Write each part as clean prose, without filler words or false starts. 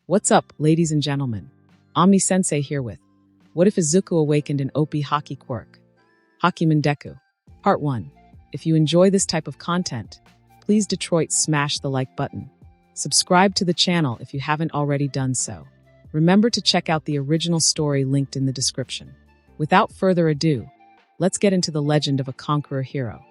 What's up, ladies and gentlemen? Omni-sensei here with What if IZUKU awakened an OP HAKI Quirk? HAKIMAN Deku. Part 1. If you enjoy this type of content, please Detroit smash the like button. Subscribe to the channel if you haven't already done so. Remember to check out the original story linked in the description. Without further ado, let's get into the legend of a conqueror hero.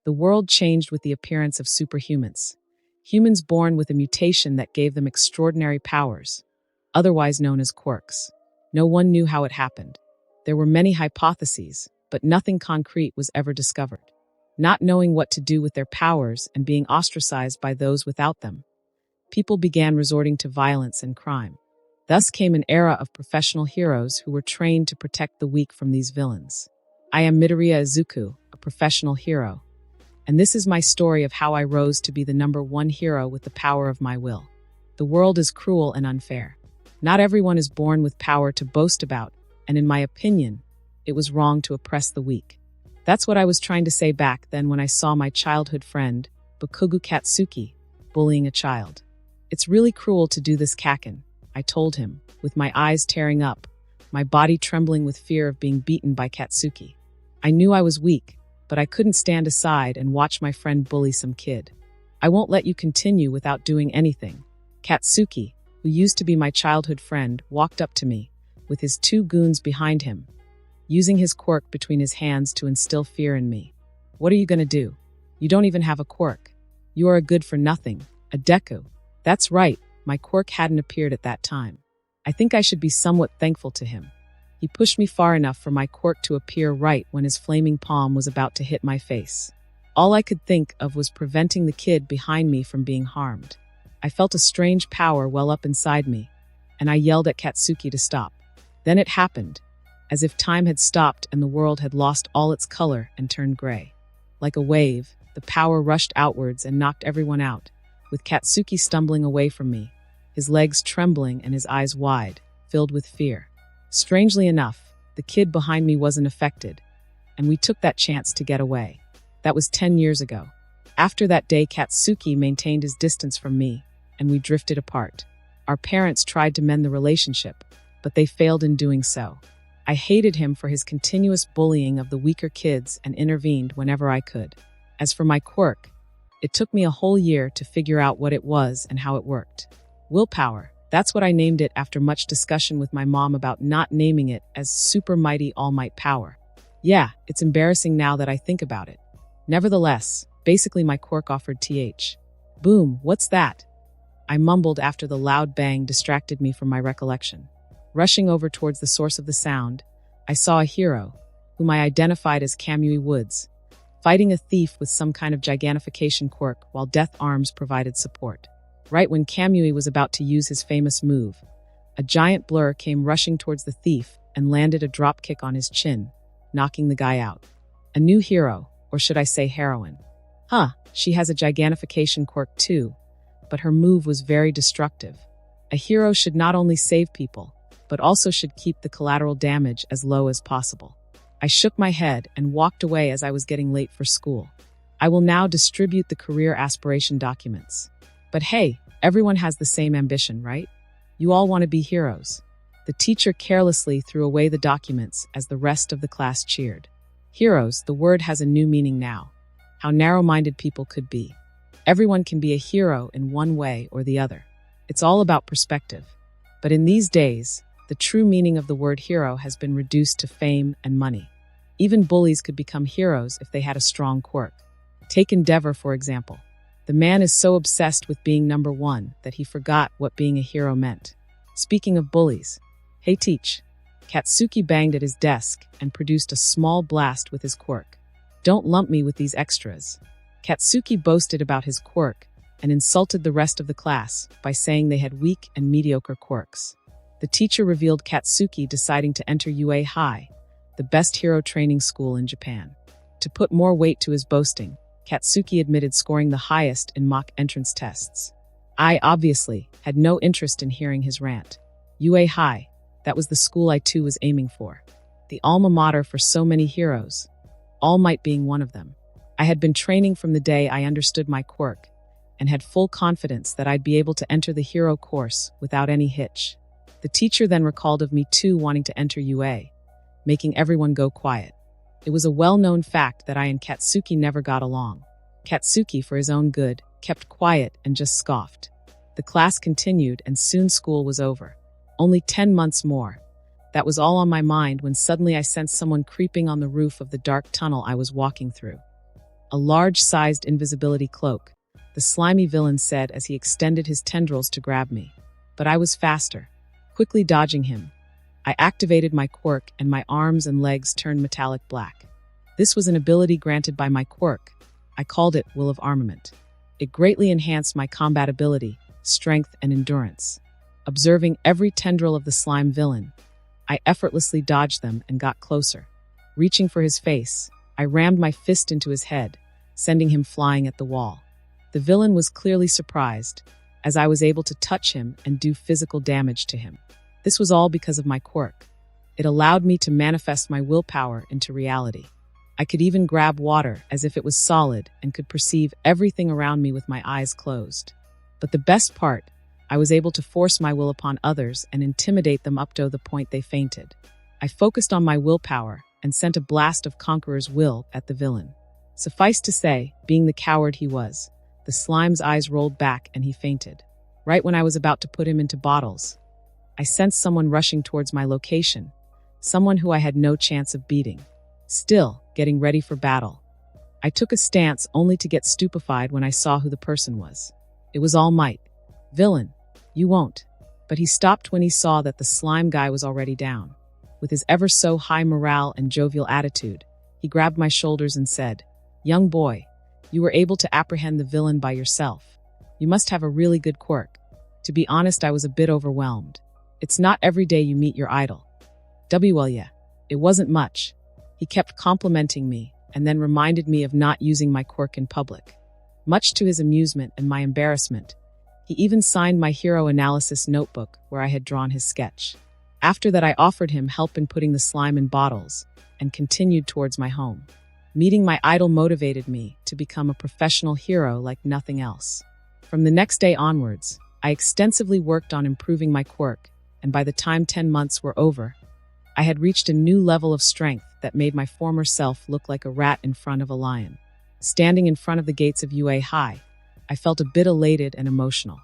The world changed with the appearance of superhumans. Humans born with a mutation that gave them extraordinary powers, otherwise known as quirks. No one knew how it happened. There were many hypotheses, but nothing concrete was ever discovered. Not knowing what to do with their powers and being ostracized by those without them, people began resorting to violence and crime. Thus came an era of professional heroes who were trained to protect the weak from these villains. I am Midoriya IZUKU, a professional hero. And this is my story of how I rose to be the #1 hero with the power of my will. The world is cruel and unfair. Not everyone is born with power to boast about, and in my opinion, it was wrong to oppress the weak. That's what I was trying to say back then when I saw my childhood friend, Bakugo Katsuki, bullying a child. It's really cruel to do this, Kakin, I told him, with my eyes tearing up, my body trembling with fear of being beaten by Katsuki. I knew I was weak, but I couldn't stand aside and watch my friend bully some kid. I won't let you continue without doing anything. Katsuki, who used to be my childhood friend, walked up to me, with his 2 goons behind him, using his quirk between his hands to instill fear in me. What are you gonna do? You don't even have a quirk. You are a good-for-nothing, a Deku. That's right, my quirk hadn't appeared at that time. I think I should be somewhat thankful to him. He pushed me far enough for my quirk to appear right when his flaming palm was about to hit my face. All I could think of was preventing the kid behind me from being harmed. I felt a strange power well up inside me, and I yelled at Katsuki to stop. Then it happened, as if time had stopped and the world had lost all its color and turned gray. Like a wave, the power rushed outwards and knocked everyone out, with Katsuki stumbling away from me, his legs trembling and his eyes wide, filled with fear. Strangely enough, the kid behind me wasn't affected, and we took that chance to get away. That was 10 years ago. After that day, Katsuki maintained his distance from me, and we drifted apart. Our parents tried to mend the relationship, but they failed in doing so. I hated him for his continuous bullying of the weaker kids and intervened whenever I could. As for my quirk, it took me a whole year to figure out what it was and how it worked. Willpower. That's what I named it after much discussion with my mom about not naming it as Super Mighty All Might Power. Yeah, it's embarrassing now that I think about it. Nevertheless, basically my quirk offered th. Boom, what's that? I mumbled after the loud bang distracted me from my recollection. Rushing over towards the source of the sound, I saw a hero, whom I identified as Kamui Woods, fighting a thief with some kind of gigantification quirk while Death Arms provided support. Right when Kamui was about to use his famous move, a giant blur came rushing towards the thief and landed a drop kick on his chin, knocking the guy out. A new hero, or should I say heroine. She has a gigantification quirk too, but her move was very destructive. A hero should not only save people, but also should keep the collateral damage as low as possible. I shook my head and walked away as I was getting late for school. I will now distribute the career aspiration documents. But hey, everyone has the same ambition, right? You all want to be heroes. The teacher carelessly threw away the documents as the rest of the class cheered. Heroes, the word has a new meaning now. How narrow-minded people could be. Everyone can be a hero in one way or the other. It's all about perspective. But in these days, the true meaning of the word hero has been reduced to fame and money. Even bullies could become heroes if they had a strong quirk. Take Endeavor, for example. The man is so obsessed with being #1 that he forgot what being a hero meant. Speaking of bullies, hey Teach. Katsuki banged at his desk and produced a small blast with his quirk. Don't lump me with these extras. Katsuki boasted about his quirk and insulted the rest of the class by saying they had weak and mediocre quirks. The teacher revealed Katsuki deciding to enter UA High, the best hero training school in Japan. To put more weight to his boasting, Katsuki admitted scoring the highest in mock entrance tests. I, obviously, had no interest in hearing his rant. UA High, that was the school I too was aiming for. The alma mater for so many heroes, All Might being one of them. I had been training from the day I understood my quirk, and had full confidence that I'd be able to enter the hero course without any hitch. The teacher then recalled of me too wanting to enter UA, making everyone go quiet. It was a well-known fact that I and Katsuki never got along. Katsuki, for his own good, kept quiet and just scoffed. The class continued and soon school was over. Only 10 months more. That was all on my mind when suddenly I sensed someone creeping on the roof of the dark tunnel I was walking through. A large-sized invisibility cloak, the slimy villain said as he extended his tendrils to grab me. But I was faster. Quickly dodging him, I activated my quirk and my arms and legs turned metallic black. This was an ability granted by my quirk. I called it Will of Armament. It greatly enhanced my combat ability, strength, and endurance. Observing every tendril of the slime villain, I effortlessly dodged them and got closer. Reaching for his face, I rammed my fist into his head, sending him flying at the wall. The villain was clearly surprised, as I was able to touch him and do physical damage to him. This was all because of my quirk. It allowed me to manifest my willpower into reality. I could even grab water as if it was solid and could perceive everything around me with my eyes closed. But the best part, I was able to force my will upon others and intimidate them up to the point they fainted. I focused on my willpower and sent a blast of Conqueror's Will at the villain. Suffice to say, being the coward he was, the slime's eyes rolled back and he fainted. Right when I was about to put him into bottles, I sensed someone rushing towards my location, someone who I had no chance of beating. Still, getting ready for battle. I took a stance only to get stupefied when I saw who the person was. It was All Might. Villain, you won't. But he stopped when he saw that the slime guy was already down. With his ever so high morale and jovial attitude, he grabbed my shoulders and said, "Young boy, you were able to apprehend the villain by yourself. You must have a really good quirk." To be honest, I was a bit overwhelmed. It's not every day you meet your idol. Well, yeah, it wasn't much. He kept complimenting me and then reminded me of not using my quirk in public. Much to his amusement and my embarrassment, he even signed my hero analysis notebook where I had drawn his sketch. After that, I offered him help in putting the slime in bottles and continued towards my home. Meeting my idol motivated me to become a professional hero like nothing else. From the next day onwards, I extensively worked on improving my quirk, and by the time 10 months were over, I had reached a new level of strength that made my former self look like a rat in front of a lion. Standing in front of the gates of UA High, I felt a bit elated and emotional.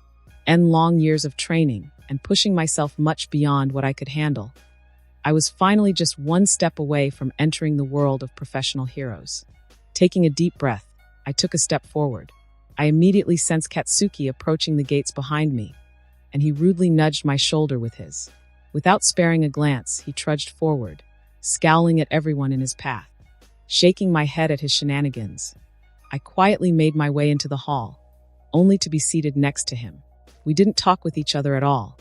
Long years of training and pushing myself much beyond what I could handle, I was finally just one step away from entering the world of professional heroes. Taking a deep breath, I took a step forward. I immediately sensed Katsuki approaching the gates behind me, and he rudely nudged my shoulder with his. Without sparing a glance, he trudged forward, scowling at everyone in his path. Shaking my head at his shenanigans, I quietly made my way into the hall, only to be seated next to him. We didn't talk with each other at all,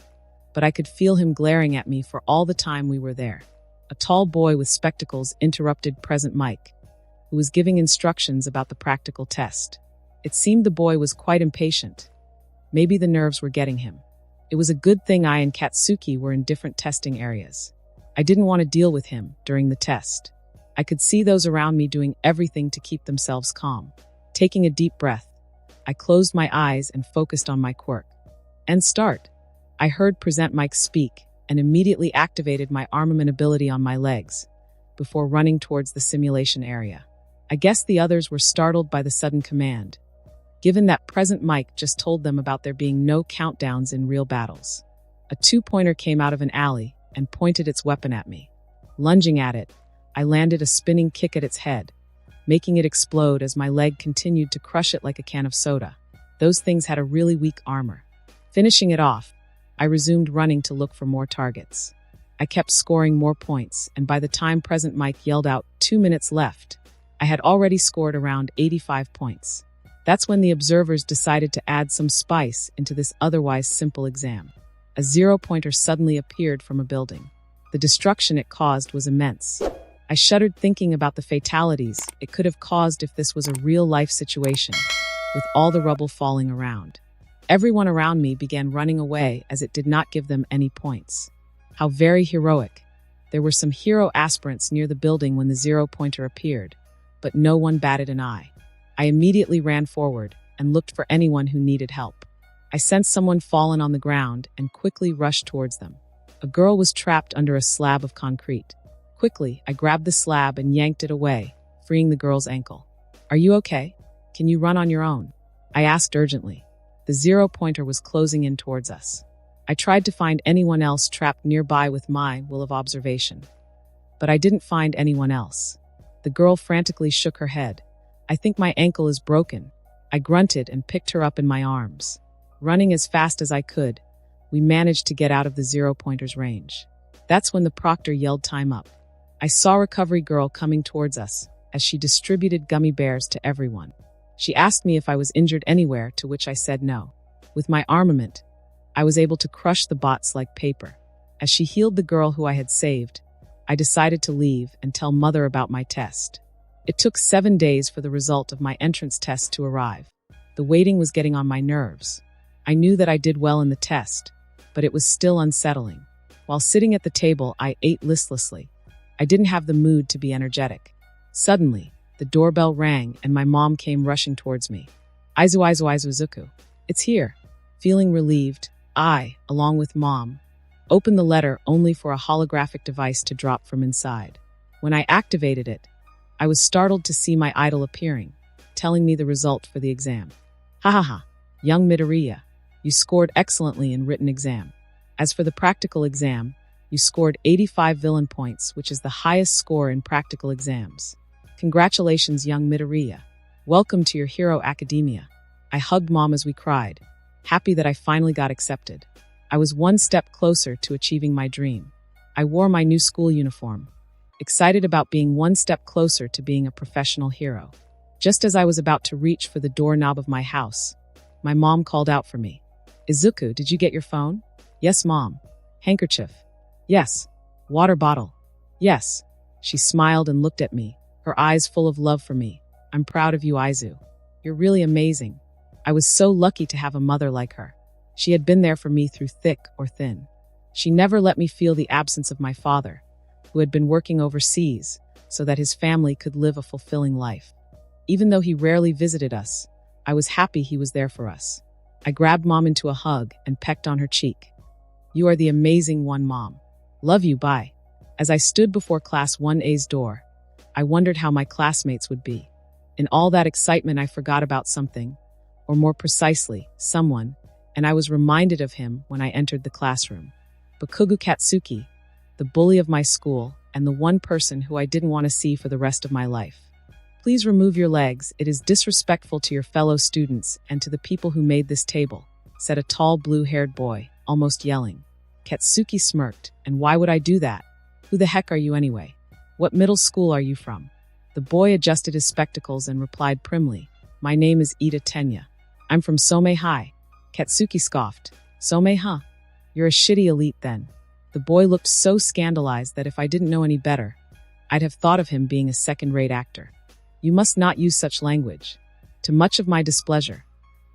but I could feel him glaring at me for all the time we were there. A tall boy with spectacles interrupted present Mike, who was giving instructions about the practical test. It seemed the boy was quite impatient. Maybe the nerves were getting him. It was a good thing I and Katsuki were in different testing areas. I didn't want to deal with him during the test. I could see those around me doing everything to keep themselves calm. Taking a deep breath, I closed my eyes and focused on my quirk. And start. I heard Present Mike speak and immediately activated my armament ability on my legs before running towards the simulation area. I guess the others were startled by the sudden command, given that Present Mike just told them about there being no countdowns in real battles. A two-pointer came out of an alley and pointed its weapon at me. Lunging at it, I landed a spinning kick at its head, making it explode as my leg continued to crush it like a can of soda. Those things had a really weak armor. Finishing it off, I resumed running to look for more targets. I kept scoring more points, and by the time Present Mike yelled out, 2 minutes left, I had already scored around 85 points. That's when the observers decided to add some spice into this otherwise simple exam. a zero-pointer suddenly appeared from a building. The destruction it caused was immense. I shuddered thinking about the fatalities it could have caused if this was a real-life situation, with all the rubble falling around. Everyone around me began running away as it did not give them any points. How very heroic. There were some hero aspirants near the building when the zero-pointer appeared, but no one batted an eye. I immediately ran forward and looked for anyone who needed help. I sensed someone fallen on the ground and quickly rushed towards them. A girl was trapped under a slab of concrete. Quickly, I grabbed the slab and yanked it away, freeing the girl's ankle. "Are you okay? Can you run on your own?" I asked urgently. The zero-pointer was closing in towards us. I tried to find anyone else trapped nearby with my will of observation, but I didn't find anyone else. The girl frantically shook her head. "I think my ankle is broken." I grunted and picked her up in my arms. Running as fast as I could, we managed to get out of the zero-pointer's range. That's when the proctor yelled time up. I saw Recovery Girl coming towards us as she distributed gummy bears to everyone. She asked me if I was injured anywhere, to which I said no. With my armament, I was able to crush the bots like paper. As she healed the girl who I had saved, I decided to leave and tell Mother about my test. It took 7 days for the result of my entrance test to arrive. The waiting was getting on my nerves. I knew that I did well in the test, but it was still unsettling. While sitting at the table, I ate listlessly. I didn't have the mood to be energetic. Suddenly, the doorbell rang and my mom came rushing towards me. IZUKU. It's here." Feeling relieved, I, along with Mom, opened the letter only for a holographic device to drop from inside. When I activated it, I was startled to see my idol appearing, telling me the result for the exam. "Ha ha ha, young Midoriya, you scored excellently in written exam. As for the practical exam, you scored 85 villain points, which is the highest score in practical exams. Congratulations, young Midoriya. Welcome to your hero academia." I hugged Mom as we cried, happy that I finally got accepted. I was one step closer to achieving my dream. I wore my new school uniform, excited about being one step closer to being a professional hero. Just as I was about to reach for the doorknob of my house, my mom called out for me. "Izuku, did you get your phone?" "Yes, Mom." "Handkerchief?" "Yes." "Water bottle?" "Yes." She smiled and looked at me, her eyes full of love for me. "I'm proud of you, Izu. You're really amazing." I was so lucky to have a mother like her. She had been there for me through thick or thin. She never let me feel the absence of my father, who had been working overseas so that his family could live a fulfilling life. Even though he rarely visited us, I was happy he was there for us. I grabbed Mom into a hug and pecked on her cheek. "You are the amazing one, Mom. Love you, bye." As I stood before Class 1A's door, I wondered how my classmates would be. In all that excitement, I forgot about something, or more precisely, someone, and I was reminded of him when I entered the classroom. Bakugo Katsuki, the bully of my school, and the one person who I didn't want to see for the rest of my life. "Please remove your legs. It is disrespectful to your fellow students and to the people who made this table," said a tall blue-haired boy, almost yelling. Katsuki smirked. "And why would I do that? Who the heck are you anyway? What middle school are you from?" The boy adjusted his spectacles and replied primly, "My name is Ida Tenya. I'm from Somei High." Katsuki scoffed. "Somei, huh? You're a shitty elite then." The boy looked so scandalized that if I didn't know any better, I'd have thought of him being a second-rate actor. "You must not use such language." To much of my displeasure,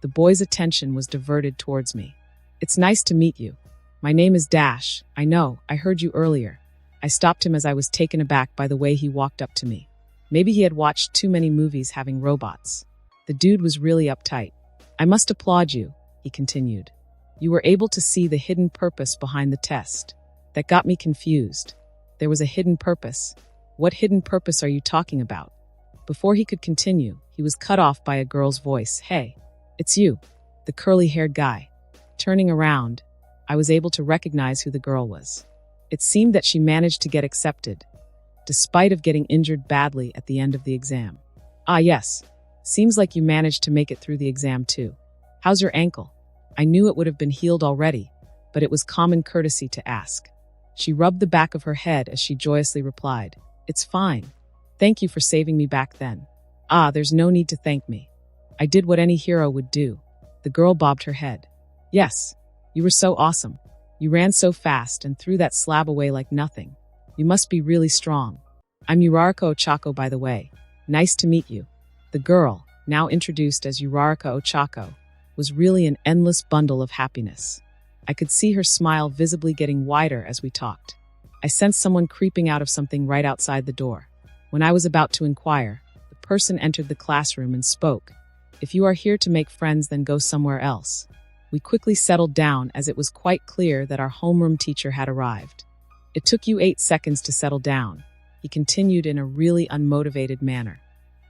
the boy's attention was diverted towards me. "It's nice to meet you. My name is Dash. I know, I heard you earlier." I stopped him as I was taken aback by the way he walked up to me. Maybe he had watched too many movies having robots. The dude was really uptight. "I must applaud you," he continued. "You were able to see the hidden purpose behind the test. That got me confused. There was a hidden purpose. What hidden purpose are you talking about?" Before he could continue, he was cut off by a girl's voice. "Hey, it's you, the curly-haired guy." Turning around, I was able to recognize who the girl was. It seemed that she managed to get accepted, despite of getting injured badly at the end of the exam. "Ah, yes. Seems like you managed to make it through the exam too. How's your ankle?" I knew it would have been healed already, but it was common courtesy to ask. She rubbed the back of her head as she joyously replied, "It's fine. Thank you for saving me back then." "Ah, there's no need to thank me. I did what any hero would do." The girl bobbed her head. "Yes, you were so awesome. You ran so fast and threw that slab away like nothing. You must be really strong. I'm Uraraka Ochako, by the way. Nice to meet you." The girl, now introduced as Uraraka Ochako, was really an endless bundle of happiness. I could see her smile visibly getting wider as we talked. I sensed someone creeping out of something right outside the door. When I was about to inquire, the person entered the classroom and spoke. "If you are here to make friends, then go somewhere else." We quickly settled down as it was quite clear that our homeroom teacher had arrived. "It took you 8 seconds to settle down," he continued in a really unmotivated manner.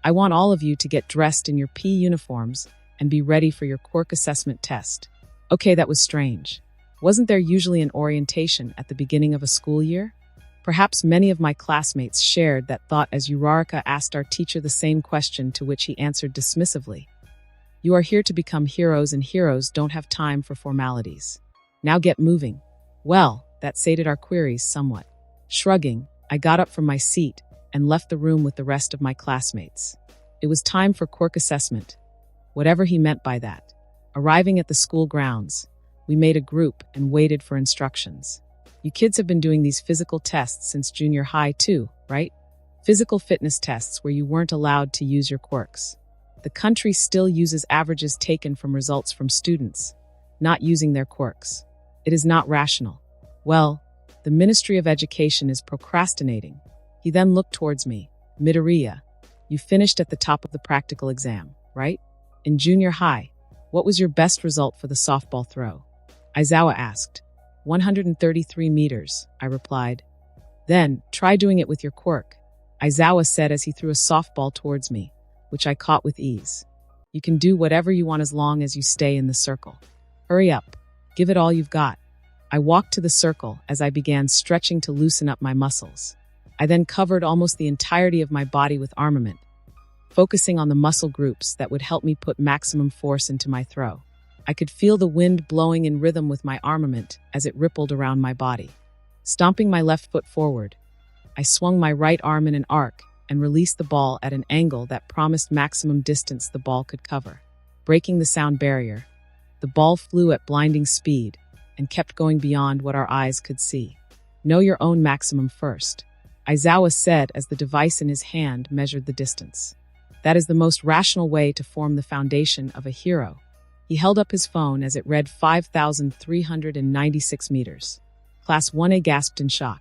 "I want all of you to get dressed in your PE uniforms and be ready for your quirk assessment test." Okay, that was strange. Wasn't there usually an orientation at the beginning of a school year? Perhaps many of my classmates shared that thought as Uraraka asked our teacher the same question, to which he answered dismissively. "You are here to become heroes, and heroes don't have time for formalities. Now get moving." Well, that sated our queries somewhat. Shrugging, I got up from my seat and left the room with the rest of my classmates. It was time for quirk assessment, whatever he meant by that. Arriving at the school grounds, we made a group and waited for instructions. You kids have been doing these physical tests since junior high too, right? Physical fitness tests where you weren't allowed to use your quirks. The country still uses averages taken from results from students, not using their quirks. It is not rational. Well, the Ministry of Education is procrastinating. He then looked towards me. "Midoriya, you finished at the top of the practical exam, right? In junior high, what was your best result for the softball throw?" Aizawa asked. 133 meters, I replied. "Then, try doing it with your quirk," Aizawa said as he threw a softball towards me, which I caught with ease. "You can do whatever you want as long as you stay in the circle. Hurry up, give it all you've got." I walked to the circle as I began stretching to loosen up my muscles. I then covered almost the entirety of my body with armament, focusing on the muscle groups that would help me put maximum force into my throw. I could feel the wind blowing in rhythm with my armament as it rippled around my body. Stomping my left foot forward, I swung my right arm in an arc and released the ball at an angle that promised maximum distance the ball could cover. Breaking the sound barrier, the ball flew at blinding speed and kept going beyond what our eyes could see. "Know your own maximum first," Aizawa said as the device in his hand measured the distance. "That is the most rational way to form the foundation of a hero." He held up his phone as it read 5,396 meters. Class 1A gasped in shock.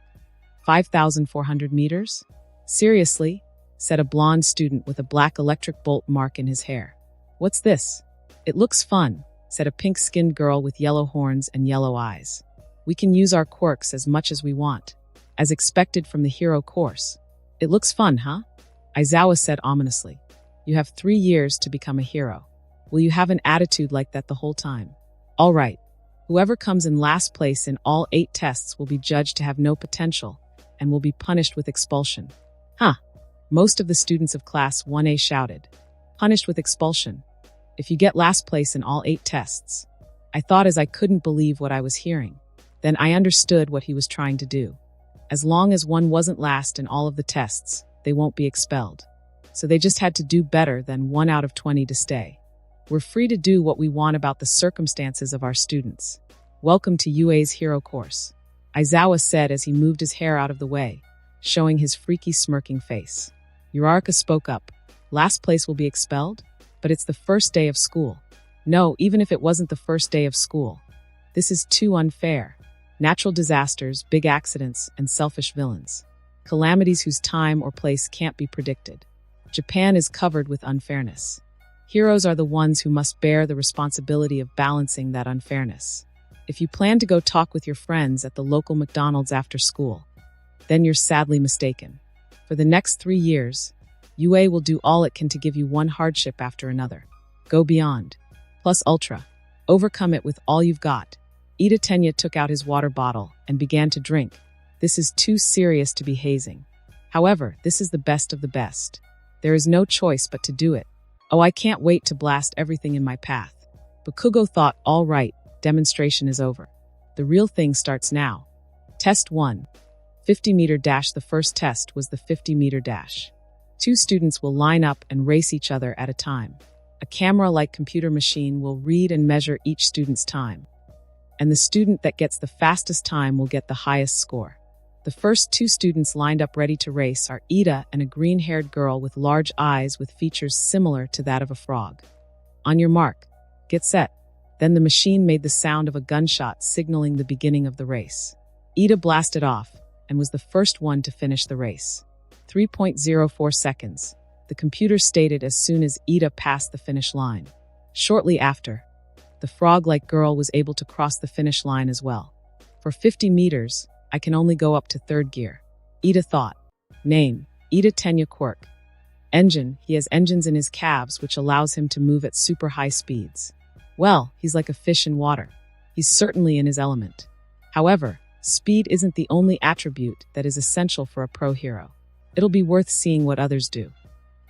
5,400 meters? "Seriously?" said a blonde student with a black electric bolt mark in his hair. "What's this?" "It looks fun," said a pink-skinned girl with yellow horns and yellow eyes. "We can use our quirks as much as we want, as expected from the hero course." "It looks fun, huh?" Aizawa said ominously. "You have 3 years to become a hero. Will you have an attitude like that the whole time?" "All right. Whoever comes in last place in all 8 tests will be judged to have no potential and will be punished with expulsion." "Huh." Most of the students of Class 1A shouted. "Punished with expulsion? If you get last place in all 8 tests." I thought as I couldn't believe what I was hearing. Then I understood what he was trying to do. As long as one wasn't last in all of the tests, they won't be expelled. So they just had to do better than 1 out of 20 to stay. We're free to do what we want about the circumstances of our students. "Welcome to UA's hero course," Aizawa said as he moved his hair out of the way, showing his freaky smirking face. Uraraka spoke up. "Last place will be expelled? But it's the first day of school." "No, even if it wasn't the first day of school. This is too unfair. Natural disasters, big accidents, and selfish villains. Calamities whose time or place can't be predicted. Japan is covered with unfairness. Heroes are the ones who must bear the responsibility of balancing that unfairness. If you plan to go talk with your friends at the local McDonald's after school, then you're sadly mistaken. For the next 3 years, UA will do all it can to give you one hardship after another. Go beyond. Plus ultra. Overcome it with all you've got." Ida Tenya took out his water bottle and began to drink. "This is too serious to be hazing. However, this is the best of the best. There is no choice but to do it. Oh, I can't wait to blast everything in my path." Bakugo thought, "All right, demonstration is over. The real thing starts now." Test 1. 50-meter dash. The first test was the 50-meter dash. 2 students will line up and race each other at a time. A camera-like computer machine will read and measure each student's time. and the student that gets the fastest time will get the highest score. The first two students lined up ready to race are Ida and a green-haired girl with large eyes with features similar to that of a frog. On your mark, get set. Then the machine made the sound of a gunshot signaling the beginning of the race. Ida blasted off and was the first one to finish the race. 3.04 seconds, the computer stated as soon as Ida passed the finish line. Shortly after, the frog-like girl was able to cross the finish line as well. For 50 meters, I can only go up to third gear. Ida thought. Name, Ida HAKI Quirk. Engine, he has engines in his calves which allows him to move at super high speeds. Well, he's like a fish in water. He's certainly in his element. However, speed isn't the only attribute that is essential for a pro hero. It'll be worth seeing what others do.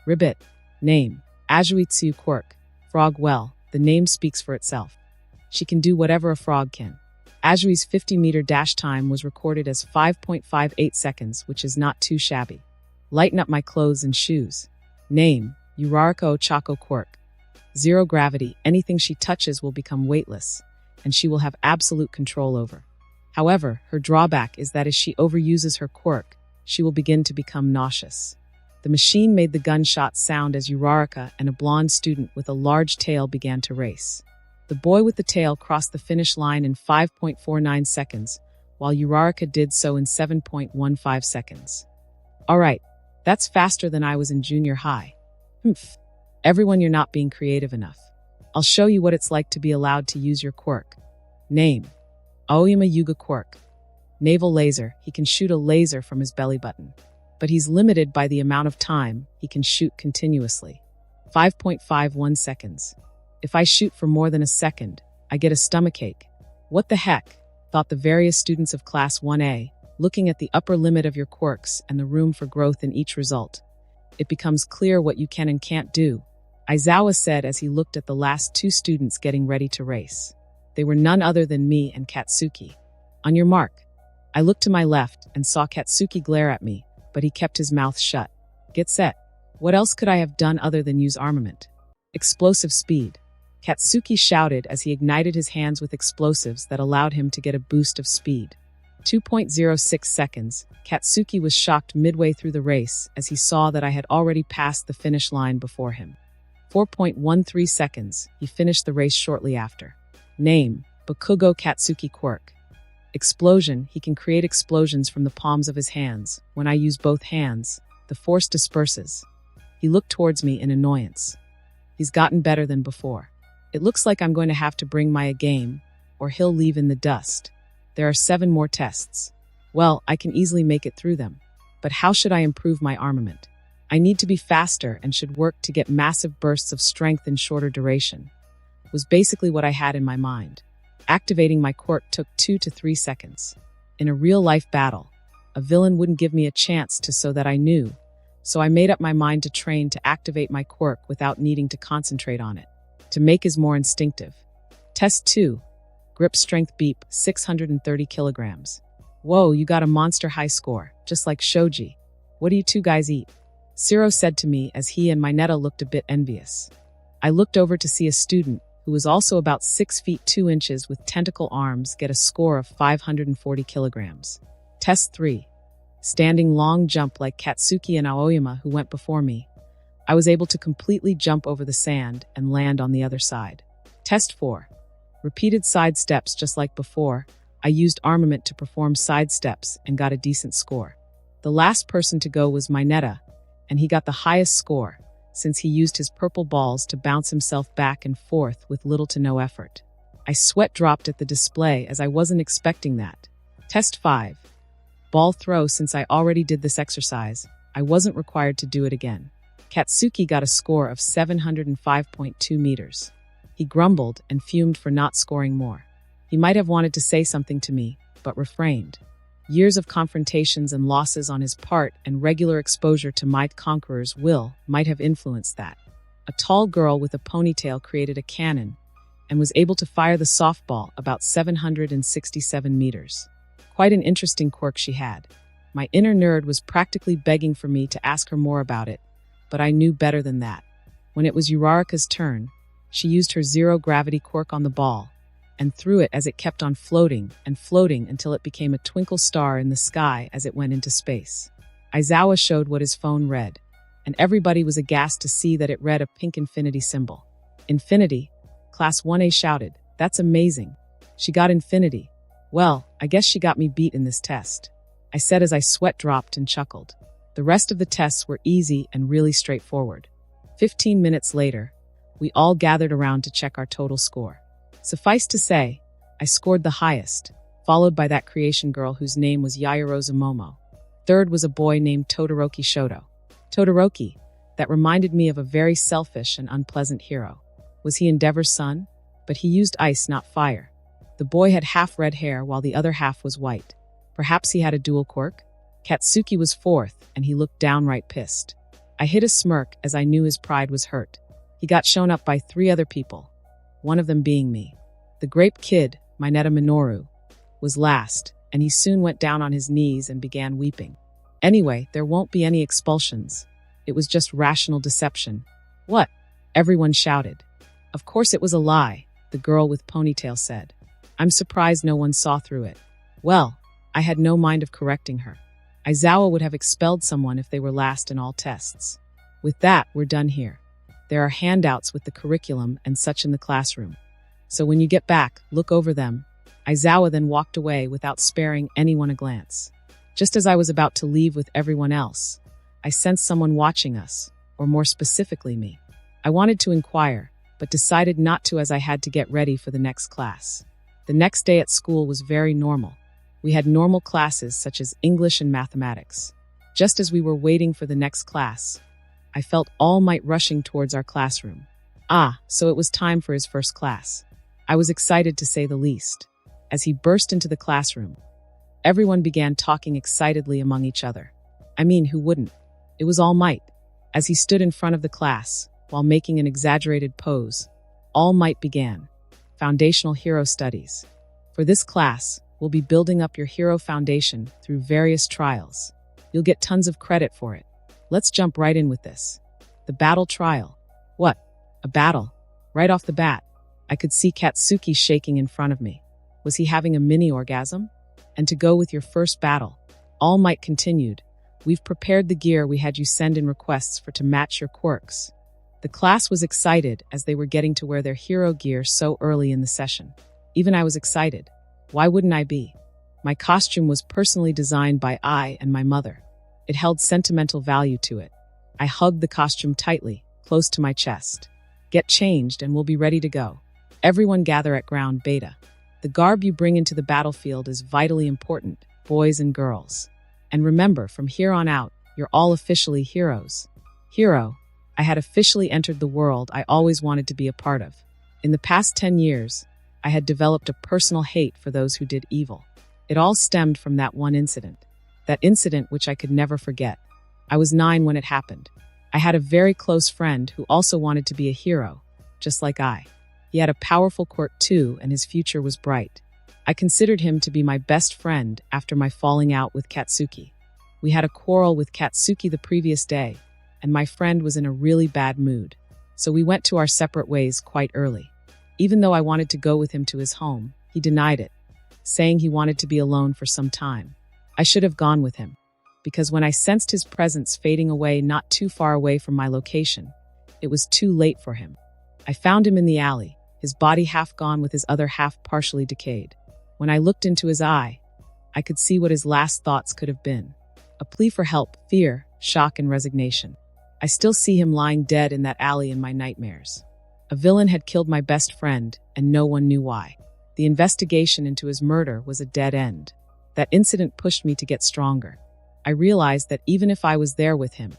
Ribbit. Name, HAKI Quirk. Frog. Well, the name speaks for itself. She can do whatever a frog can. HAKI's 50-meter dash time was recorded as 5.58 seconds, which is not too shabby. Lighten up my clothes and shoes. Name, HAKI Quirk. Zero gravity, anything she touches will become weightless, and she will have absolute control over. However, her drawback is that as she overuses her quirk, she will begin to become nauseous. The machine made the gunshot sound as Uraraka and a blonde student with a large tail began to race. The boy with the tail crossed the finish line in 5.49 seconds, while Uraraka did so in 7.15 seconds. Alright, that's faster than I was in junior high. Everyone, you're not being creative enough. I'll show you what it's like to be allowed to use your quirk. Name, HAKI Quirk. Naval laser, he can shoot a laser from his belly button. But he's limited by the amount of time he can shoot continuously. 5.51 seconds. If I shoot for more than a second, I get a stomachache. What the heck? Thought the various students of Class 1A, looking at the upper limit of your quirks and the room for growth in each result. It becomes clear what you can and can't do, Aizawa said as he looked at the last two students getting ready to race. They were none other than me and Katsuki. On your mark. I looked to my left and saw Katsuki glare at me, but he kept his mouth shut. Get set. What else could I have done other than use armament? Explosive speed. Katsuki shouted as he ignited his hands with explosives that allowed him to get a boost of speed. 2.06 seconds, Katsuki was shocked midway through the race as he saw that I had already passed the finish line before him. 4.13 seconds, he finished the race shortly after. Name, Bakugo Katsuki Quirk. Explosion, he can create explosions from the palms of his hands. When I use both hands, the force disperses. He looked towards me in annoyance. He's gotten better than before. It looks like I'm going to have to bring my A game, or he'll leave in the dust. There are 7 more tests. Well, I can easily make it through them. But how should I improve my armament? I need to be faster and should work to get massive bursts of strength in shorter duration. Was basically what I had in my mind. Activating my quirk took 2 to 3 seconds. In a real-life battle, a villain wouldn't give me a chance to so that I knew, so I made up my mind to train to activate my quirk without needing to concentrate on it. To make is more instinctive. Test 2. Grip strength beep, 630 kilograms. Whoa, you got a monster high score, just like Shoji. What do you two guys eat? Siro said to me as he and Mineta looked a bit envious. I looked over to see a student, who was also about 6 feet 2 inches with tentacle arms, get a score of 540 kilograms. Test 3. Standing long jump like Katsuki and Aoyama who went before me. I was able to completely jump over the sand and land on the other side. Test 4. Repeated side steps just like before. I used armament to perform side steps and got a decent score. The last person to go was Mineta, and he got the highest score, since he used his purple balls to bounce himself back and forth with little to no effort. I sweat dropped at the display as I wasn't expecting that. Test 5. Ball throw. Since I already did this exercise, I wasn't required to do it again. Katsuki got a score of 705.2 meters. He grumbled and fumed for not scoring more. He might have wanted to say something to me, but refrained. Years of confrontations and losses on his part and regular exposure to my conqueror's will might have influenced that. A tall girl with a ponytail created a cannon and was able to fire the softball about 767 meters. Quite an interesting quirk she had. My inner nerd was practically begging for me to ask her more about it, but I knew better than that. When it was Uraraka's turn, she used her zero-gravity quirk on the ball, and threw it as it kept on floating and floating until it became a twinkle star in the sky as it went into space. Aizawa showed what his phone read, and everybody was aghast to see that it read a pink infinity symbol. Infinity? Class 1A shouted. That's amazing. She got infinity. Well, I guess she got me beat in this test, I said as I sweat dropped and chuckled. The rest of the tests were easy and really straightforward. 15 minutes later, we all gathered around to check our total score. Suffice to say, I scored the highest, followed by that creation girl whose name was Yaoyorozu Momo. Third was a boy named Todoroki Shoto. Todoroki, that reminded me of a very selfish and unpleasant hero. Was he Endeavor's son? But he used ice, not fire. The boy had half red hair while the other half was white. Perhaps he had a dual quirk? Katsuki was fourth, and he looked downright pissed. I hid a smirk as I knew his pride was hurt. He got shown up by 3 other people, one of them being me. The grape kid, Mineta Minoru, was last, and he soon went down on his knees and began weeping. Anyway, there won't be any expulsions. It was just rational deception. What? Everyone shouted. Of course it was a lie, the girl with ponytail said. I'm surprised no one saw through it. Well, I had no mind of correcting her. Aizawa would have expelled someone if they were last in all tests. With that, we're done here. There are handouts with the curriculum and such in the classroom. So when you get back, look over them. Aizawa then walked away without sparing anyone a glance. Just as I was about to leave with everyone else, I sensed someone watching us, or more specifically me. I wanted to inquire, but decided not to as I had to get ready for the next class. The next day at school was very normal. We had normal classes such as English and mathematics. Just as we were waiting for the next class, I felt All Might rushing towards our classroom. So it was time for his first class. I was excited to say the least. As he burst into the classroom, everyone began talking excitedly among each other. I mean, who wouldn't? It was All Might. As he stood in front of the class, while making an exaggerated pose, All Might began. Foundational Hero Studies. For this class, we'll be building up your hero foundation through various trials. You'll get tons of credit for it. Let's jump right in with this. The battle trial. What? A battle? Right off the bat, I could see Katsuki shaking in front of me. Was he having a mini-orgasm? And to go with your first battle, All Might continued, we've prepared the gear we had you send in requests for to match your quirks. The class was excited as they were getting to wear their hero gear so early in the session. Even I was excited. Why wouldn't I be? My costume was personally designed by I and my mother. It held sentimental value to it. I hugged the costume tightly, close to my chest. Get changed and we'll be ready to go. Everyone gather at ground beta. The garb you bring into the battlefield is vitally important, boys and girls. And remember, from here on out, you're all officially heroes. Hero, I had officially entered the world I always wanted to be a part of. In the past 10 years, I had developed a personal hate for those who did evil. It all stemmed from that one incident. That incident which I could never forget. I was 9 when it happened. I had a very close friend who also wanted to be a hero, just like I. He had a powerful quirk too, and his future was bright. I considered him to be my best friend after my falling out with Katsuki. We had a quarrel with Katsuki the previous day, and my friend was in a really bad mood. So we went to our separate ways quite early. Even though I wanted to go with him to his home, he denied it, saying he wanted to be alone for some time. I should have gone with him, because when I sensed his presence fading away not too far away from my location, it was too late for him. I found him in the alley, his body half gone with his other half partially decayed. When I looked into his eye, I could see what his last thoughts could have been. A plea for help, fear, shock, and resignation. I still see him lying dead in that alley in my nightmares. A villain had killed my best friend, and no one knew why. The investigation into his murder was a dead end. That incident pushed me to get stronger. I realized that even if I was there with him,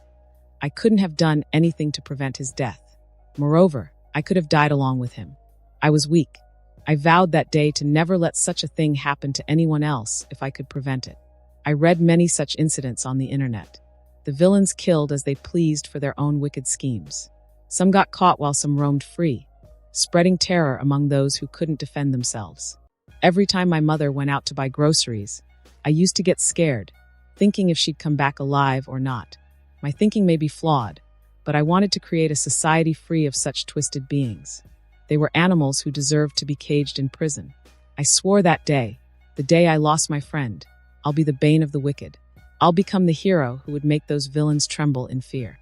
I couldn't have done anything to prevent his death. Moreover, I could have died along with him. I was weak. I vowed that day to never let such a thing happen to anyone else if I could prevent it. I read many such incidents on the internet. The villains killed as they pleased for their own wicked schemes. Some got caught while some roamed free, spreading terror among those who couldn't defend themselves. Every time my mother went out to buy groceries, I used to get scared, thinking if she'd come back alive or not. My thinking may be flawed, but I wanted to create a society free of such twisted beings. They were animals who deserved to be caged in prison. I swore that day, the day I lost my friend, I'll be the bane of the wicked. I'll become the hero who would make those villains tremble in fear.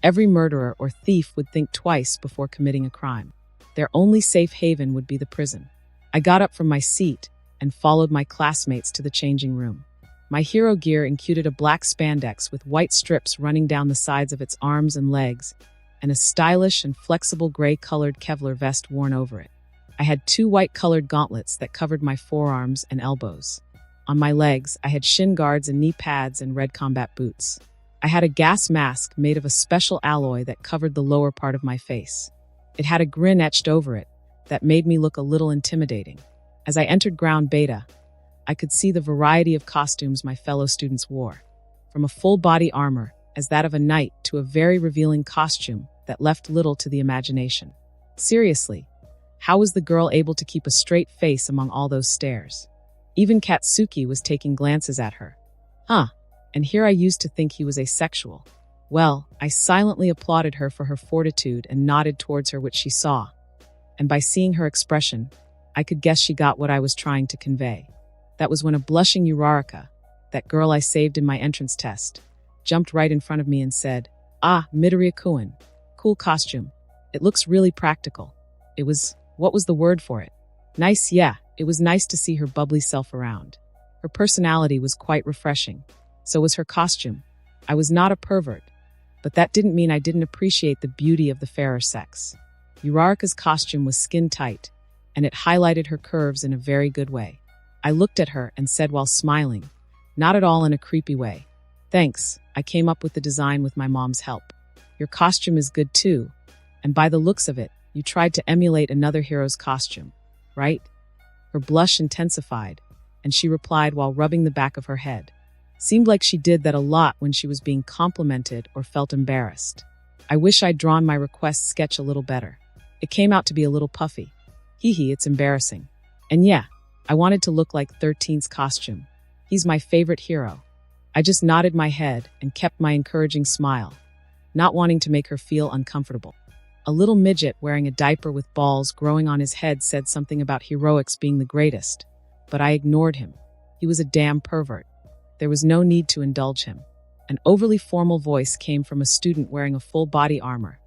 Every murderer or thief would think twice before committing a crime. Their only safe haven would be the prison. I got up from my seat and followed my classmates to the changing room. My hero gear included a black spandex with white strips running down the sides of its arms and legs, and a stylish and flexible gray-colored Kevlar vest worn over it. I had 2 white-colored gauntlets that covered my forearms and elbows. On my legs, I had shin guards and knee pads and red combat boots. I had a gas mask made of a special alloy that covered the lower part of my face. It had a grin etched over it that made me look a little intimidating. As I entered ground beta, I could see the variety of costumes my fellow students wore, from a full-body armor as that of a knight to a very revealing costume that left little to the imagination. Seriously, how was the girl able to keep a straight face among all those stares? Even Katsuki was taking glances at her. And here I used to think he was asexual. Well, I silently applauded her for her fortitude and nodded towards her, which she saw. And by seeing her expression, I could guess she got what I was trying to convey. That was when a blushing Uraraka, that girl I saved in my entrance test, jumped right in front of me and said, Midoriya-kun, cool costume. It looks really practical. What was the word for it? Nice, yeah, it was nice to see her bubbly self around. Her personality was quite refreshing. So was her costume. I was not a pervert, but that didn't mean I didn't appreciate the beauty of the fairer sex. Uraraka's costume was skin-tight, and it highlighted her curves in a very good way. I looked at her and said while smiling, not at all in a creepy way, "Thanks, I came up with the design with my mom's help. Your costume is good too, and by the looks of it, you tried to emulate another hero's costume, right?" Her blush intensified, and she replied while rubbing the back of her head. Seemed like she did that a lot when she was being complimented or felt embarrassed. I wish I'd drawn my request sketch a little better. It came out to be a little puffy. It's embarrassing. And yeah, I wanted to look like 13's costume. He's my favorite hero. I just nodded my head and kept my encouraging smile, not wanting to make her feel uncomfortable. A little midget wearing a diaper with balls growing on his head said something about heroics being the greatest, but I ignored him. He was a damn pervert. There was no need to indulge him. An overly formal voice came from a student wearing a full body armor.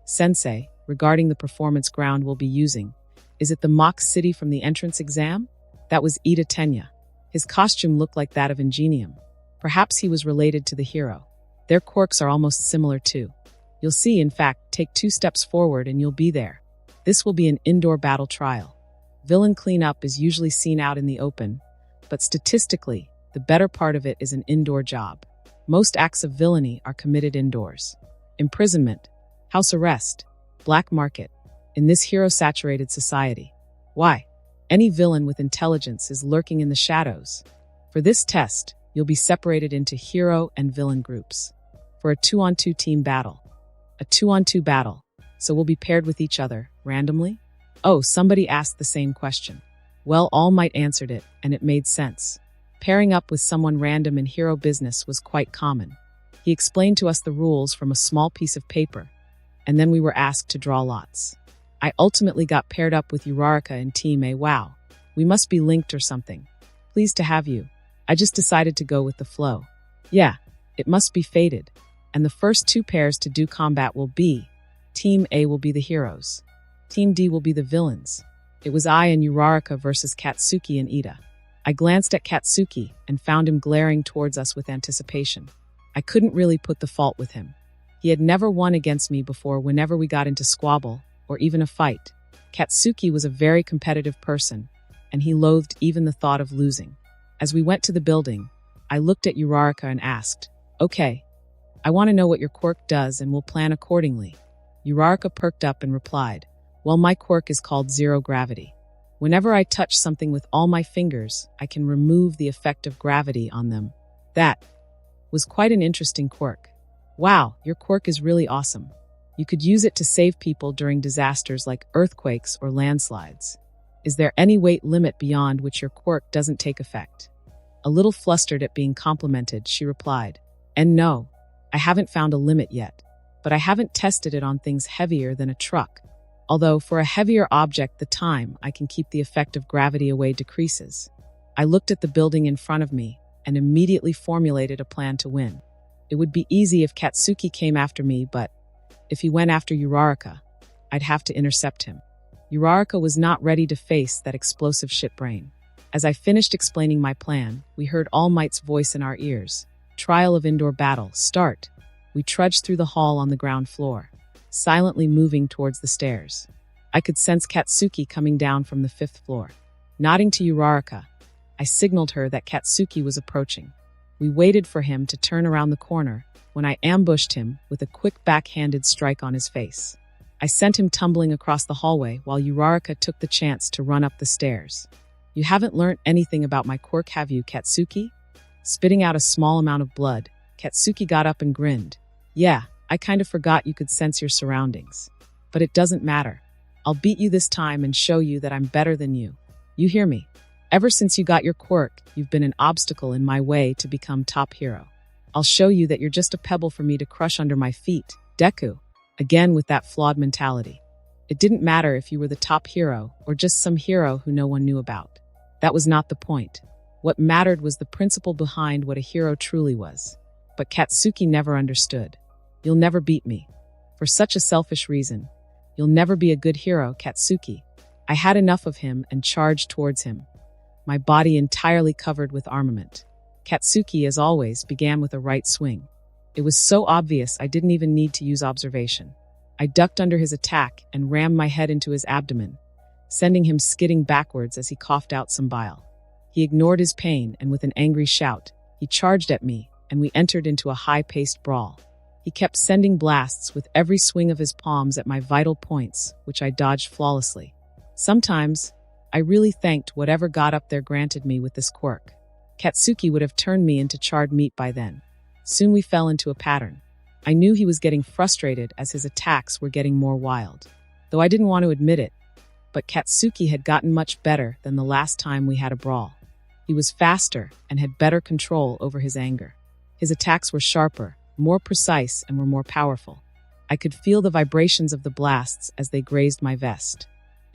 "Sensei, regarding the performance ground we'll be using, is it the mock city from the entrance exam?" That was Ida Tenya. His costume looked like that of Ingenium. Perhaps he was related to the hero. Their quirks are almost similar too. You'll see, in fact, take 2 steps forward and you'll be there. This will be an indoor battle trial. Villain cleanup is usually seen out in the open, but statistically, the better part of it is an indoor job. Most acts of villainy are committed indoors. Imprisonment, house arrest, black market, in this hero-saturated society. Why? Any villain with intelligence is lurking in the shadows. For this test, you'll be separated into hero and villain groups. For a 2-on-2 team battle. A 2-on-2 battle, so we'll be paired with each other, randomly? Oh, somebody asked the same question. Well, All Might answered it, and it made sense. Pairing up with someone random in hero business was quite common. He explained to us the rules from a small piece of paper, and then we were asked to draw lots. I ultimately got paired up with Uraraka and Team A. Wow, we must be linked or something. Pleased to have you. I just decided to go with the flow. Yeah, it must be fated. And the first 2 pairs to do combat will be, Team A will be the heroes. Team D will be the villains. It was I and Uraraka versus Katsuki and Ida. I glanced at Katsuki and found him glaring towards us with anticipation. I couldn't really put the fault with him. He had never won against me before whenever we got into squabble or even a fight. Katsuki was a very competitive person, and he loathed even the thought of losing. As we went to the building, I looked at Uraraka and asked, "Okay, I want to know what your quirk does and we'll plan accordingly." Uraraka perked up and replied, "Well, my quirk is called Zero Gravity. Whenever I touch something with all my fingers, I can remove the effect of gravity on them." That was quite an interesting quirk. Wow, your quirk is really awesome. You could use it to save people during disasters like earthquakes or landslides. Is there any weight limit beyond which your quirk doesn't take effect? A little flustered at being complimented, she replied, "And no, I haven't found a limit yet, but I haven't tested it on things heavier than a truck." Although for a heavier object, the time I can keep the effect of gravity away decreases. I looked at the building in front of me and immediately formulated a plan to win. It would be easy if Katsuki came after me, but if he went after Uraraka, I'd have to intercept him. Uraraka was not ready to face that explosive shit brain. As I finished explaining my plan, we heard All Might's voice in our ears. Trial of indoor battle, start. We trudged through the hall on the ground floor, silently moving towards the stairs. I could sense Katsuki coming down from the 5th floor. Nodding to Uraraka, I signaled her that Katsuki was approaching. We waited for him to turn around the corner when I ambushed him with a quick backhanded strike on his face. I sent him tumbling across the hallway while Uraraka took the chance to run up the stairs. You haven't learned anything about my quirk, have you, Katsuki? Spitting out a small amount of blood, Katsuki got up and grinned. Yeah, I kind of forgot you could sense your surroundings. But it doesn't matter. I'll beat you this time and show you that I'm better than you. You hear me? Ever since you got your quirk, you've been an obstacle in my way to become top hero. I'll show you that you're just a pebble for me to crush under my feet, Deku. Again with that flawed mentality. It didn't matter if you were the top hero or just some hero who no one knew about. That was not the point. What mattered was the principle behind what a hero truly was. But Katsuki never understood. You'll never beat me. For such a selfish reason. You'll never be a good hero, Katsuki. I had enough of him and charged towards him, my body entirely covered with armament. Katsuki, as always, began with a right swing. It was so obvious I didn't even need to use observation. I ducked under his attack and rammed my head into his abdomen, sending him skidding backwards as he coughed out some bile. He ignored his pain, and with an angry shout, he charged at me, and we entered into a high-paced brawl. He kept sending blasts with every swing of his palms at my vital points, which I dodged flawlessly. Sometimes, I really thanked whatever got up there granted me with this quirk. Katsuki would have turned me into charred meat by then. Soon we fell into a pattern. I knew he was getting frustrated as his attacks were getting more wild. Though I didn't want to admit it, but Katsuki had gotten much better than the last time we had a brawl. He was faster and had better control over his anger. His attacks were sharper, more precise, and were more powerful. I could feel the vibrations of the blasts as they grazed my vest.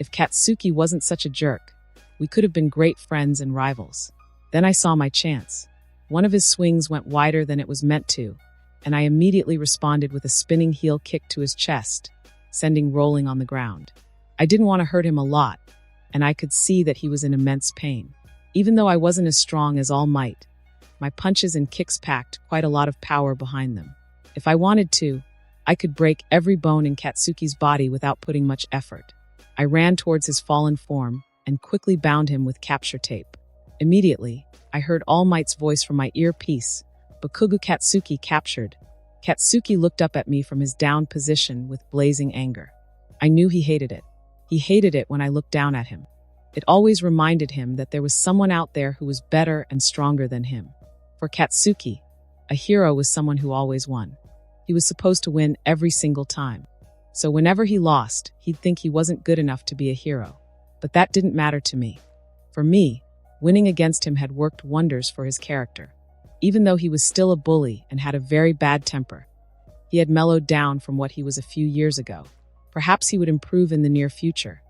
If Katsuki wasn't such a jerk, we could have been great friends and rivals. Then I saw my chance. One of his swings went wider than it was meant to, and I immediately responded with a spinning heel kick to his chest, sending rolling on the ground. I didn't want to hurt him a lot, and I could see that he was in immense pain. Even though I wasn't as strong as All Might, my punches and kicks packed quite a lot of power behind them. If I wanted to, I could break every bone in Katsuki's body without putting much effort. I ran towards his fallen form and quickly bound him with capture tape. Immediately, I heard All Might's voice from my earpiece. Bakugo Katsuki captured. Katsuki looked up at me from his down position with blazing anger. I knew he hated it. He hated it when I looked down at him. It always reminded him that there was someone out there who was better and stronger than him. For Katsuki, a hero was someone who always won. He was supposed to win every single time. So whenever he lost, he'd think he wasn't good enough to be a hero. But that didn't matter to me. For me, winning against him had worked wonders for his character. Even though he was still a bully and had a very bad temper, he had mellowed down from what he was a few years ago. Perhaps he would improve in the near future.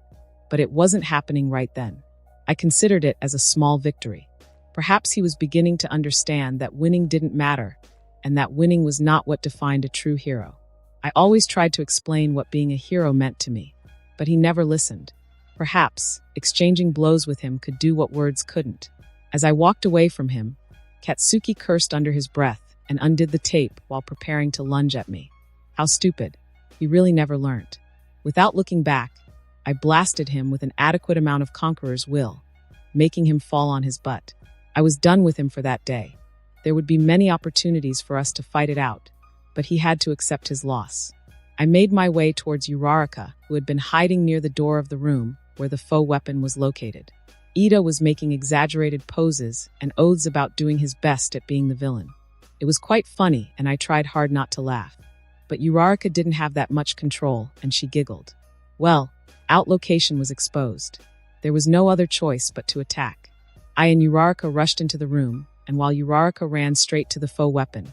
But it wasn't happening right then. I considered it as a small victory. Perhaps he was beginning to understand that winning didn't matter, and that winning was not what defined a true hero. I always tried to explain what being a hero meant to me, but he never listened. Perhaps exchanging blows with him could do what words couldn't. As I walked away from him, Katsuki cursed under his breath and undid the tape while preparing to lunge at me. How stupid. He really never learned. Without looking back, I blasted him with an adequate amount of Conqueror's will, making him fall on his butt. I was done with him for that day. There would be many opportunities for us to fight it out, but he had to accept his loss. I made my way towards Uraraka, who had been hiding near the door of the room where the faux weapon was located. Ida was making exaggerated poses and oaths about doing his best at being the villain. It was quite funny, and I tried hard not to laugh. But Uraraka didn't have that much control, and she giggled. Well, outlocation was exposed. There was no other choice but to attack. I and Uraraka rushed into the room, and while Uraraka ran straight to the faux weapon,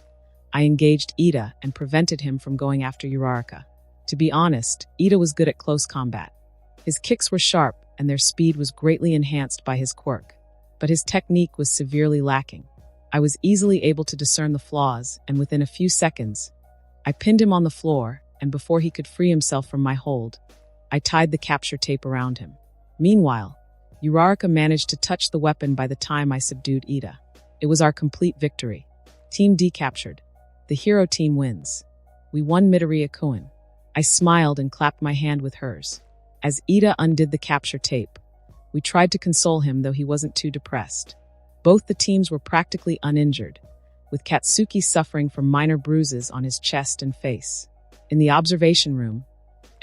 I engaged Ida and prevented him from going after Uraraka. To be honest, Ida was good at close combat. His kicks were sharp, and their speed was greatly enhanced by his quirk. But his technique was severely lacking. I was easily able to discern the flaws, and within a few seconds, I pinned him on the floor, and before he could free himself from my hold, I tied the capture tape around him. Meanwhile, Uraraka managed to touch the weapon by the time I subdued Ida. It was our complete victory. Team D captured. The hero team wins. We won Midoriya-kun. I smiled and clapped my hand with hers. As Ida undid the capture tape, we tried to console him, though he wasn't too depressed. Both the teams were practically uninjured, with Katsuki suffering from minor bruises on his chest and face. In the observation room,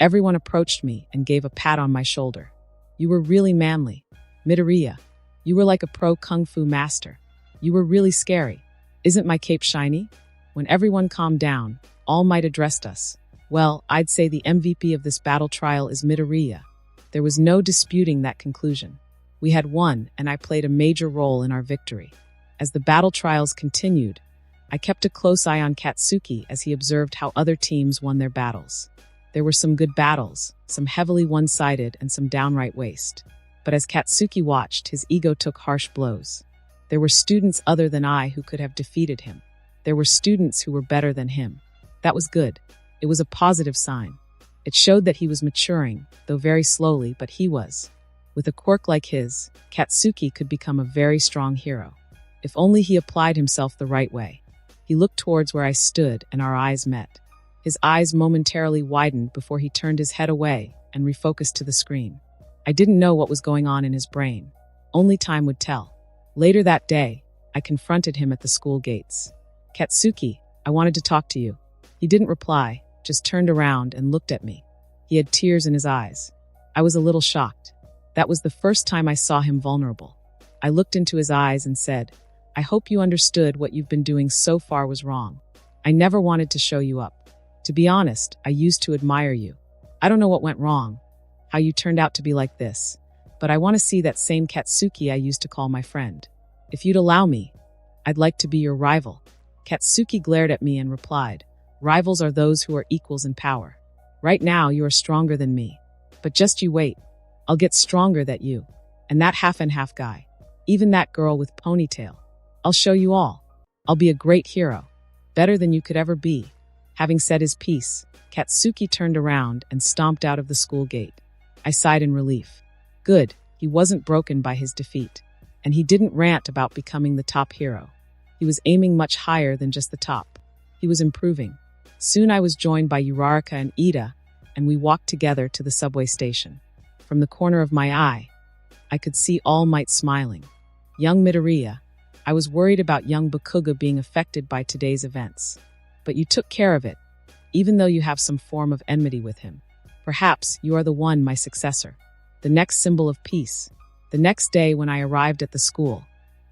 everyone approached me and gave a pat on my shoulder. You were really manly. Midoriya, you were like a pro kung fu master. You were really scary. Isn't my cape shiny? When everyone calmed down, All Might addressed us. Well, I'd say the MVP of this battle trial is Midoriya. There was no disputing that conclusion. We had won, and I played a major role in our victory. As the battle trials continued, I kept a close eye on Katsuki as he observed how other teams won their battles. There were some good battles, some heavily one-sided and some downright waste. But as Katsuki watched, his ego took harsh blows. There were students other than I who could have defeated him. There were students who were better than him. That was good. It was a positive sign. It showed that he was maturing, though very slowly, but he was. With a quirk like his, Katsuki could become a very strong hero. If only he applied himself the right way. He looked towards where I stood, and our eyes met. His eyes momentarily widened before he turned his head away and refocused to the screen. I didn't know what was going on in his brain. Only time would tell. Later that day, I confronted him at the school gates. Katsuki, I wanted to talk to you. He didn't reply, just turned around and looked at me. He had tears in his eyes. I was a little shocked. That was the first time I saw him vulnerable. I looked into his eyes and said, I hope you understood what you've been doing so far was wrong. I never wanted to show you up. To be honest, I used to admire you. I don't know what went wrong, how you turned out to be like this, but I want to see that same Katsuki I used to call my friend. If you'd allow me, I'd like to be your rival. Katsuki glared at me and replied, Rivals are those who are equals in power. Right now, you are stronger than me. But just you wait. I'll get stronger than you. And that half-and-half guy. Even that girl with ponytail. I'll show you all. I'll be a great hero. Better than you could ever be. Having said his piece, Katsuki turned around and stomped out of the school gate. I sighed in relief. Good, he wasn't broken by his defeat. And he didn't rant about becoming the top hero. He was aiming much higher than just the top. He was improving. Soon I was joined by Uraraka and Ida, and we walked together to the subway station. From the corner of my eye, I could see All Might smiling. Young Midoriya, I was worried about young Bakuga being affected by today's events. But you took care of it, even though you have some form of enmity with him. Perhaps you are the one, my successor, the next symbol of peace. The next day when I arrived at the school,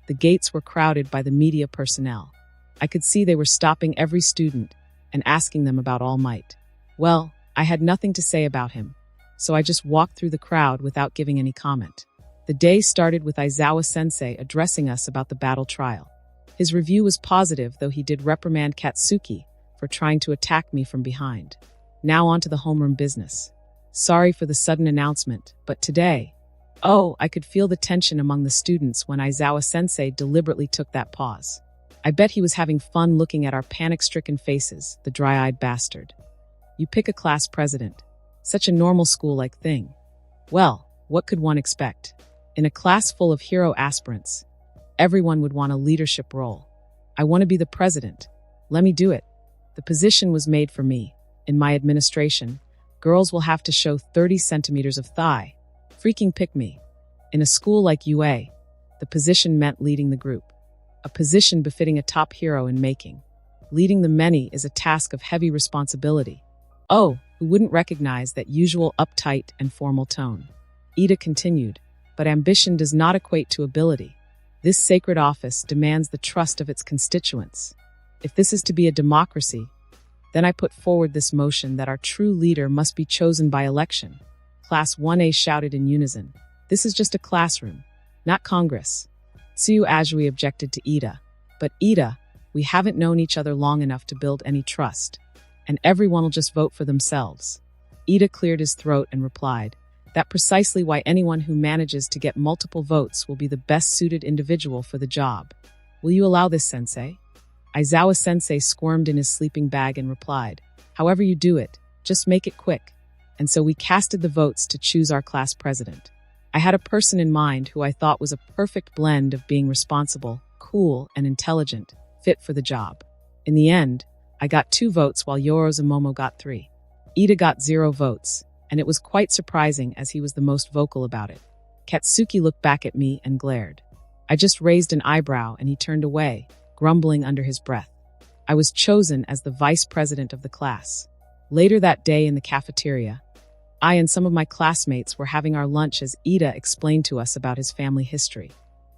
the gates were crowded by the media personnel. I could see they were stopping every student and asking them about All Might. Well, I had nothing to say about him, so I just walked through the crowd without giving any comment. The day started with Aizawa-sensei addressing us about the battle trial. His review was positive, though he did reprimand Katsuki for trying to attack me from behind. Now on to the homeroom business. Sorry for the sudden announcement, but today... Oh, I could feel the tension among the students when Aizawa-sensei deliberately took that pause. I bet he was having fun looking at our panic-stricken faces, the dry-eyed bastard. You pick a class president. Such a normal school-like thing. Well, what could one expect? In a class full of hero aspirants, everyone would want a leadership role. I want to be the president. Let me do it. The position was made for me. In my administration, girls will have to show 30 centimeters of thigh. Freaking pick me. In a school like UA, the position meant leading the group. A position befitting a top hero in making. Leading the many is a task of heavy responsibility. Oh, who wouldn't recognize that usual uptight and formal tone? Ida continued, but ambition does not equate to ability. This sacred office demands the trust of its constituents. If this is to be a democracy, then I put forward this motion that our true leader must be chosen by election. Class 1A shouted in unison. This is just a classroom, not Congress. Tsuyu Ajui objected to Ida. But Ida, we haven't known each other long enough to build any trust. And everyone will just vote for themselves. Ida cleared his throat and replied, "That's precisely why anyone who manages to get multiple votes will be the best suited individual for the job. Will you allow this, sensei?" Aizawa-sensei squirmed in his sleeping bag and replied, "However you do it, just make it quick." And so we casted the votes to choose our class president. I had a person in mind who I thought was a perfect blend of being responsible, cool, and intelligent, fit for the job. In the end, I got 2 votes while Yorozumomo got 3. Ida got 0 votes, and it was quite surprising as he was the most vocal about it. Katsuki looked back at me and glared. I just raised an eyebrow and he turned away, grumbling under his breath. I was chosen as the vice president of the class. Later that day in the cafeteria, I and some of my classmates were having our lunch as Ida explained to us about his family history.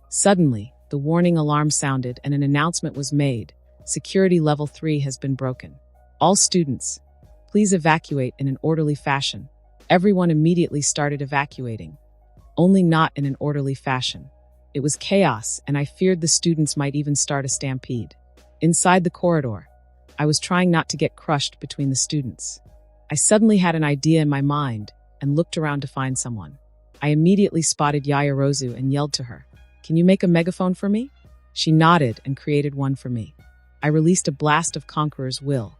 Suddenly, the warning alarm sounded and an announcement was made. Security level 3 has been broken. All students, please evacuate in an orderly fashion. Everyone immediately started evacuating. Only not in an orderly fashion. It was chaos, and I feared the students might even start a stampede. Inside the corridor, I was trying not to get crushed between the students. I suddenly had an idea in my mind and looked around to find someone. I immediately spotted Yayarozu and yelled to her, "Can you make a megaphone for me?" She nodded and created one for me. I released a blast of Conqueror's Will,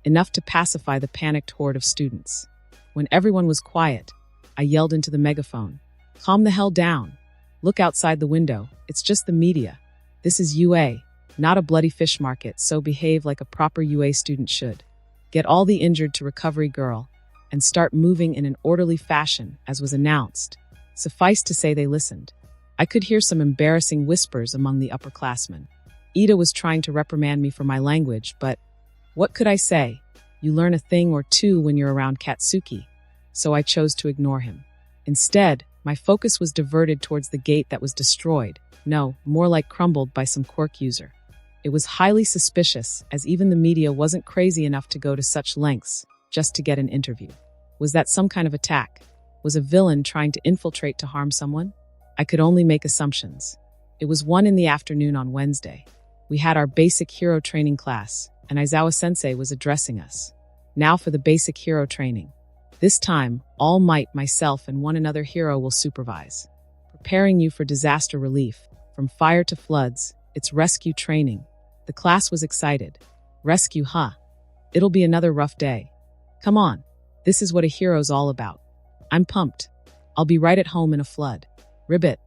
enough to pacify the panicked horde of students. When everyone was quiet, I yelled into the megaphone, "Calm the hell down. Look outside the window. It's just the media. This is UA, not a bloody fish market, so behave like a proper UA student should. Get all the injured to Recovery Girl and start moving in an orderly fashion, as was announced." Suffice to say they listened. I could hear some embarrassing whispers among the upperclassmen. Ida was trying to reprimand me for my language, but what could I say? You learn a thing or two when you're around Katsuki, so I chose to ignore him. Instead, my focus was diverted towards the gate that was destroyed, no, more like crumbled by some quirk user. It was highly suspicious, as even the media wasn't crazy enough to go to such lengths just to get an interview. Was that some kind of attack? Was a villain trying to infiltrate to harm someone? I could only make assumptions. It was 1 in the afternoon on Wednesday. We had our basic hero training class, and Aizawa-sensei was addressing us. Now for the basic hero training. This time, All Might, myself, and one another hero will supervise. Preparing you for disaster relief, from fire to floods, it's rescue training. The class was excited. Rescue, huh? It'll be another rough day. Come on, this is what a hero's all about. I'm pumped. I'll be right at home in a flood. Ribbit.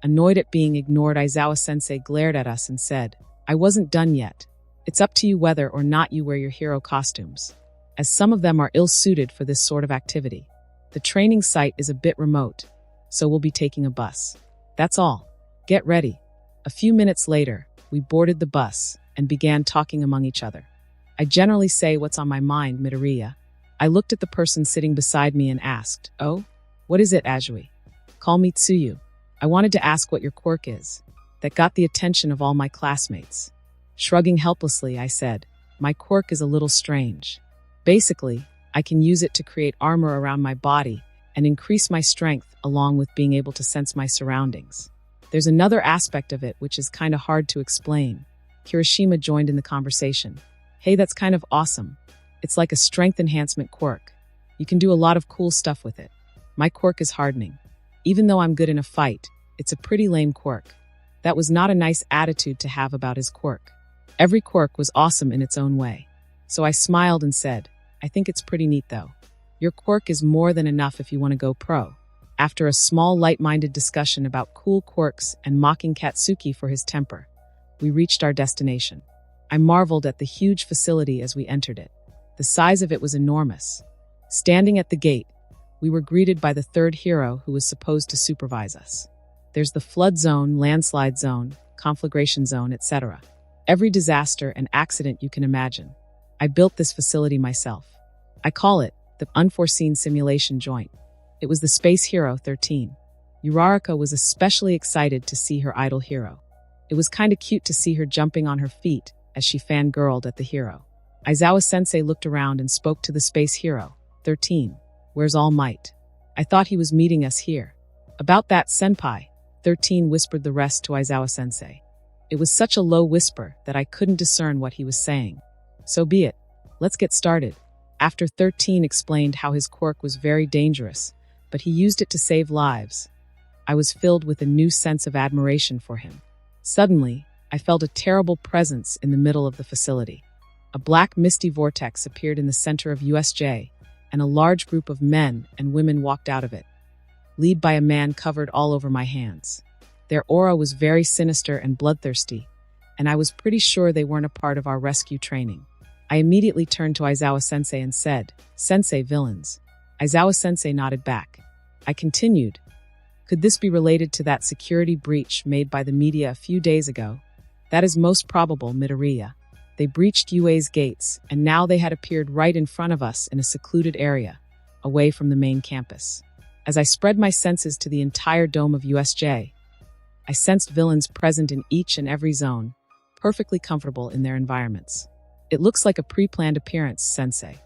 Annoyed at being ignored, Aizawa-sensei glared at us and said, "I wasn't done yet. It's up to you whether or not you wear your hero costumes, as some of them are ill-suited for this sort of activity. The training site is a bit remote, so we'll be taking a bus. That's all. Get ready." A few minutes later, we boarded the bus and began talking among each other. I generally say what's on my mind, Midoriya. I looked at the person sitting beside me and asked, "Oh, what is it, Azui?" "Call me Tsuyu. I wanted to ask what your quirk is." That got the attention of all my classmates. Shrugging helplessly, I said, "My quirk is a little strange. Basically, I can use it to create armor around my body and increase my strength along with being able to sense my surroundings. There's another aspect of it which is kinda hard to explain." Kirishima joined in the conversation. "Hey, that's kind of awesome. It's like a strength enhancement quirk. You can do a lot of cool stuff with it. My quirk is hardening. Even though I'm good in a fight, it's a pretty lame quirk." That was not a nice attitude to have about his quirk. Every quirk was awesome in its own way. So I smiled and said, "I think it's pretty neat though. Your quirk is more than enough if you want to go pro." After a small light-minded discussion about cool quirks and mocking Katsuki for his temper, we reached our destination. I marveled at the huge facility as we entered it. The size of it was enormous. Standing at the gate, we were greeted by the 3rd hero who was supposed to supervise us. There's the flood zone, landslide zone, conflagration zone, etc. Every disaster and accident you can imagine. I built this facility myself. I call it the Unforeseen Simulation Joint. It was the Space Hero 13. Uraraka was especially excited to see her idol hero. It was kinda cute to see her jumping on her feet as she fangirled at the hero. Aizawa-sensei looked around and spoke to the Space Hero 13. "Where's All Might? I thought he was meeting us here." "About that, senpai," 13 whispered the rest to Aizawa-sensei. It was such a low whisper that I couldn't discern what he was saying. "So be it. Let's get started." After 13 explained how his quirk was very dangerous, but he used it to save lives, I was filled with a new sense of admiration for him. Suddenly, I felt a terrible presence in the middle of the facility. A black misty vortex appeared in the center of USJ, and a large group of men and women walked out of it, led by a man covered all over my hands. Their aura was very sinister and bloodthirsty, and I was pretty sure they weren't a part of our rescue training. I immediately turned to Aizawa-sensei and said, "Sensei, villains." Aizawa-sensei nodded back. I continued, "Could this be related to that security breach made by the media a few days ago?" "That is most probable, Midoriya. They breached UA's gates, and now they had appeared right in front of us in a secluded area, away from the main campus." As I spread my senses to the entire dome of USJ, I sensed villains present in each and every zone, perfectly comfortable in their environments. "It looks like a pre-planned appearance, Sensei.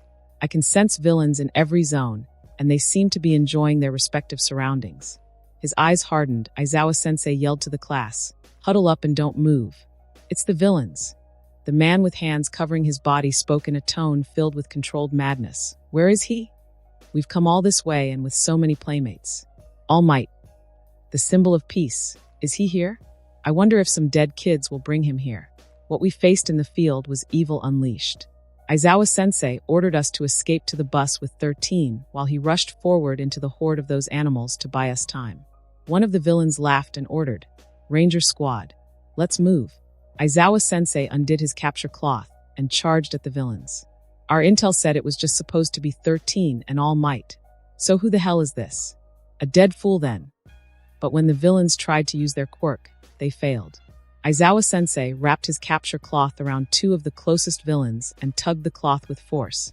I can sense villains in every zone, and they seem to be enjoying their respective surroundings." His eyes hardened. Aizawa-sensei yelled to the class, "Huddle up and don't move. It's the villains." The man with hands covering his body spoke in a tone filled with controlled madness. "Where is he? We've come all this way and with so many playmates. All Might, the symbol of peace. Is he here? I wonder if some dead kids will bring him here." What we faced in the field was evil unleashed. Aizawa-sensei ordered us to escape to the bus with 13 while he rushed forward into the horde of those animals to buy us time. One of the villains laughed and ordered, "Ranger Squad, let's move." Aizawa-sensei undid his capture cloth and charged at the villains. Our intel said it was just supposed to be 13 and All Might. So who the hell is this? A dead fool then. But when the villains tried to use their quirk, they failed. Aizawa-sensei wrapped his capture cloth around two of the closest villains and tugged the cloth with force,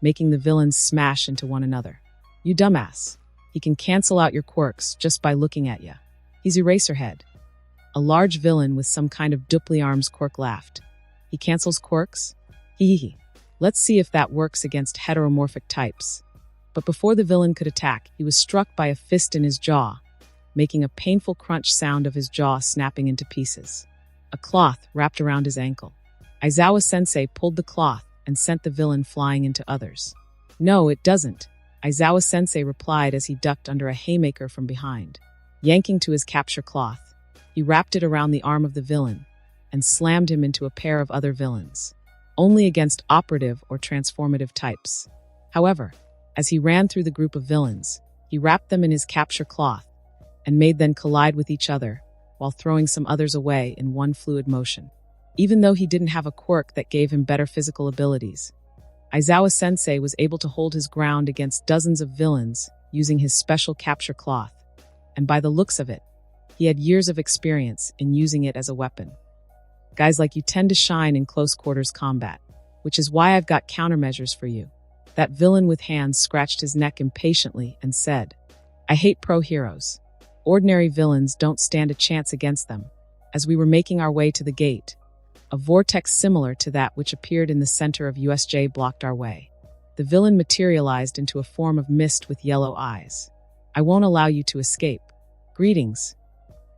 making the villains smash into one another. "You dumbass. He can cancel out your quirks just by looking at ya. He's Eraserhead." A large villain with some kind of dupli arms quirk laughed. "He cancels quirks? Hee. Let's see if that works against heteromorphic types." But before the villain could attack, he was struck by a fist in his jaw, making a painful crunch sound of his jaw snapping into pieces. A cloth wrapped around his ankle. Aizawa-sensei pulled the cloth and sent the villain flying into others. "No, it doesn't," Aizawa-sensei replied as he ducked under a haymaker from behind. Yanking to his capture cloth, he wrapped it around the arm of the villain and slammed him into a pair of other villains, only against operative or transformative types. However, as he ran through the group of villains, he wrapped them in his capture cloth and made them collide with each other while throwing some others away in one fluid motion. Even though he didn't have a quirk that gave him better physical abilities, Aizawa-sensei was able to hold his ground against dozens of villains using his special capture cloth, and by the looks of it, he had years of experience in using it as a weapon. Guys like you tend to shine in close quarters combat, which is why I've got countermeasures for you. That villain with hands scratched his neck impatiently and said, "I hate pro heroes. Ordinary villains don't stand a chance against them." As we were making our way to the gate, a vortex similar to that which appeared in the center of USJ blocked our way. The villain materialized into a form of mist with yellow eyes. "I won't allow you to escape. Greetings.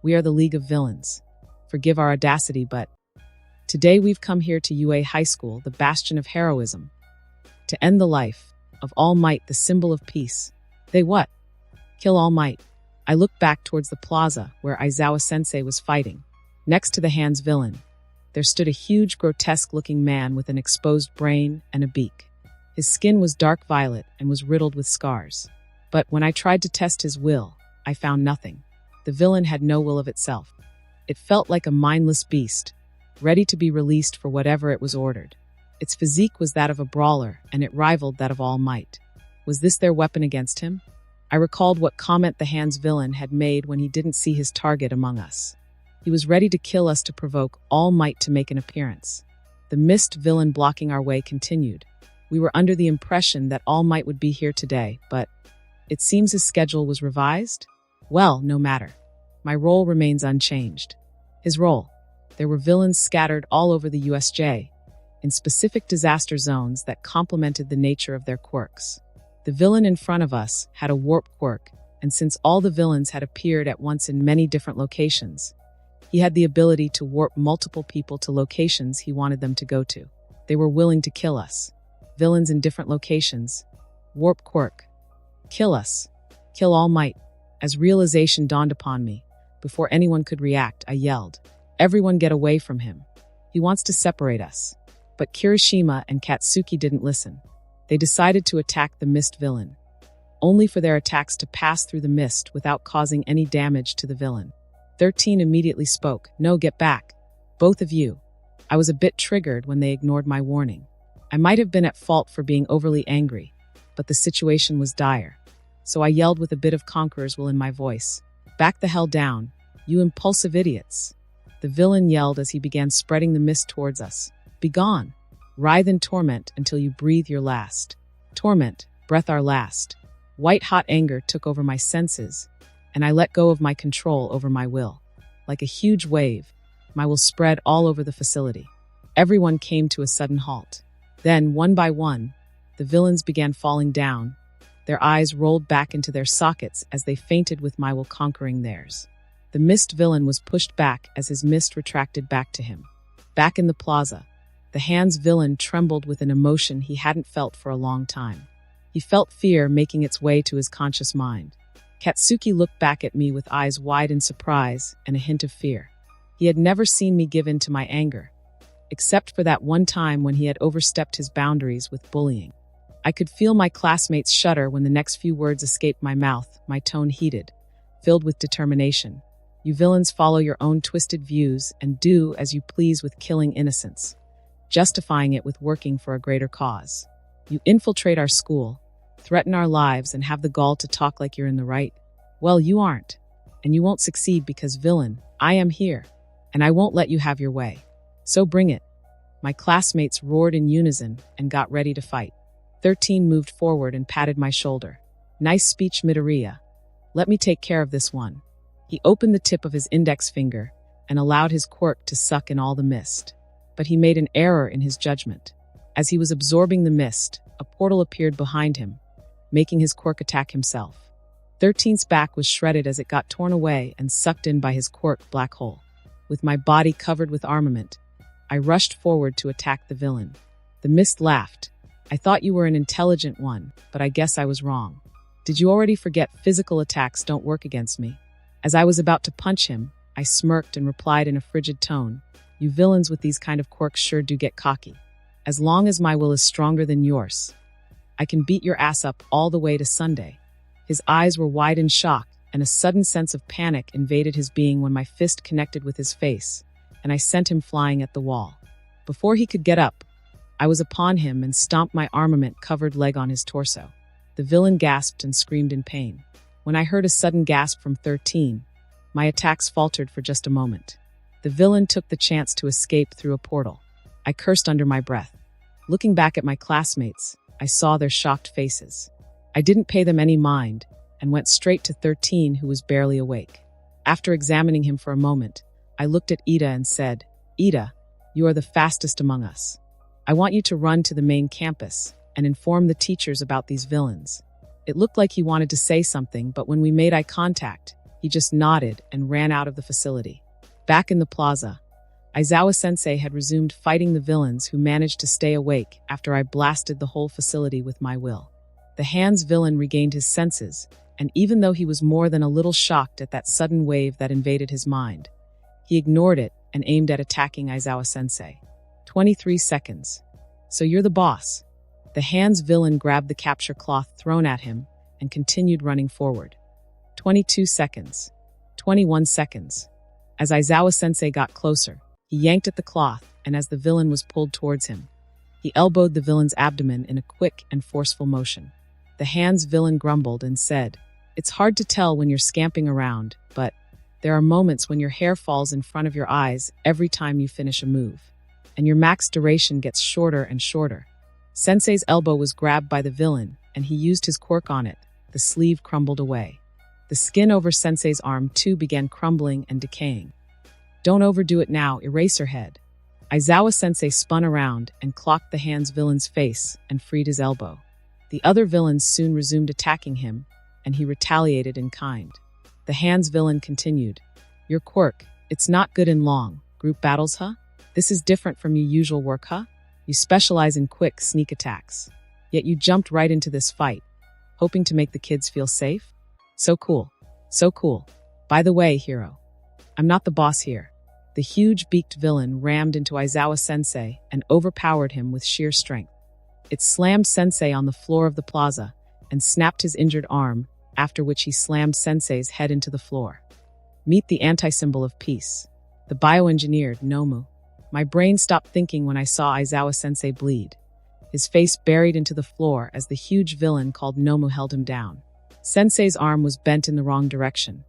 We are the League of Villains. Forgive our audacity, but today we've come here to UA High School, the bastion of heroism, to end the life of All Might, the symbol of peace." "They what? Kill All Might?" I looked back towards the plaza where Aizawa-sensei was fighting. Next to the hands villain, there stood a huge, grotesque-looking man with an exposed brain and a beak. His skin was dark violet and was riddled with scars. But when I tried to test his will, I found nothing. The villain had no will of itself. It felt like a mindless beast, ready to be released for whatever it was ordered. Its physique was that of a brawler, and it rivaled that of All Might. Was this their weapon against him? I recalled what comment the Hands villain had made when he didn't see his target among us. He was ready to kill us to provoke All Might to make an appearance. The mist villain blocking our way continued. We were under the impression that All Might would be here today, but it seems his schedule was revised? Well, no matter. My role remains unchanged. His role. There were villains scattered all over the USJ, in specific disaster zones that complemented the nature of their quirks. The villain in front of us had a warp quirk, and since all the villains had appeared at once in many different locations, he had the ability to warp multiple people to locations he wanted them to go to. They were willing to kill us. Villains in different locations. Warp Quirk. Kill us. Kill All Might. As realization dawned upon me, before anyone could react, I yelled, "Everyone get away from him. He wants to separate us." But Kirishima and Katsuki didn't listen. They decided to attack the mist villain, only for their attacks to pass through the mist without causing any damage to the villain. 13 immediately spoke, "No, get back. Both of you." I was a bit triggered when they ignored my warning. I might have been at fault for being overly angry, but the situation was dire. So I yelled with a bit of conqueror's will in my voice, "Back the hell down, you impulsive idiots." The villain yelled as he began spreading the mist towards us. "Begone. Writhe in torment until you breathe your last. Torment, breath our last." White-hot anger took over my senses, and I let go of my control over my will. Like a huge wave, my will spread all over the facility. Everyone came to a sudden halt. Then, one by one, the villains began falling down. Their eyes rolled back into their sockets as they fainted with my will conquering theirs. The mist villain was pushed back as his mist retracted back to him. Back in the plaza, the hands villain trembled with an emotion he hadn't felt for a long time. He felt fear making its way to his conscious mind. Katsuki looked back at me with eyes wide in surprise and a hint of fear. He had never seen me give in to my anger, except for that one time when he had overstepped his boundaries with bullying. I could feel my classmates shudder when the next few words escaped my mouth, my tone heated, filled with determination. "You villains follow your own twisted views and do as you please with killing innocents, justifying it with working for a greater cause. You infiltrate our school, threaten our lives, and have the gall to talk like you're in the right. Well, you aren't, and you won't succeed because, villain, I am here, and I won't let you have your way. So bring it." My classmates roared in unison and got ready to fight. 13 moved forward and patted my shoulder. "Nice speech, Midoriya. Let me take care of this one." He opened the tip of his index finger and allowed his quirk to suck in all the mist. But he made an error in his judgment. As he was absorbing the mist, a portal appeared behind him, making his quirk attack himself. 13's back was shredded as it got torn away and sucked in by his quirk black hole. With my body covered with armament, I rushed forward to attack the villain. The mist laughed. "I thought you were an intelligent one, but I guess I was wrong. Did you already forget physical attacks don't work against me?" As I was about to punch him, I smirked and replied in a frigid tone, "You villains with these kind of quirks sure do get cocky. As long as my will is stronger than yours, I can beat your ass up all the way to Sunday." His eyes were wide in shock, and a sudden sense of panic invaded his being when my fist connected with his face, and I sent him flying at the wall. Before he could get up, I was upon him and stomped my armament-covered leg on his torso. The villain gasped and screamed in pain. When I heard a sudden gasp from 13, my attacks faltered for just a moment. The villain took the chance to escape through a portal. I cursed under my breath. Looking back at my classmates, I saw their shocked faces. I didn't pay them any mind and went straight to 13, who was barely awake. After examining him for a moment, I looked at Ida and said, "Ida, you are the fastest among us. I want you to run to the main campus and inform the teachers about these villains." It looked like he wanted to say something, but when we made eye contact, he just nodded and ran out of the facility. Back in the plaza, Aizawa-sensei had resumed fighting the villains who managed to stay awake after I blasted the whole facility with my will. The Hands villain regained his senses, and even though he was more than a little shocked at that sudden wave that invaded his mind, he ignored it and aimed at attacking Aizawa-sensei. 23 seconds. "So you're the boss." The Hands villain grabbed the capture cloth thrown at him and continued running forward. 22 seconds. 21 seconds. As Aizawa-sensei got closer, he yanked at the cloth, and as the villain was pulled towards him, he elbowed the villain's abdomen in a quick and forceful motion. The Hands villain grumbled and said, "It's hard to tell when you're scamping around, but there are moments when your hair falls in front of your eyes every time you finish a move, and your max duration gets shorter and shorter." Sensei's elbow was grabbed by the villain, and he used his quirk on it. The sleeve crumbled away. The skin over Sensei's arm too began crumbling and decaying. "Don't overdo it now, Eraserhead." Aizawa-sensei spun around and clocked the Hands villain's face and freed his elbow. The other villains soon resumed attacking him, and he retaliated in kind. The Hands villain continued, "Your quirk, it's not good in long. Group battles, huh? This is different from your usual work, huh? You specialize in quick, sneak attacks. Yet you jumped right into this fight, hoping to make the kids feel safe? So cool. So cool. By the way, hero, I'm not the boss here. The huge beaked villain rammed into Aizawa-sensei and overpowered him with sheer strength. It slammed Sensei on the floor of the plaza and snapped his injured arm, after which he slammed Sensei's head into the floor. Meet the anti-symbol of peace, the bioengineered Nomu. My brain stopped thinking when I saw Aizawa-sensei bleed, his face buried into the floor as the huge villain called Nomu held him down. Sensei's arm was bent in the wrong direction,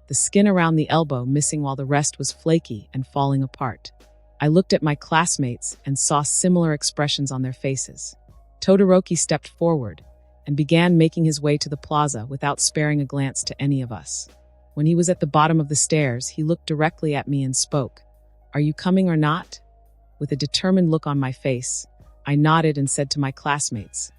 the skin around the elbow missing while the rest was flaky and falling apart. I looked at my classmates and saw similar expressions on their faces. Todoroki stepped forward and began making his way to the plaza without sparing a glance to any of us. When he was at the bottom of the stairs, he looked directly at me and spoke. "Are you coming or not?" With a determined look on my face, I nodded and said to my classmates,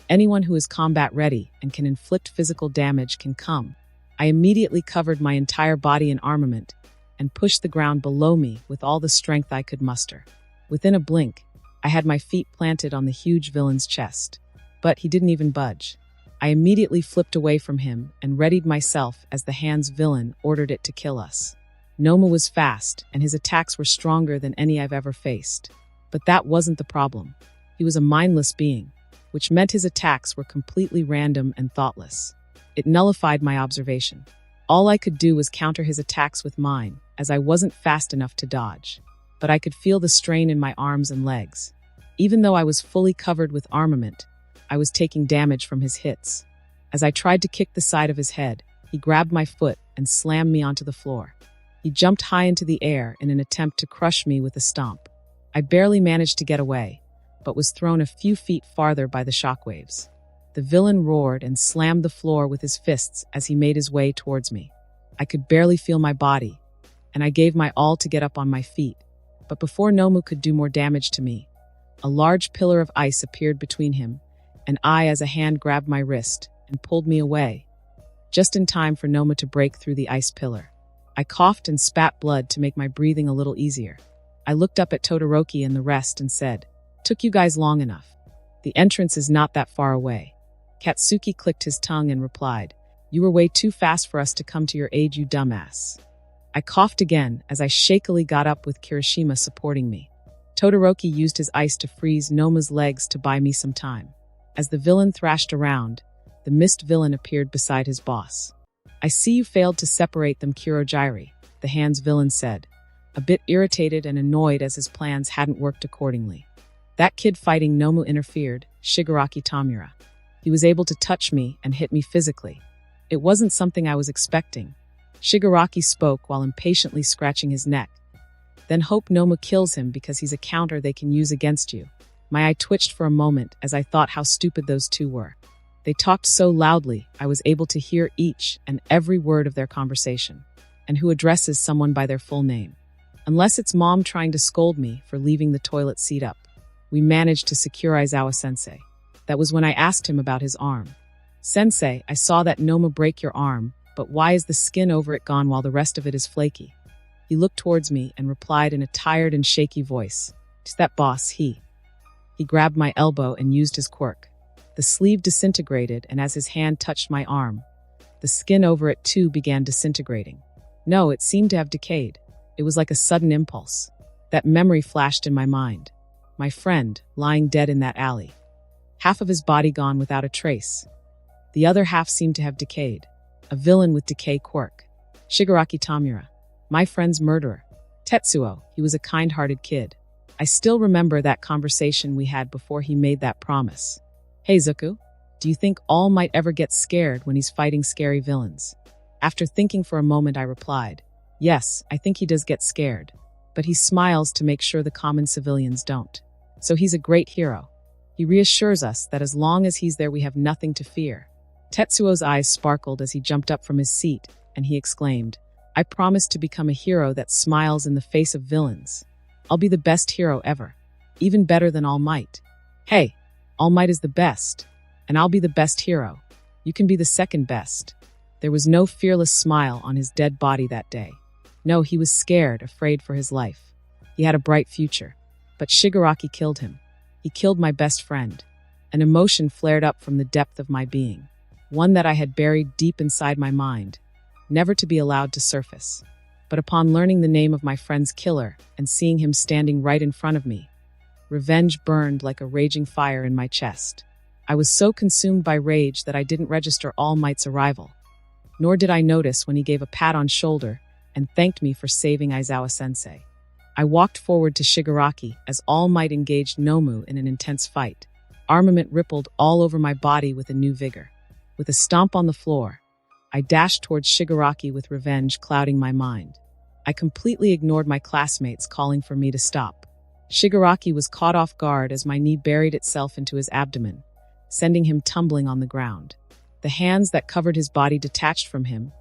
"Anyone who is combat ready and can inflict physical damage can come." I immediately covered my entire body in armament and pushed the ground below me with all the strength I could muster. Within a blink, I had my feet planted on the huge villain's chest, but he didn't even budge. I immediately flipped away from him and readied myself as the hand's villain ordered it to kill us. Nomu was fast, and his attacks were stronger than any I've ever faced. But that wasn't the problem. He was a mindless being, which meant his attacks were completely random and thoughtless. It nullified my observation. All I could do was counter his attacks with mine, as I wasn't fast enough to dodge. But I could feel the strain in my arms and legs. Even though I was fully covered with armament, I was taking damage from his hits. As I tried to kick the side of his head, he grabbed my foot and slammed me onto the floor. He jumped high into the air in an attempt to crush me with a stomp. I barely managed to get away, but was thrown a few feet farther by the shockwaves. The villain roared and slammed the floor with his fists as he made his way towards me. I could barely feel my body, and I gave my all to get up on my feet. But before Nomu could do more damage to me, a large pillar of ice appeared between him, and I, as a hand, grabbed my wrist and pulled me away, just in time for Nomu to break through the ice pillar. I coughed and spat blood to make my breathing a little easier. I looked up at Todoroki and the rest and said, "Took you guys long enough. The entrance is not that far away." Katsuki clicked his tongue and replied, "You were way too fast for us to come to your aid, you dumbass." I coughed again as I shakily got up with Kirishima supporting me. Todoroki used his ice to freeze Noma's legs to buy me some time. As the villain thrashed around, the mist villain appeared beside his boss. "I see you failed to separate them, Kurojiri," the hand's villain said, a bit irritated and annoyed as his plans hadn't worked accordingly. "That kid fighting Nomu interfered, Shigaraki Tamura. He was able to touch me and hit me physically. It wasn't something I was expecting." Shigaraki spoke while impatiently scratching his neck. "Then hope Nomu kills him because he's a counter they can use against you." My eye twitched for a moment as I thought how stupid those two were. They talked so loudly, I was able to hear each and every word of their conversation. And who addresses someone by their full name? Unless it's mom trying to scold me for leaving the toilet seat up. We managed to secure Aizawa-sensei. That was when I asked him about his arm. "Sensei, I saw that Nomu break your arm, but why is the skin over it gone while the rest of it is flaky?" He looked towards me and replied in a tired and shaky voice, "It's that boss, he." He grabbed my elbow and used his quirk. The sleeve disintegrated, and as his hand touched my arm, the skin over it too began disintegrating. No, it seemed to have decayed. It was like a sudden impulse. That memory flashed in my mind. My friend, lying dead in that alley. Half of his body gone without a trace. The other half seemed to have decayed. A villain with decay quirk. Shigaraki Tamura. My friend's murderer. Tetsuo, he was a kind-hearted kid. I still remember that conversation we had before he made that promise. "Hey Zuku, do you think All Might ever get scared when he's fighting scary villains?" After thinking for a moment, I replied, "Yes, I think he does get scared. But he smiles to make sure the common civilians don't. So he's a great hero. He reassures us that as long as he's there we have nothing to fear." Tetsuo's eyes sparkled as he jumped up from his seat, and he exclaimed, "I promise to become a hero that smiles in the face of villains. I'll be the best hero ever, even better than All Might." "Hey, All Might is the best, and I'll be the best hero. You can be the second best." There was no fearless smile on his dead body that day. No, he was scared, afraid for his life. He had a bright future, but Shigaraki killed him. He killed my best friend. An emotion flared up from the depth of my being, one that I had buried deep inside my mind, never to be allowed to surface. But upon learning the name of my friend's killer and seeing him standing right in front of me, revenge burned like a raging fire in my chest. I was so consumed by rage that I didn't register All Might's arrival, nor did I notice when he gave a pat on shoulder and thanked me for saving Aizawa-sensei. I walked forward to Shigaraki as All Might engaged Nomu in an intense fight. Armament rippled all over my body with a new vigor. With a stomp on the floor, I dashed towards Shigaraki with revenge clouding my mind. I completely ignored my classmates calling for me to stop. Shigaraki was caught off guard as my knee buried itself into his abdomen, sending him tumbling on the ground. The hands that covered his body detached from him,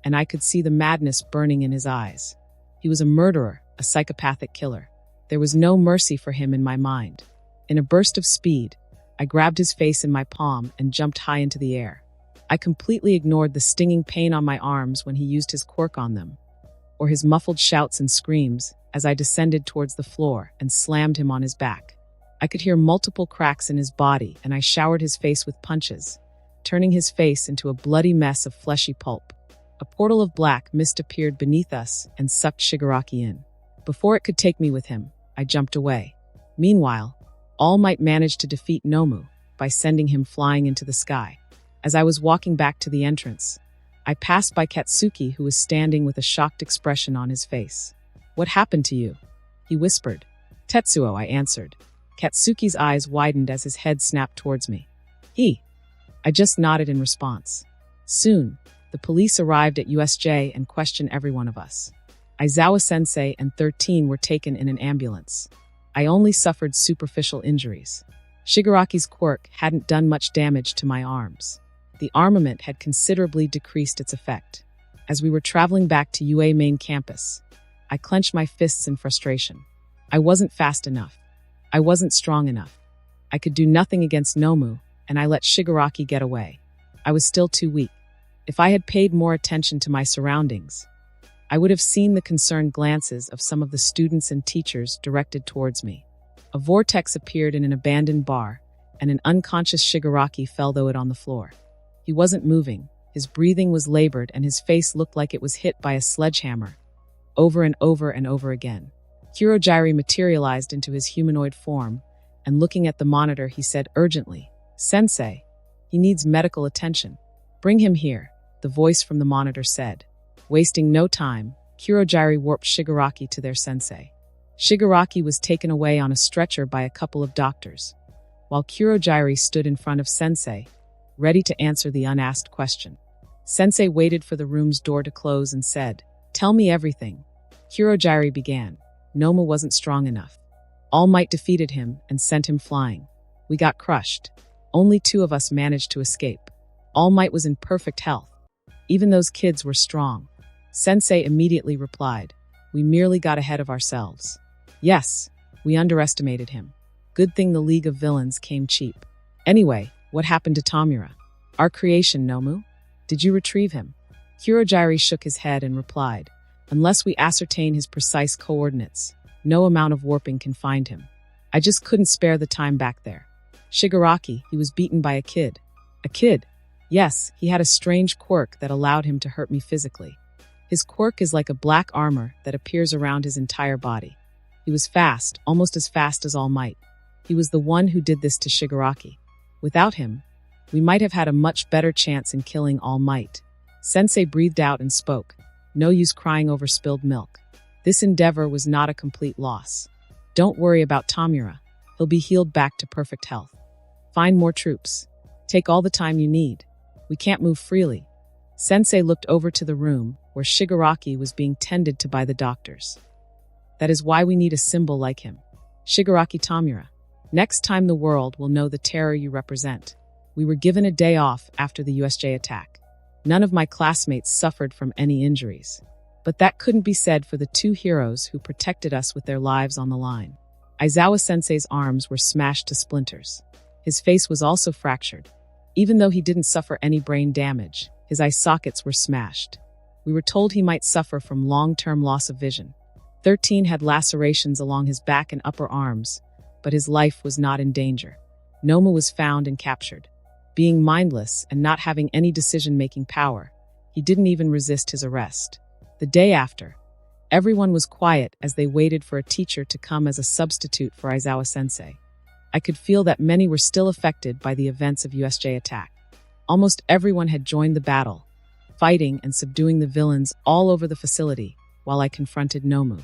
and I could see the madness burning in his eyes. He was a murderer, a psychopathic killer. There was no mercy for him in my mind. In a burst of speed, I grabbed his face in my palm and jumped high into the air. I completely ignored the stinging pain on my arms when he used his quirk on them, or his muffled shouts and screams as I descended towards the floor and slammed him on his back. I could hear multiple cracks in his body, and I showered his face with punches, turning his face into a bloody mess of fleshy pulp. A portal of black mist appeared beneath us and sucked Shigaraki in. Before it could take me with him, I jumped away. Meanwhile, All Might managed to defeat Nomu by sending him flying into the sky. As I was walking back to the entrance, I passed by Katsuki, who was standing with a shocked expression on his face. "What happened to you?" he whispered. "Tetsuo," I answered. Katsuki's eyes widened as his head snapped towards me. I just nodded in response. Soon, the police arrived at USJ and questioned every one of us. Aizawa-sensei and 13 were taken in an ambulance. I only suffered superficial injuries. Shigaraki's quirk hadn't done much damage to my arms. The armament had considerably decreased its effect. As we were traveling back to UA main campus, I clenched my fists in frustration. I wasn't fast enough. I wasn't strong enough. I could do nothing against Nomu, and I let Shigaraki get away. I was still too weak. If I had paid more attention to my surroundings, I would have seen the concerned glances of some of the students and teachers directed towards me. A vortex appeared in an abandoned bar, and an unconscious Shigaraki fell to it on the floor. He wasn't moving, his breathing was labored, and his face looked like it was hit by a sledgehammer, over and over and over again. Kurojiri materialized into his humanoid form, and looking at the monitor, he said urgently, "Sensei, he needs medical attention. Bring him here," the voice from the monitor said. Wasting no time, Kurojiri warped Shigaraki to their sensei. Shigaraki was taken away on a stretcher by a couple of doctors, while Kurojiri stood in front of Sensei, ready to answer the unasked question. Sensei waited for the room's door to close and said, "Tell me everything." Kurojiri began. Nomu wasn't strong enough. All Might defeated him and sent him flying. We got crushed. Only 2 of us managed to escape. All Might was in perfect health. Even those kids were strong. Sensei immediately replied, "We merely got ahead of ourselves. Yes, we underestimated him. Good thing the League of Villains came cheap. Anyway, what happened to Tamura? Our creation, Nomu? Did you retrieve him?" Kurojiri shook his head and replied, "Unless we ascertain his precise coordinates, no amount of warping can find him. I just couldn't spare the time back there. Shigaraki, he was beaten by a kid." "A kid?" "Yes, he had a strange quirk that allowed him to hurt me physically. His quirk is like a black armor that appears around his entire body. He was fast, almost as fast as All Might. He was the one who did this to Shigaraki. Without him, we might have had a much better chance in killing All Might." Sensei breathed out and spoke. "No use crying over spilled milk. This endeavor was not a complete loss. Don't worry about Tamura. He'll be healed back to perfect health. Find more troops. Take all the time you need. We can't move freely." Sensei looked over to the room where Shigaraki was being tended to by the doctors. "That is why we need a symbol like him. Shigaraki Tamura. Next time the world will know the terror you represent." We were given a day off after the USJ attack. None of my classmates suffered from any injuries. But that couldn't be said for the 2 heroes who protected us with their lives on the line. Aizawa-sensei's arms were smashed to splinters. His face was also fractured. Even though he didn't suffer any brain damage, his eye sockets were smashed. We were told he might suffer from long-term loss of vision. 13 had lacerations along his back and upper arms, but his life was not in danger. Noma was found and captured. Being mindless and not having any decision-making power, he didn't even resist his arrest. The day after, everyone was quiet as they waited for a teacher to come as a substitute for Aizawa-sensei. I could feel that many were still affected by the events of USJ attack. Almost everyone had joined the battle, fighting and subduing the villains all over the facility, while I confronted Nomu.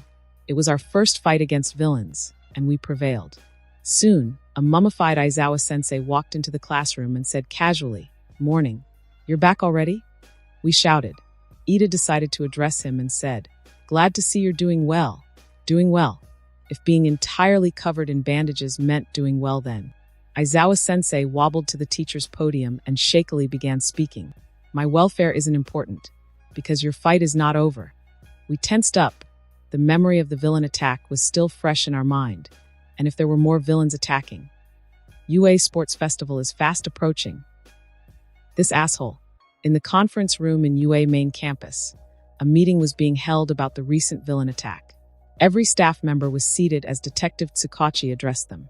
It was our first fight against villains, and we prevailed. Soon, a mummified Aizawa-sensei walked into the classroom and said casually, "Morning. You're back already?" We shouted. Ida decided to address him and said, "Glad to see you're doing well." Doing well. If being entirely covered in bandages meant doing well then. Aizawa-sensei wobbled to the teacher's podium and shakily began speaking. "My welfare isn't important, because your fight is not over." We tensed up. The memory of the villain attack was still fresh in our mind, and if there were more villains attacking. UA Sports Festival is fast approaching. This asshole. In the conference room in UA main campus, a meeting was being held about the recent villain attack. Every staff member was seated as Detective Tsukachi addressed them.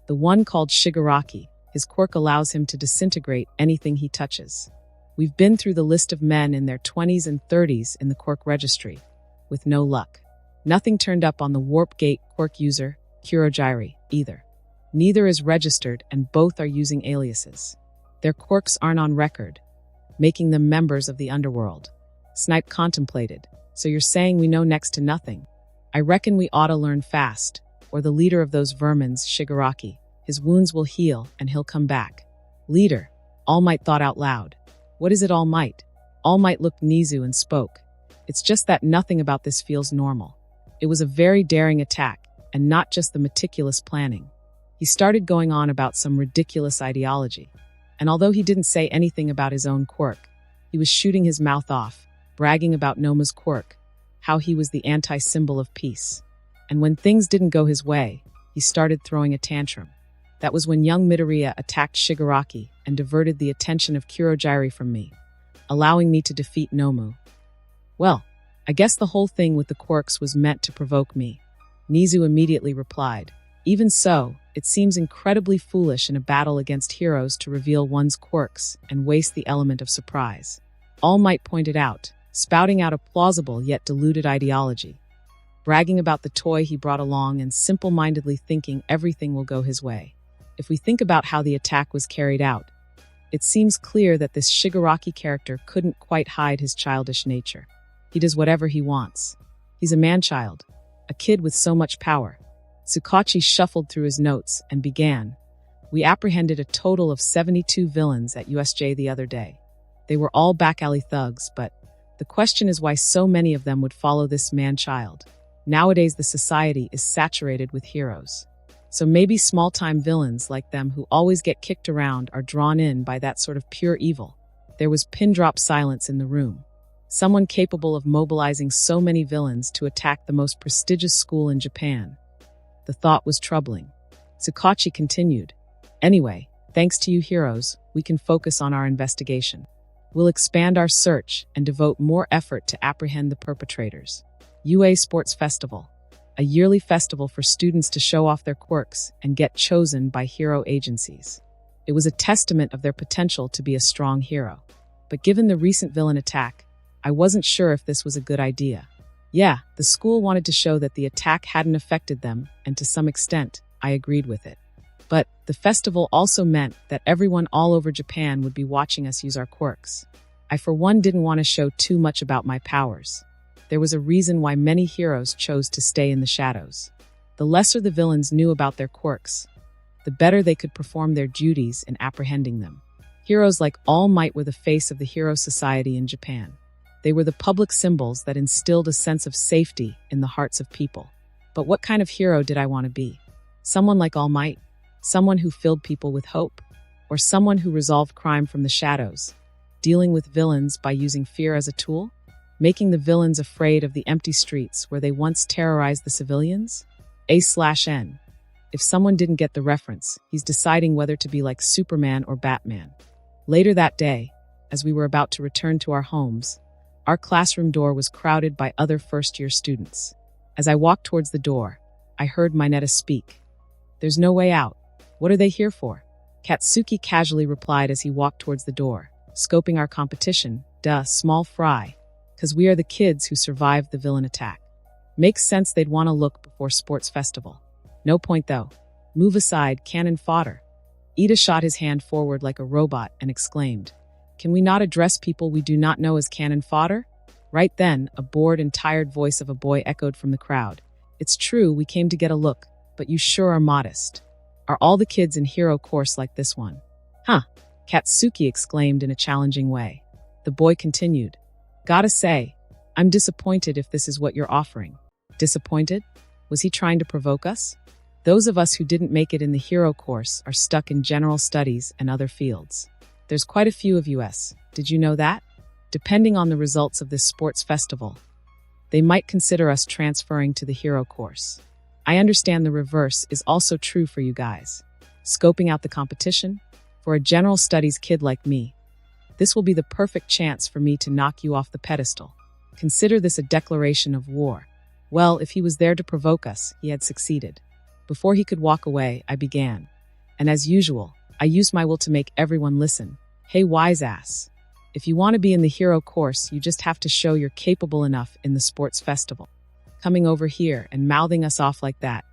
The one called Shigaraki, his quirk allows him to disintegrate anything he touches. We've been through the list of men in their 20s and 30s in the quirk registry, with no luck. Nothing turned up on the Warp Gate quirk user, Kurojiri, either. Neither is registered and both are using aliases. Their quirks aren't on record, making them members of the underworld. Snipe contemplated. "So you're saying we know next to nothing? I reckon we ought to learn fast, or the leader of those vermins, Shigaraki, his wounds will heal and he'll come back." "Leader," All Might thought out loud. "What is it, All Might?" All Might looked Nizu and spoke. "It's just that nothing about this feels normal. It was a very daring attack, and not just the meticulous planning." He started going on about some ridiculous ideology. And although he didn't say anything about his own quirk, he was shooting his mouth off, bragging about Noma's quirk, how he was the anti-symbol of peace. And when things didn't go his way, he started throwing a tantrum. That was when young Midoriya attacked Shigaraki and diverted the attention of Kurojiri from me, allowing me to defeat Nomu. "Well, I guess the whole thing with the quirks was meant to provoke me." Nizu immediately replied, "Even so, it seems incredibly foolish in a battle against heroes to reveal one's quirks and waste the element of surprise." All Might pointed out, spouting out a plausible yet diluted ideology, bragging about the toy he brought along and simple-mindedly thinking everything will go his way. If we think about how the attack was carried out, it seems clear that this Shigaraki character couldn't quite hide his childish nature. He does whatever he wants. He's a man-child, a kid with so much power. Tsukachi shuffled through his notes and began. "We apprehended a total of 72 villains at USJ the other day. They were all back-alley thugs, but the question is why so many of them would follow this man-child. Nowadays, the society is saturated with heroes. So maybe small-time villains like them who always get kicked around are drawn in by that sort of pure evil." There was pin-drop silence in the room. Someone capable of mobilizing so many villains to attack the most prestigious school in Japan. The thought was troubling. Tsukachi continued, "Anyway, thanks to you heroes, we can focus on our investigation. We'll expand our search and devote more effort to apprehend the perpetrators." UA Sports Festival, a yearly festival for students to show off their quirks and get chosen by hero agencies. It was a testament of their potential to be a strong hero. But given the recent villain attack, I wasn't sure if this was a good idea. Yeah, the school wanted to show that the attack hadn't affected them, and to some extent, I agreed with it. But the festival also meant that everyone all over Japan would be watching us use our quirks. I for one didn't want to show too much about my powers. There was a reason why many heroes chose to stay in the shadows. The lesser the villains knew about their quirks, the better they could perform their duties in apprehending them. Heroes like All Might were the face of the hero society in Japan. They were the public symbols that instilled a sense of safety in the hearts of people. But what kind of hero did I want to be? Someone like All Might? Someone who filled people with hope? Or someone who resolved crime from the shadows, dealing with villains by using fear as a tool? Making the villains afraid of the empty streets where they once terrorized the civilians? A/N. If someone didn't get the reference, he's deciding whether to be like Superman or Batman. Later that day, as we were about to return to our homes, our classroom door was crowded by other first-year students. As I walked towards the door, I heard Mineta speak. There's no way out. What are they here for? Katsuki casually replied as he walked towards the door, scoping our competition. Duh, small fry. 'Cause we are the kids who survived the villain attack. Makes sense they'd want to look before sports festival. No point though. Move aside, cannon fodder. Ida shot his hand forward like a robot and exclaimed, "Can we not address people we do not know as cannon fodder?" Right then, a bored and tired voice of a boy echoed from the crowd. "It's true, we came to get a look, but you sure are modest. Are all the kids in hero course like this one?" "Huh," Katsuki exclaimed in a challenging way. The boy continued, "Gotta say, I'm disappointed if this is what you're offering." Disappointed? Was he trying to provoke us? Those of us who didn't make it in the hero course are stuck in general studies and other fields. There's quite a few of us. Did you know that? Depending on the results of this sports festival, they might consider us transferring to the hero course. I understand the reverse is also true for you guys. Scoping out the competition? For a general studies kid like me, this will be the perfect chance for me to knock you off the pedestal. Consider this a declaration of war. Well, if he was there to provoke us, he had succeeded. Before he could walk away, I began. And as usual, I used my will to make everyone listen. Hey, wise ass. If you want to be in the hero course, you just have to show you're capable enough in the sports festival. Coming over here and mouthing us off like that.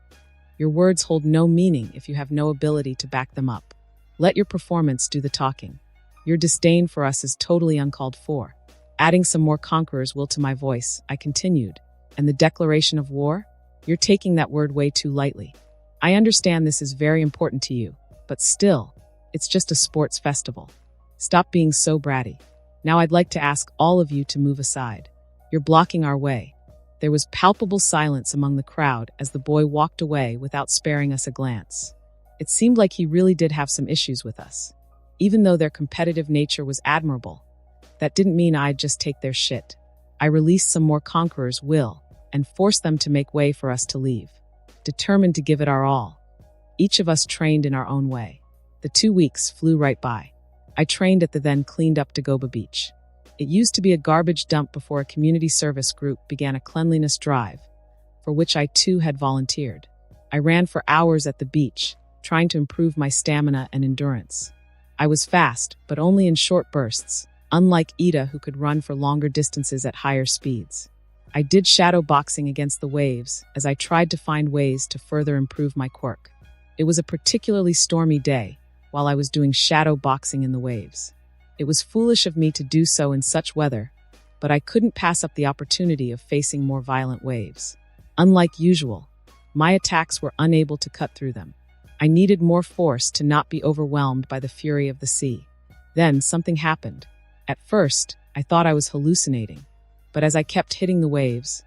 Your words hold no meaning if you have no ability to back them up. Let your performance do the talking. Your disdain for us is totally uncalled for. Adding some more conqueror's will to my voice, I continued. And the declaration of war? You're taking that word way too lightly. I understand this is very important to you, but still, it's just a sports festival. Stop being so bratty. Now I'd like to ask all of you to move aside. You're blocking our way. There was palpable silence among the crowd as the boy walked away without sparing us a glance. It seemed like he really did have some issues with us. Even though their competitive nature was admirable, that didn't mean I'd just take their shit. I released some more conqueror's will and forced them to make way for us to leave, determined to give it our all. Each of us trained in our own way. The 2 weeks flew right by. I trained at the then cleaned up Dagoba Beach. It used to be a garbage dump before a community service group began a cleanliness drive, for which I too had volunteered. I ran for hours at the beach, trying to improve my stamina and endurance. I was fast, but only in short bursts, unlike Ida who could run for longer distances at higher speeds. I did shadow boxing against the waves as I tried to find ways to further improve my quirk. It was a particularly stormy day while I was doing shadow boxing in the waves. It was foolish of me to do so in such weather, but I couldn't pass up the opportunity of facing more violent waves. Unlike usual, my attacks were unable to cut through them. I needed more force to not be overwhelmed by the fury of the sea. Then something happened. At first, I thought I was hallucinating, but as I kept hitting the waves,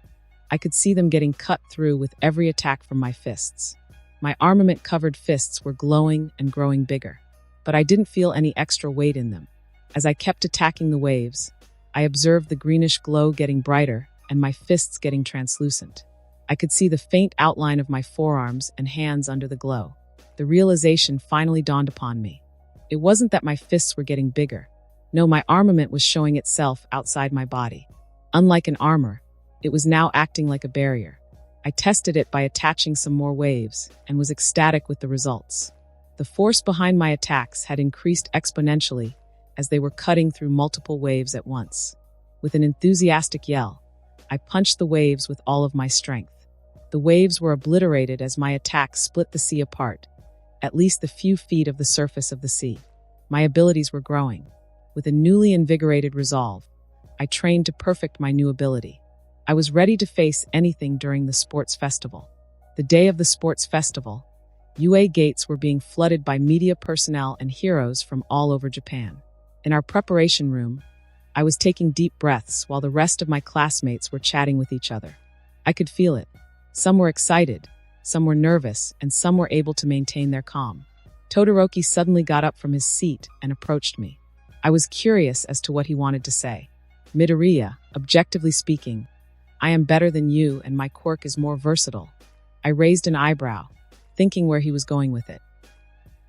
I could see them getting cut through with every attack from my fists. My armament-covered fists were glowing and growing bigger, but I didn't feel any extra weight in them. As I kept attacking the waves, I observed the greenish glow getting brighter and my fists getting translucent. I could see the faint outline of my forearms and hands under the glow. The realization finally dawned upon me. It wasn't that my fists were getting bigger. No, my armament was showing itself outside my body. Unlike an armor, it was now acting like a barrier. I tested it by attaching some more waves and was ecstatic with the results. The force behind my attacks had increased exponentially as they were cutting through multiple waves at once. With an enthusiastic yell, I punched the waves with all of my strength. The waves were obliterated as my attacks split the sea apart, at least the few feet of the surface of the sea. My abilities were growing. With a newly invigorated resolve, I trained to perfect my new ability. I was ready to face anything during the sports festival. The day of the sports festival, UA gates were being flooded by media personnel and heroes from all over Japan. In our preparation room, I was taking deep breaths while the rest of my classmates were chatting with each other. I could feel it. Some were excited, some were nervous, and some were able to maintain their calm. Todoroki suddenly got up from his seat and approached me. I was curious as to what he wanted to say. Midoriya, objectively speaking, I am better than you and my quirk is more versatile. I raised an eyebrow, thinking where he was going with it.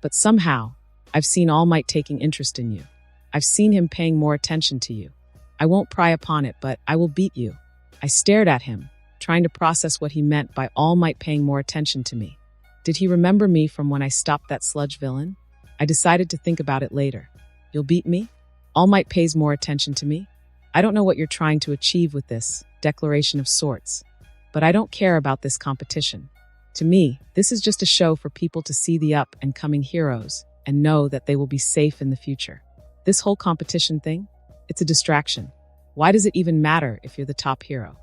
But somehow, I've seen All Might taking interest in you. I've seen him paying more attention to you. I won't pry upon it, but I will beat you. I stared at him, trying to process what he meant by All Might paying more attention to me. Did he remember me from when I stopped that sludge villain? I decided to think about it later. You'll beat me? All Might pays more attention to me? I don't know what you're trying to achieve with this declaration of sorts, but I don't care about this competition. To me, this is just a show for people to see the up and coming heroes and know that they will be safe in the future. This whole competition thing, it's a distraction. Why does it even matter if you're the top hero?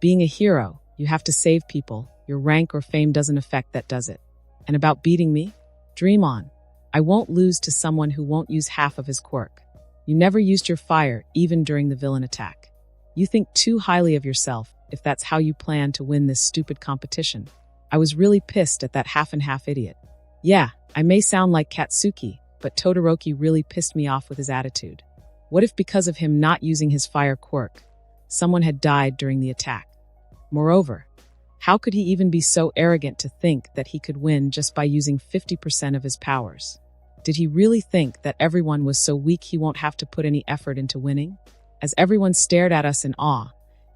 Being a hero, you have to save people. Your rank or fame doesn't affect that, does it? And about beating me? Dream on. I won't lose to someone who won't use half of his quirk. You never used your fire, even during the villain attack. You think too highly of yourself if that's how you plan to win this stupid competition. I was really pissed at that half-and-half idiot. Yeah, I may sound like Katsuki, but Todoroki really pissed me off with his attitude. What if because of him not using his fire quirk, someone had died during the attack? Moreover, how could he even be so arrogant to think that he could win just by using 50% of his powers? Did he really think that everyone was so weak he won't have to put any effort into winning? As everyone stared at us in awe,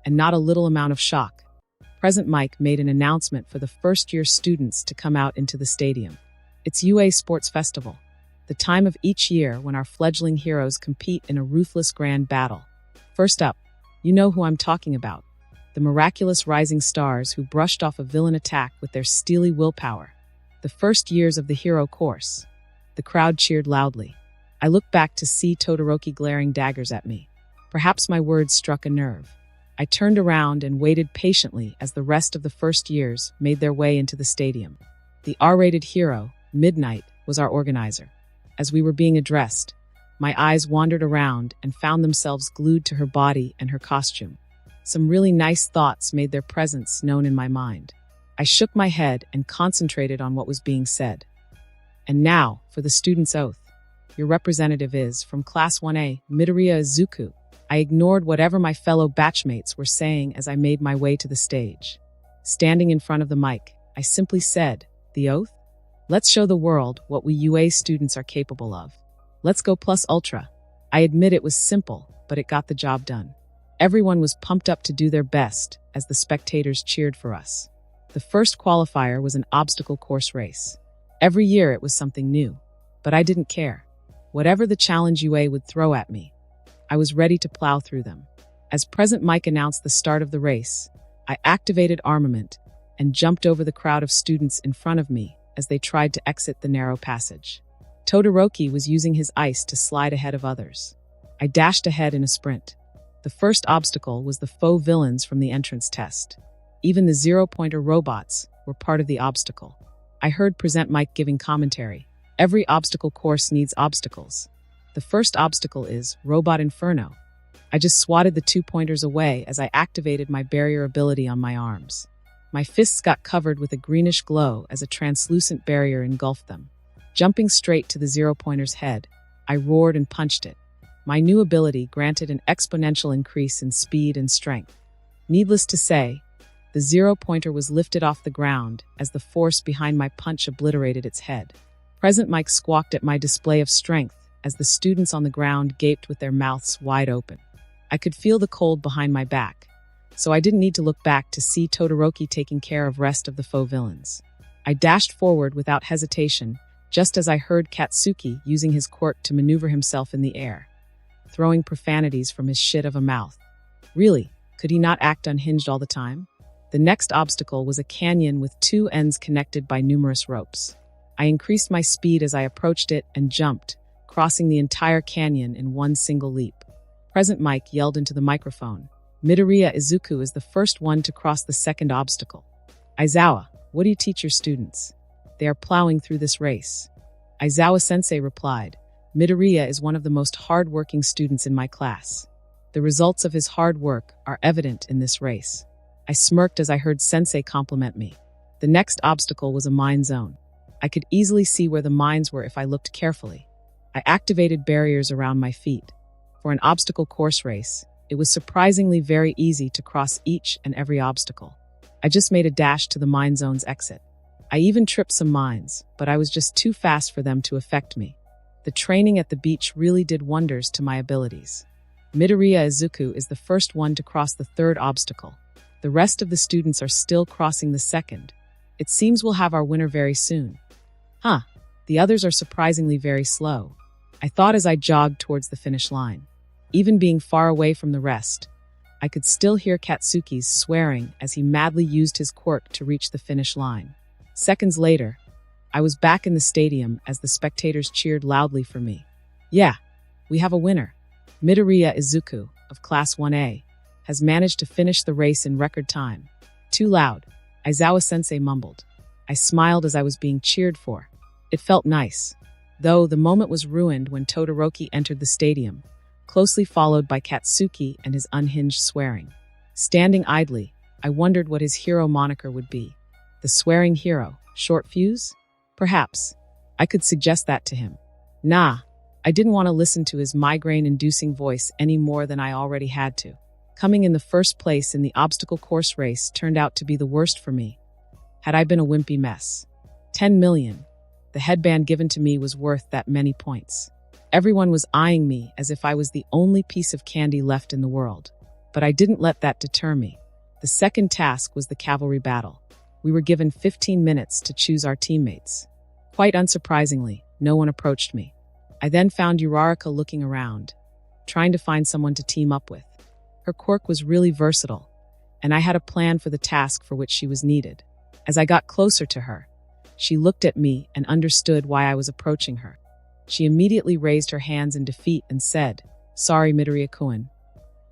and not a little amount of shock, President Mike made an announcement for the first-year students to come out into the stadium. It's UA Sports Festival, the time of each year when our fledgling heroes compete in a ruthless grand battle. First up, you know who I'm talking about. The miraculous rising stars who brushed off a villain attack with their steely willpower. The first years of the hero course. The crowd cheered loudly. I looked back to see Todoroki glaring daggers at me. Perhaps my words struck a nerve. I turned around and waited patiently as the rest of the first years made their way into the stadium. The R-rated hero, Midnight, was our organizer. As we were being addressed, my eyes wandered around and found themselves glued to her body and her costume. Some really nice thoughts made their presence known in my mind. I shook my head and concentrated on what was being said. And now, for the student's oath. Your representative is, from Class 1A, Midoriya IZUKU. I ignored whatever my fellow batchmates were saying as I made my way to the stage. Standing in front of the mic, I simply said, "The oath? Let's show the world what we UA students are capable of. Let's go plus ultra." I admit it was simple, but it got the job done. Everyone was pumped up to do their best as the spectators cheered for us. The first qualifier was an obstacle course race. Every year it was something new, but I didn't care. Whatever the challenge UA would throw at me, I was ready to plow through them. As President Mike announced the start of the race, I activated armament and jumped over the crowd of students in front of me as they tried to exit the narrow passage. Todoroki was using his ice to slide ahead of others. I dashed ahead in a sprint. The first obstacle was the faux villains from the entrance test. Even the zero-pointer robots were part of the obstacle. I heard Present Mike giving commentary. Every obstacle course needs obstacles. The first obstacle is Robot Inferno. I just swatted the 2 pointers away as I activated my barrier ability on my arms. My fists got covered with a greenish glow as a translucent barrier engulfed them. Jumping straight to the zero-pointer's head, I roared and punched it. My new ability granted an exponential increase in speed and strength. Needless to say, the zero-pointer was lifted off the ground as the force behind my punch obliterated its head. President Mike squawked at my display of strength as the students on the ground gaped with their mouths wide open. I could feel the cold behind my back, so I didn't need to look back to see Todoroki taking care of rest of the faux villains. I dashed forward without hesitation, just as I heard Katsuki using his quirk to maneuver himself in the air, throwing profanities from his shit of a mouth. Really, could he not act unhinged all the time? The next obstacle was a canyon with 2 ends connected by numerous ropes. I increased my speed as I approached it and jumped, crossing the entire canyon in one single leap. President Mike yelled into the microphone, "Midoriya IZUKU is the first one to cross the second obstacle." "Aizawa, what do you teach your students? They are plowing through this race." Aizawa-sensei replied, "Midoriya is one of the most hard-working students in my class. The results of his hard work are evident in this race." I smirked as I heard Sensei compliment me. The next obstacle was a mine zone. I could easily see where the mines were if I looked carefully. I activated barriers around my feet. For an obstacle course race, it was surprisingly very easy to cross each and every obstacle. I just made a dash to the mine zone's exit. I even tripped some mines, but I was just too fast for them to affect me. The training at the beach really did wonders to my abilities. Midoriya IZUKU is the first one to cross the third obstacle. The rest of the students are still crossing the second. It seems we'll have our winner very soon. Huh, the others are surprisingly very slow, I thought as I jogged towards the finish line. Even being far away from the rest, I could still hear Katsuki's swearing as he madly used his quirk to reach the finish line. Seconds later, I was back in the stadium as the spectators cheered loudly for me. Yeah, we have a winner. Midoriya IZUKU, of Class 1A, has managed to finish the race in record time. Too loud, Aizawa-sensei mumbled. I smiled as I was being cheered for. It felt nice. Though the moment was ruined when Todoroki entered the stadium, closely followed by Katsuki and his unhinged swearing. Standing idly, I wondered what his hero moniker would be. The swearing hero, short fuse? Perhaps. I could suggest that to him. Nah, I didn't want to listen to his migraine-inducing voice any more than I already had to. Coming in the first place in the obstacle course race turned out to be the worst for me. Had I been a wimpy mess. 10 million. The headband given to me was worth that many points. Everyone was eyeing me as if I was the only piece of candy left in the world. But I didn't let that deter me. The second task was the cavalry battle. We were given 15 minutes to choose our teammates. Quite unsurprisingly, no one approached me. I then found Uraraka looking around, trying to find someone to team up with. Her quirk was really versatile, and I had a plan for the task for which she was needed. As I got closer to her, she looked at me and understood why I was approaching her. She immediately raised her hands in defeat and said, "Sorry, Midoriya-kun.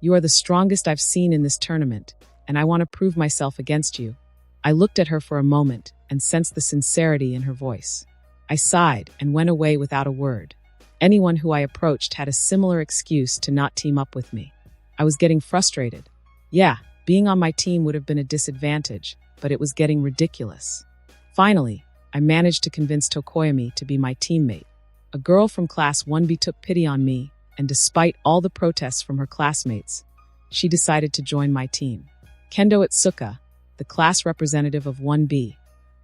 You are the strongest I've seen in this tournament, and I want to prove myself against you." I looked at her for a moment and sensed the sincerity in her voice. I sighed and went away without a word. Anyone who I approached had a similar excuse to not team up with me. I was getting frustrated. Yeah, being on my team would have been a disadvantage, but it was getting ridiculous. Finally, I managed to convince Tokoyami to be my teammate. A girl from Class 1B took pity on me, and despite all the protests from her classmates, she decided to join my team. Kendo Itsuka, the class representative of 1B,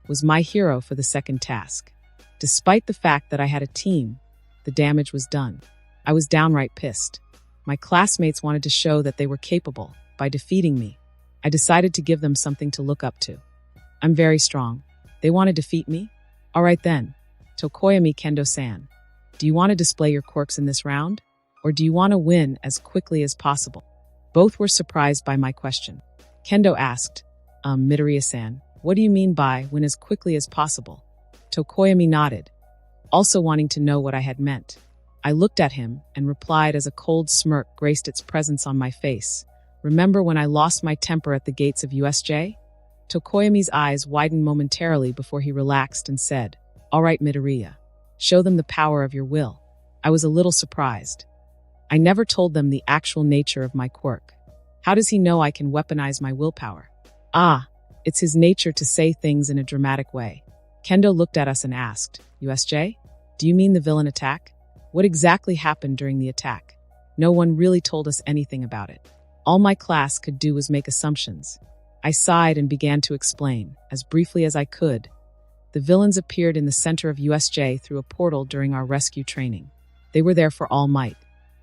was my hero for the second task. Despite the fact that I had a team, the damage was done. I was downright pissed. My classmates wanted to show that they were capable by defeating me. I decided to give them something to look up to. I'm very strong. They want to defeat me? All right then. Tokoyami Kendo-san, do you want to display your quirks in this round? Or do you want to win as quickly as possible? Both were surprised by my question. Kendo asked, Midoriya-san, what do you mean by win as quickly as possible? Tokoyami nodded, also wanting to know what I had meant. I looked at him and replied as a cold smirk graced its presence on my face. Remember when I lost my temper at the gates of USJ? Tokoyami's eyes widened momentarily before he relaxed and said, "All right, Midoriya, show them the power of your will." I was a little surprised. I never told them the actual nature of my quirk. How does he know I can weaponize my willpower? Ah, it's his nature to say things in a dramatic way. Kendo looked at us and asked, USJ? Do you mean the villain attack? What exactly happened during the attack? No one really told us anything about it. All my class could do was make assumptions. I sighed and began to explain, as briefly as I could. The villains appeared in the center of USJ through a portal during our rescue training. They were there for All Might.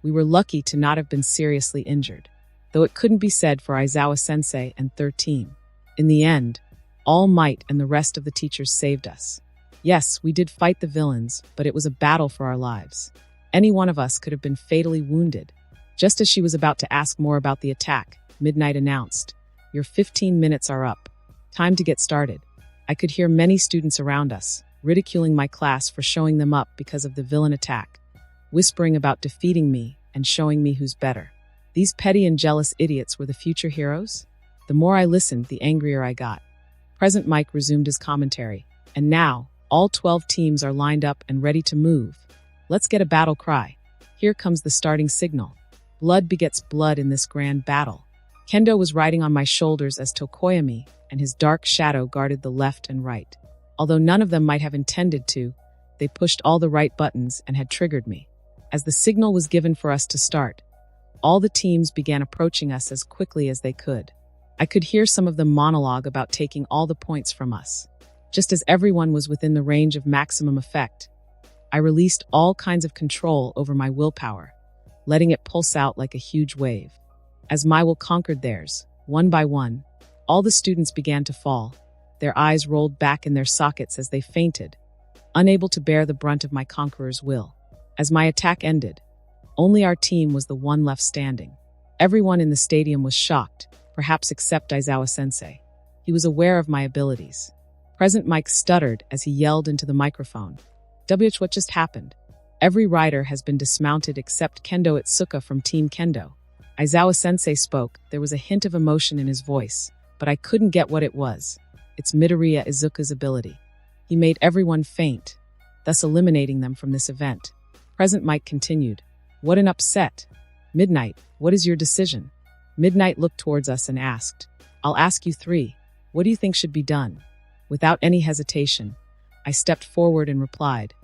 We were lucky to not have been seriously injured, though it couldn't be said for Aizawa-sensei and third team. In the end, All Might and the rest of the teachers saved us. Yes, we did fight the villains, but it was a battle for our lives. Any one of us could have been fatally wounded. Just as she was about to ask more about the attack, Midnight announced, "Your 15 minutes are up. Time to get started." I could hear many students around us, ridiculing my class for showing them up because of the villain attack, whispering about defeating me and showing me who's better. These petty and jealous idiots were the future heroes? The more I listened, the angrier I got. Present Mike resumed his commentary, and now, all 12 teams are lined up and ready to move. Let's get a battle cry. Here comes the starting signal. Blood begets blood in this grand battle. Kendo was riding on my shoulders as Tokoyami and his dark shadow guarded the left and right. Although none of them might have intended to, they pushed all the right buttons and had triggered me. As the signal was given for us to start, all the teams began approaching us as quickly as they could. I could hear some of them monologue about taking all the points from us. Just as everyone was within the range of maximum effect, I released all kinds of control over my willpower, letting it pulse out like a huge wave. As my will conquered theirs, one by one, all the students began to fall, Their eyes rolled back in their sockets as they fainted, unable to bear the brunt of my conqueror's will. As my attack ended, only our team was the one left standing. Everyone in the stadium was shocked, perhaps except Aizawa-sensei. He was aware of my abilities. Present Mike stuttered as he yelled into the microphone. What just happened? Every rider has been dismounted except Kendo Itsuka from Team Kendo. Aizawa-sensei spoke. There was a hint of emotion in his voice, but I couldn't get what it was. It's Midoriya Izuku's ability. He made everyone faint, thus eliminating them from this event. Present Mike continued. What an upset. Midnight, what is your decision? Midnight looked towards us and asked. I'll ask you three. What do you think should be done? Without any hesitation, I stepped forward and replied.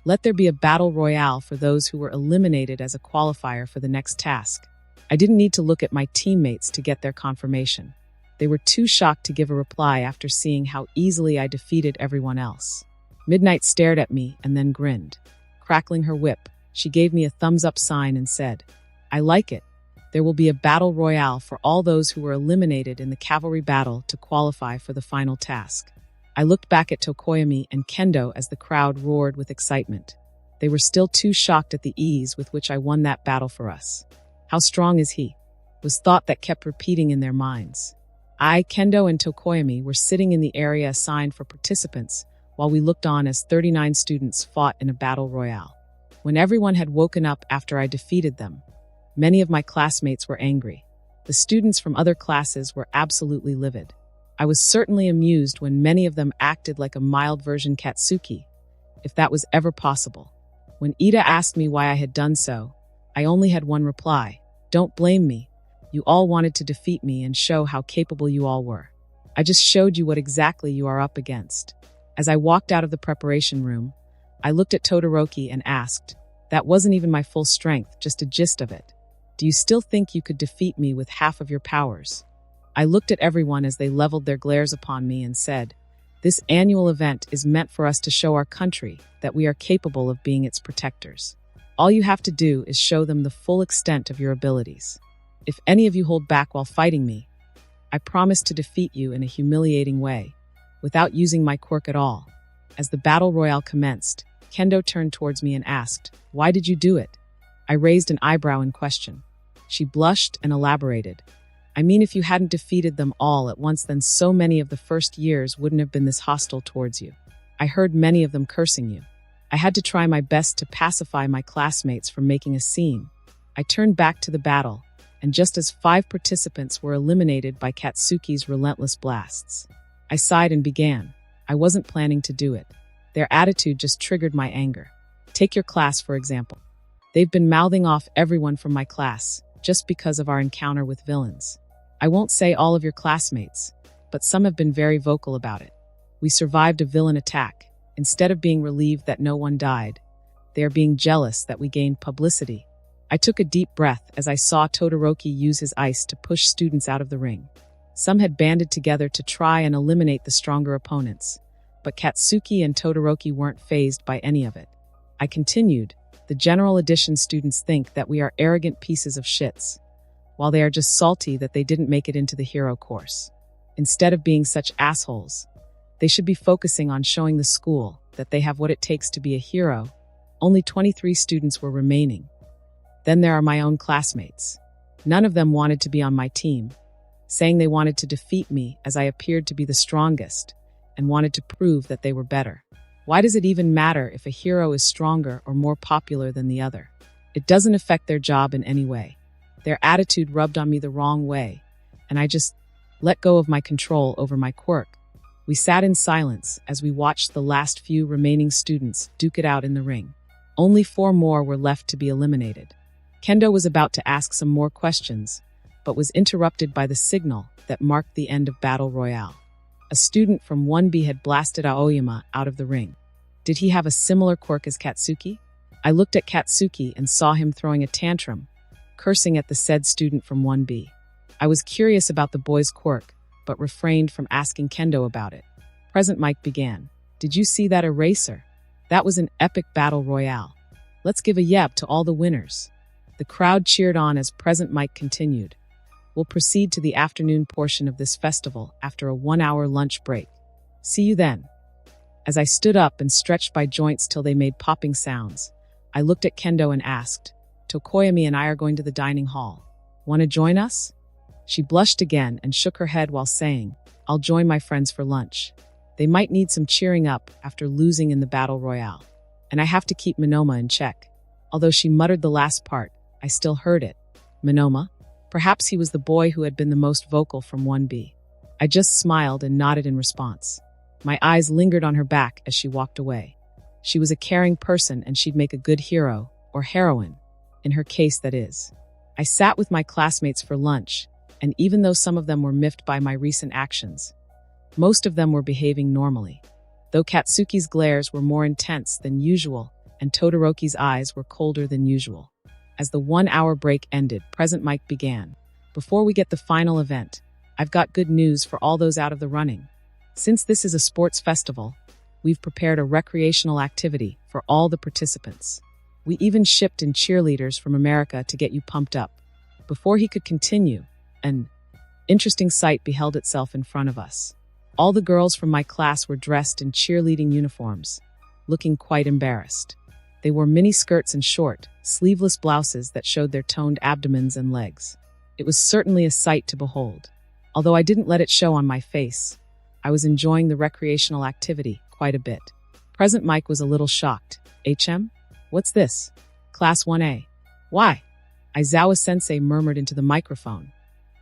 Let there be a battle royale for those who were eliminated as a qualifier for the next task. I didn't need to look at my teammates to get their confirmation. They were too shocked to give a reply after seeing how easily I defeated everyone else. Midnight stared at me and then grinned. Crackling her whip, she gave me a thumbs-up sign and said, I like it. There will be a battle royale for all those who were eliminated in the cavalry battle to qualify for the final task. I looked back at Tokoyami and Kendo as the crowd roared with excitement. They were still too shocked at the ease with which I won that battle for us. How strong is he? Was thought that kept repeating in their minds. I, Kendo, and Tokoyami were sitting in the area assigned for participants while we looked on as 39 students fought in a battle royale. When everyone had woken up after I defeated them, many of my classmates were angry. The students from other classes were absolutely livid. I was certainly amused when many of them acted like a mild version Katsuki, if that was ever possible. When Ida asked me why I had done so, I only had one reply. Don't blame me. You all wanted to defeat me and show how capable you all were. I just showed you what exactly you are up against. As I walked out of the preparation room, I looked at Todoroki and asked, that wasn't even my full strength, just a gist of it. Do you still think you could defeat me with half of your powers? I looked at everyone as they leveled their glares upon me and said, this annual event is meant for us to show our country that we are capable of being its protectors. All you have to do is show them the full extent of your abilities. If any of you hold back while fighting me, I promise to defeat you in a humiliating way, without using my quirk at all. As the battle royale commenced, Kendo turned towards me and asked, why did you do it? I raised an eyebrow in question. She blushed and elaborated. I mean, if you hadn't defeated them all at once, then so many of the first years wouldn't have been this hostile towards you. I heard many of them cursing you. I had to try my best to pacify my classmates from making a scene. I turned back to the battle, and just as 5 participants were eliminated by Katsuki's relentless blasts, I sighed and began. I wasn't planning to do it. Their attitude just triggered my anger. Take your class, for example. They've been mouthing off everyone from my class, just because of our encounter with villains. I won't say all of your classmates, but some have been very vocal about it. We survived a villain attack. Instead of being relieved that no one died, they are being jealous that we gained publicity. I took a deep breath as I saw Todoroki use his ice to push students out of the ring. Some had banded together to try and eliminate the stronger opponents, but Katsuki and Todoroki weren't fazed by any of it. I continued, the general edition students think that we are arrogant pieces of shits, while they are just salty that they didn't make it into the hero course. Instead of being such assholes, they should be focusing on showing the school that they have what it takes to be a hero. Only 23 students were remaining. Then there are my own classmates. None of them wanted to be on my team, saying they wanted to defeat me as I appeared to be the strongest and wanted to prove that they were better. Why does it even matter if a hero is stronger or more popular than the other? It doesn't affect their job in any way. Their attitude rubbed on me the wrong way, and I just let go of my control over my quirk. We sat in silence as we watched the last few remaining students duke it out in the ring. Only 4 more were left to be eliminated. Kendo was about to ask some more questions, but was interrupted by the signal that marked the end of Battle Royale. A student from 1B had blasted Aoyama out of the ring. Did he have a similar quirk as Katsuki? I looked at Katsuki and saw him throwing a tantrum, cursing at the said student from 1B. I was curious about the boy's quirk, but refrained from asking Kendo about it. Present Mike began. Did you see that eraser? That was an epic battle royale. Let's give a yep to all the winners. The crowd cheered on as Present Mike continued. We'll proceed to the afternoon portion of this festival after a 1-hour lunch break. See you then. As I stood up and stretched my joints till they made popping sounds, I looked at Kendo and asked, Tokoyami and I are going to the dining hall. Want to join us? She blushed again and shook her head while saying, I'll join my friends for lunch. They might need some cheering up after losing in the battle royale. And I have to keep Monoma in check. Although she muttered the last part, I still heard it. Monoma? Perhaps he was the boy who had been the most vocal from 1B. I just smiled and nodded in response. My eyes lingered on her back as she walked away. She was a caring person and she'd make a good hero, or heroine. In her case, that is. I sat with my classmates for lunch, and even though some of them were miffed by my recent actions, most of them were behaving normally. Though Katsuki's glares were more intense than usual, and Todoroki's eyes were colder than usual. As the 1 hour break ended, present mic began. Before we get the final event, I've got good news for all those out of the running. Since this is a sports festival, we've prepared a recreational activity for all the participants. We even shipped in cheerleaders from America to get you pumped up. Before he could continue, an interesting sight beheld itself in front of us. All the girls from my class were dressed in cheerleading uniforms, looking quite embarrassed. They wore mini skirts and short, sleeveless blouses that showed their toned abdomens and legs. It was certainly a sight to behold. Although I didn't let it show on my face, I was enjoying the recreational activity quite a bit. Present Mike was a little shocked. HM? What's this? Class 1A. Why? Aizawa-sensei murmured into the microphone.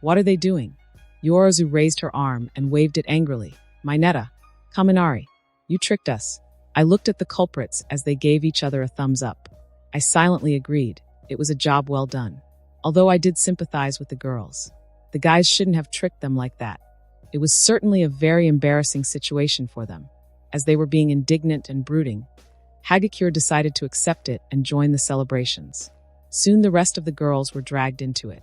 What are they doing? Yorozu raised her arm and waved it angrily. Mineta, Kaminari, you tricked us. I looked at the culprits as they gave each other a thumbs up. I silently agreed. It was a job well done. Although I did sympathize with the girls. The guys shouldn't have tricked them like that. It was certainly a very embarrassing situation for them. As they were being indignant and brooding, HAKI decided to accept it and join the celebrations. Soon the rest of the girls were dragged into it.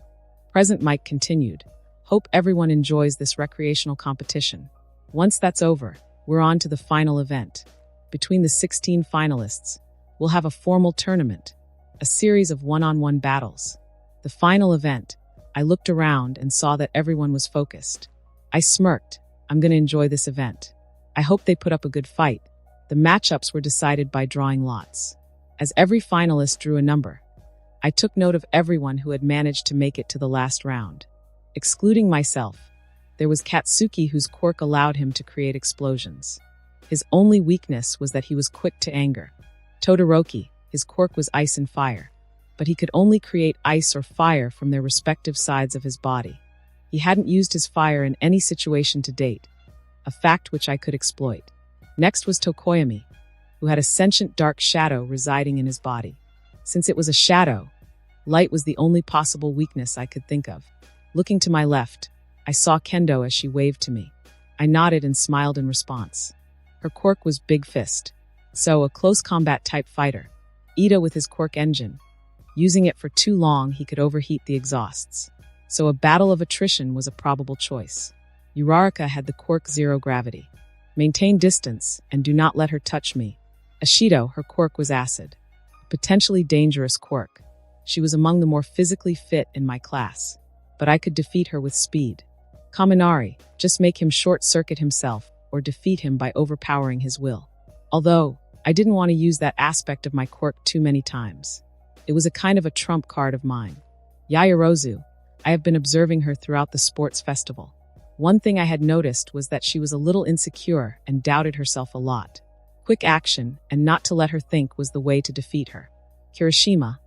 Present Mike continued. Hope everyone enjoys this recreational competition. Once that's over, we're on to the final event. Between the 16 finalists, we'll have a formal tournament, a series of one-on-one battles. The final event, I looked around and saw that everyone was focused. I smirked. I'm going to enjoy this event. I hope they put up a good fight. The matchups were decided by drawing lots. As every finalist drew a number, I took note of everyone who had managed to make it to the last round. Excluding myself, there was Katsuki whose quirk allowed him to create explosions. His only weakness was that he was quick to anger. Todoroki, his quirk was ice and fire, but he could only create ice or fire from their respective sides of his body. He hadn't used his fire in any situation to date, a fact which I could exploit. Next was Tokoyami, who had a sentient dark shadow residing in his body. Since it was a shadow, light was the only possible weakness I could think of. Looking to my left, I saw Kendo as she waved to me. I nodded and smiled in response. Her quirk was Big Fist, so a close combat type fighter. Ida with his quirk engine. Using it for too long, he could overheat the exhausts. So a battle of attrition was a probable choice. Uraraka had the quirk Zero Gravity. Maintain distance and do not let her touch me. Ashido, her quirk was Acid. A potentially dangerous quirk. She was among the more physically fit in my class, but I could defeat her with speed. Kaminari, just make him short-circuit himself or defeat him by overpowering his will. Although, I didn't want to use that aspect of my quirk too many times. It was a kind of a trump card of mine. Yaoyorozu, I have been observing her throughout the sports festival. One thing I had noticed was that she was a little insecure and doubted herself a lot. Quick action and not to let her think was the way to defeat her. Kirishima,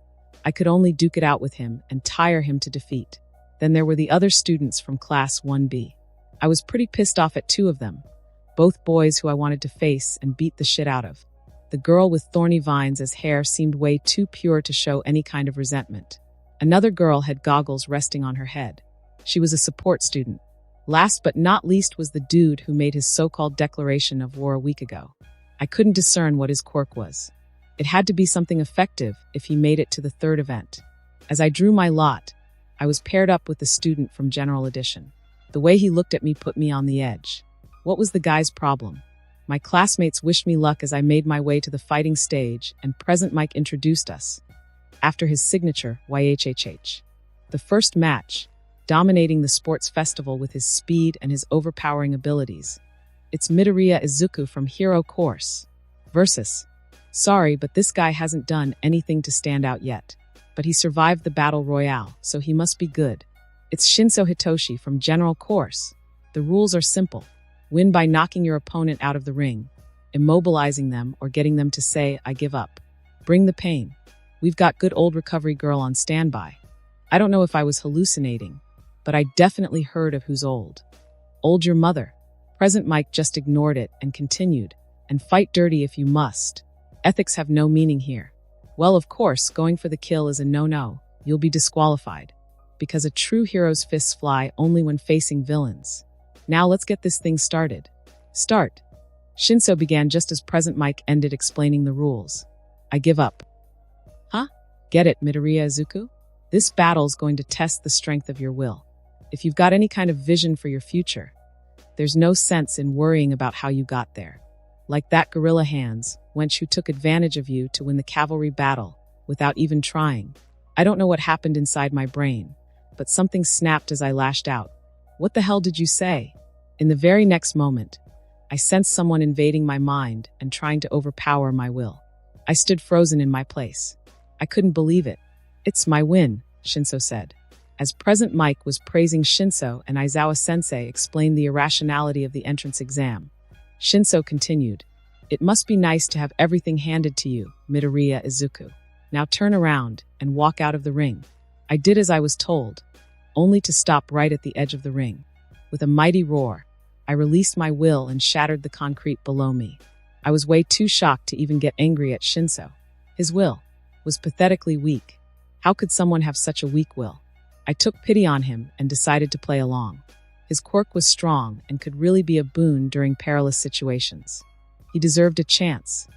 I could only duke it out with him and tire him to defeat. Then there were the other students from Class 1B. I was pretty pissed off at two of them, both boys who I wanted to face and beat the shit out of. The girl with thorny vines as hair seemed way too pure to show any kind of resentment. Another girl had goggles resting on her head. She was a support student. Last but not least was the dude who made his so-called declaration of war a week ago. I couldn't discern what his quirk was. It had to be something effective if he made it to the third event. As I drew my lot, I was paired up with the student from General Edition. The way he looked at me put me on the edge. What was the guy's problem? My classmates wished me luck as I made my way to the fighting stage, and Present Mike introduced us. After his signature, YHHH. The first match, dominating the sports festival with his speed and his overpowering abilities, It's Midoriya Izuku from Hero Course. Versus. Sorry, but this guy hasn't done anything to stand out yet. But he survived the battle royale, so he must be good. It's Shinso Hitoshi from General Course. The rules are simple. Win by knocking your opponent out of the ring, immobilizing them, or getting them to say, "I give up." Bring the pain. We've got good old recovery girl on standby. I don't know if I was hallucinating, but I definitely heard of who's old. Old your mother. Present Mike just ignored it and continued, and fight dirty if you must. Ethics have no meaning here. Well, of course, going for the kill is a no-no. You'll be disqualified. Because a true hero's fists fly only when facing villains. Now let's get this thing started. Start. Shinso began just as Present Mike ended explaining the rules. I give up. Huh? Get it, Midoriya Izuku? This battle's going to test the strength of your will. If you've got any kind of vision for your future, there's no sense in worrying about how you got there. Like that gorilla hands, wench who took advantage of you to win the cavalry battle without even trying. I don't know what happened inside my brain, but something snapped as I lashed out. What the hell did you say? In the very next moment, I sensed someone invading my mind and trying to overpower my will. I stood frozen in my place. I couldn't believe it. It's my win, Shinso said. As Present Mike was praising Shinso and Aizawa-sensei explained the irrationality of the entrance exam, Shinso continued, It must be nice to have everything handed to you, Midoriya Izuku. Now turn around and walk out of the ring. I did as I was told, only to stop right at the edge of the ring. With a mighty roar, I released my will and shattered the concrete below me. I was way too shocked to even get angry at Shinso. His will was pathetically weak. How could someone have such a weak will? I took pity on him and decided to play along. His quirk was strong and could really be a boon during perilous situations. He deserved a chance,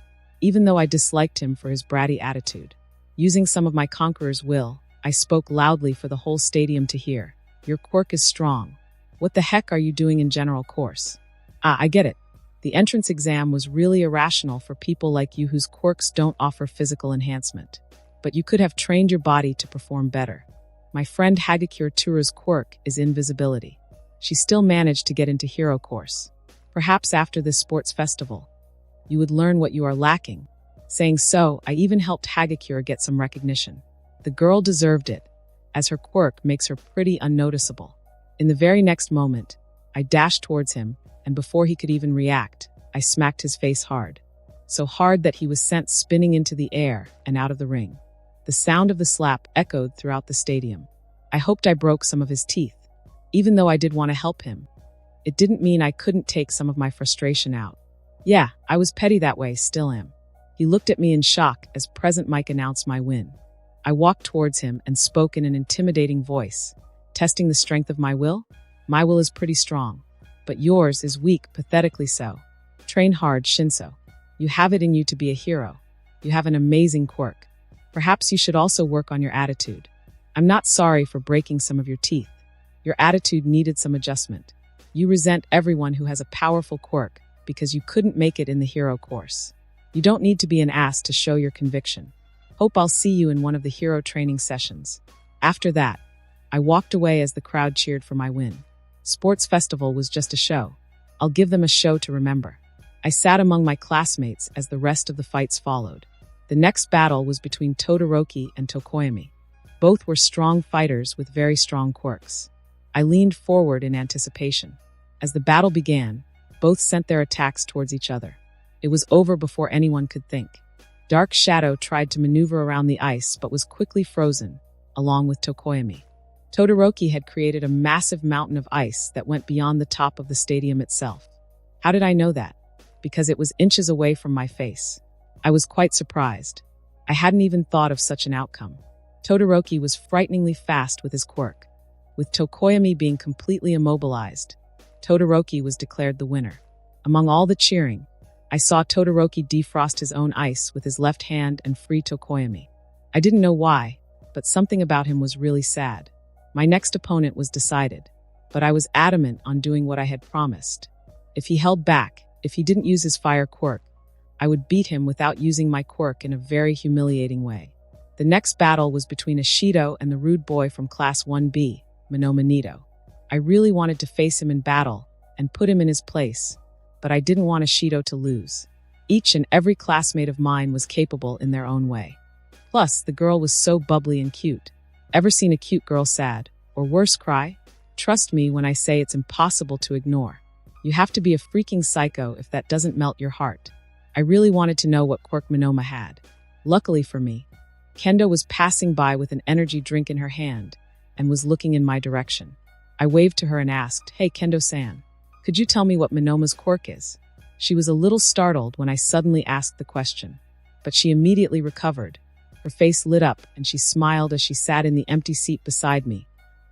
even though I disliked him for his bratty attitude. Using some of my conqueror's will, I spoke loudly for the whole stadium to hear. Your quirk is strong. What the heck are you doing in General Course? I get it. The entrance exam was really irrational for people like you whose quirks don't offer physical enhancement. But you could have trained your body to perform better. My friend Hagakure quirk is invisibility. She still managed to get into Hero Course. Perhaps after this sports festival, you would learn what you are lacking. Saying so, I even helped Hagakure get some recognition. The girl deserved it, as her quirk makes her pretty unnoticeable. In the very next moment, I dashed towards him, and before he could even react, I smacked his face hard. So hard that he was sent spinning into the air and out of the ring. The sound of the slap echoed throughout the stadium. I hoped I broke some of his teeth. Even though I did want to help him, it didn't mean I couldn't take some of my frustration out. Yeah, I was petty that way, still am. He looked at me in shock as Present Mike announced my win. I walked towards him and spoke in an intimidating voice. Testing the strength of my will? My will is pretty strong, but yours is weak, pathetically so. Train hard, Shinso. You have it in you to be a hero. You have an amazing quirk. Perhaps you should also work on your attitude. I'm not sorry for breaking some of your teeth. Your attitude needed some adjustment. You resent everyone who has a powerful quirk because you couldn't make it in the hero course. You don't need to be an ass to show your conviction. Hope I'll see you in one of the hero training sessions. After that, I walked away as the crowd cheered for my win. Sports festival was just a show. I'll give them a show to remember. I sat among my classmates as the rest of the fights followed. The next battle was between Todoroki and Tokoyami. Both were strong fighters with very strong quirks. I leaned forward in anticipation. As the battle began, both sent their attacks towards each other. It was over before anyone could think. Dark Shadow tried to maneuver around the ice but was quickly frozen, along with Tokoyami. Todoroki had created a massive mountain of ice that went beyond the top of the stadium itself. How did I know that? Because it was inches away from my face. I was quite surprised. I hadn't even thought of such an outcome. Todoroki was frighteningly fast with his quirk. With Tokoyami being completely immobilized, Todoroki was declared the winner. Among all the cheering, I saw Todoroki defrost his own ice with his left hand and free Tokoyami. I didn't know why, but something about him was really sad. My next opponent was decided, but I was adamant on doing what I had promised. If he held back, if he didn't use his fire quirk, I would beat him without using my quirk in a very humiliating way. The next battle was between Ashido and the rude boy from Class 1B, Minoma Nito. I really wanted to face him in battle and put him in his place, but I didn't want Ashido to lose. Each and every classmate of mine was capable in their own way. Plus, the girl was so bubbly and cute. Ever seen a cute girl sad, or worse, cry? Trust me when I say it's impossible to ignore. You have to be a freaking psycho if that doesn't melt your heart. I really wanted to know what quirk Monoma had. Luckily for me, Kendo was passing by with an energy drink in her hand and was looking in my direction. I waved to her and asked, "Hey, Kendo-san, could you tell me what Monoma's quirk is?" She was a little startled when I suddenly asked the question, but she immediately recovered. Her face lit up and she smiled as she sat in the empty seat beside me,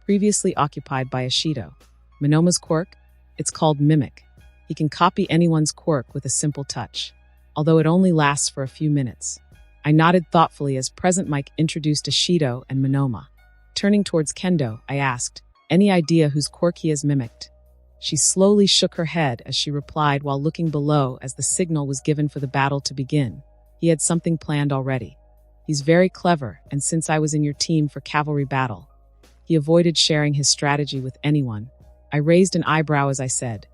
previously occupied by Ashido. Monoma's quirk? It's called Mimic. He can copy anyone's quirk with a simple touch, although it only lasts for a few minutes. I nodded thoughtfully as Present Mike introduced Ashido and Monoma. Turning towards Kendo, I asked, "Any idea whose quirk he has mimicked?" She slowly shook her head as she replied while looking below as the signal was given for the battle to begin. He had something planned already. He's very clever, and since I was in your team for cavalry battle, he avoided sharing his strategy with anyone. I raised an eyebrow as I said,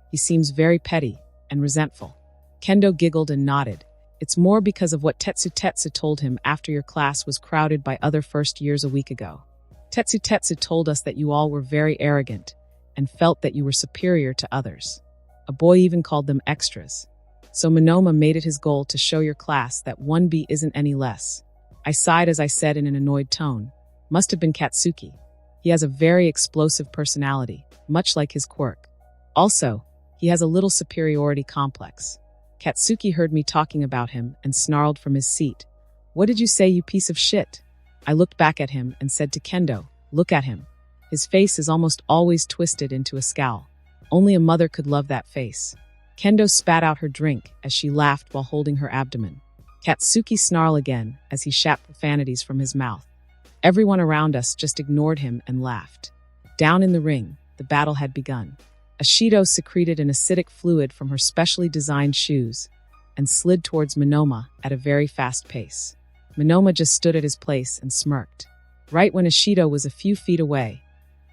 "He seems very petty and resentful." Kendo giggled and nodded. "It's more because of what Tetsu told him after your class was crowded by other first years a week ago. Tetsu told us that you all were very arrogant and felt that you were superior to others. A boy even called them extras. So Monoma made it his goal to show your class that 1B isn't any less." I sighed as I said in an annoyed tone, "Must have been Katsuki. He has a very explosive personality, much like his quirk. Also, he has a little superiority complex." Katsuki heard me talking about him and snarled from his seat. "What did you say, you piece of shit?" I looked back at him and said to Kendo, "Look at him. His face is almost always twisted into a scowl. Only a mother could love that face." Kendo spat out her drink as she laughed while holding her abdomen. Katsuki snarled again as he shat profanities from his mouth. Everyone around us just ignored him and laughed. Down in the ring, the battle had begun. Ashido secreted an acidic fluid from her specially designed shoes and slid towards Monoma at a very fast pace. Monoma just stood at his place and smirked. Right when Ashido was a few feet away,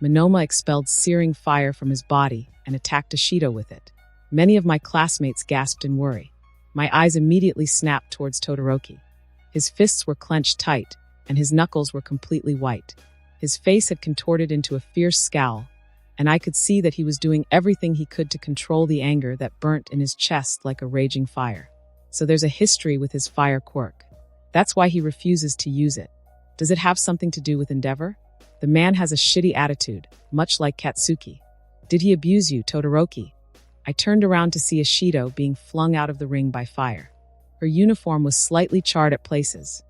Monoma expelled searing fire from his body and attacked Ashido with it. Many of my classmates gasped in worry. My eyes immediately snapped towards Todoroki. His fists were clenched tight, and his knuckles were completely white. His face had contorted into a fierce scowl, and I could see that he was doing everything he could to control the anger that burnt in his chest like a raging fire. So there's a history with his fire quirk. That's why he refuses to use it. Does it have something to do with endeavor? The man has a shitty attitude, much like Katsuki. Did he abuse you, Todoroki? I turned around to see Ashido being flung out of the ring by fire. Her uniform was slightly charred at places,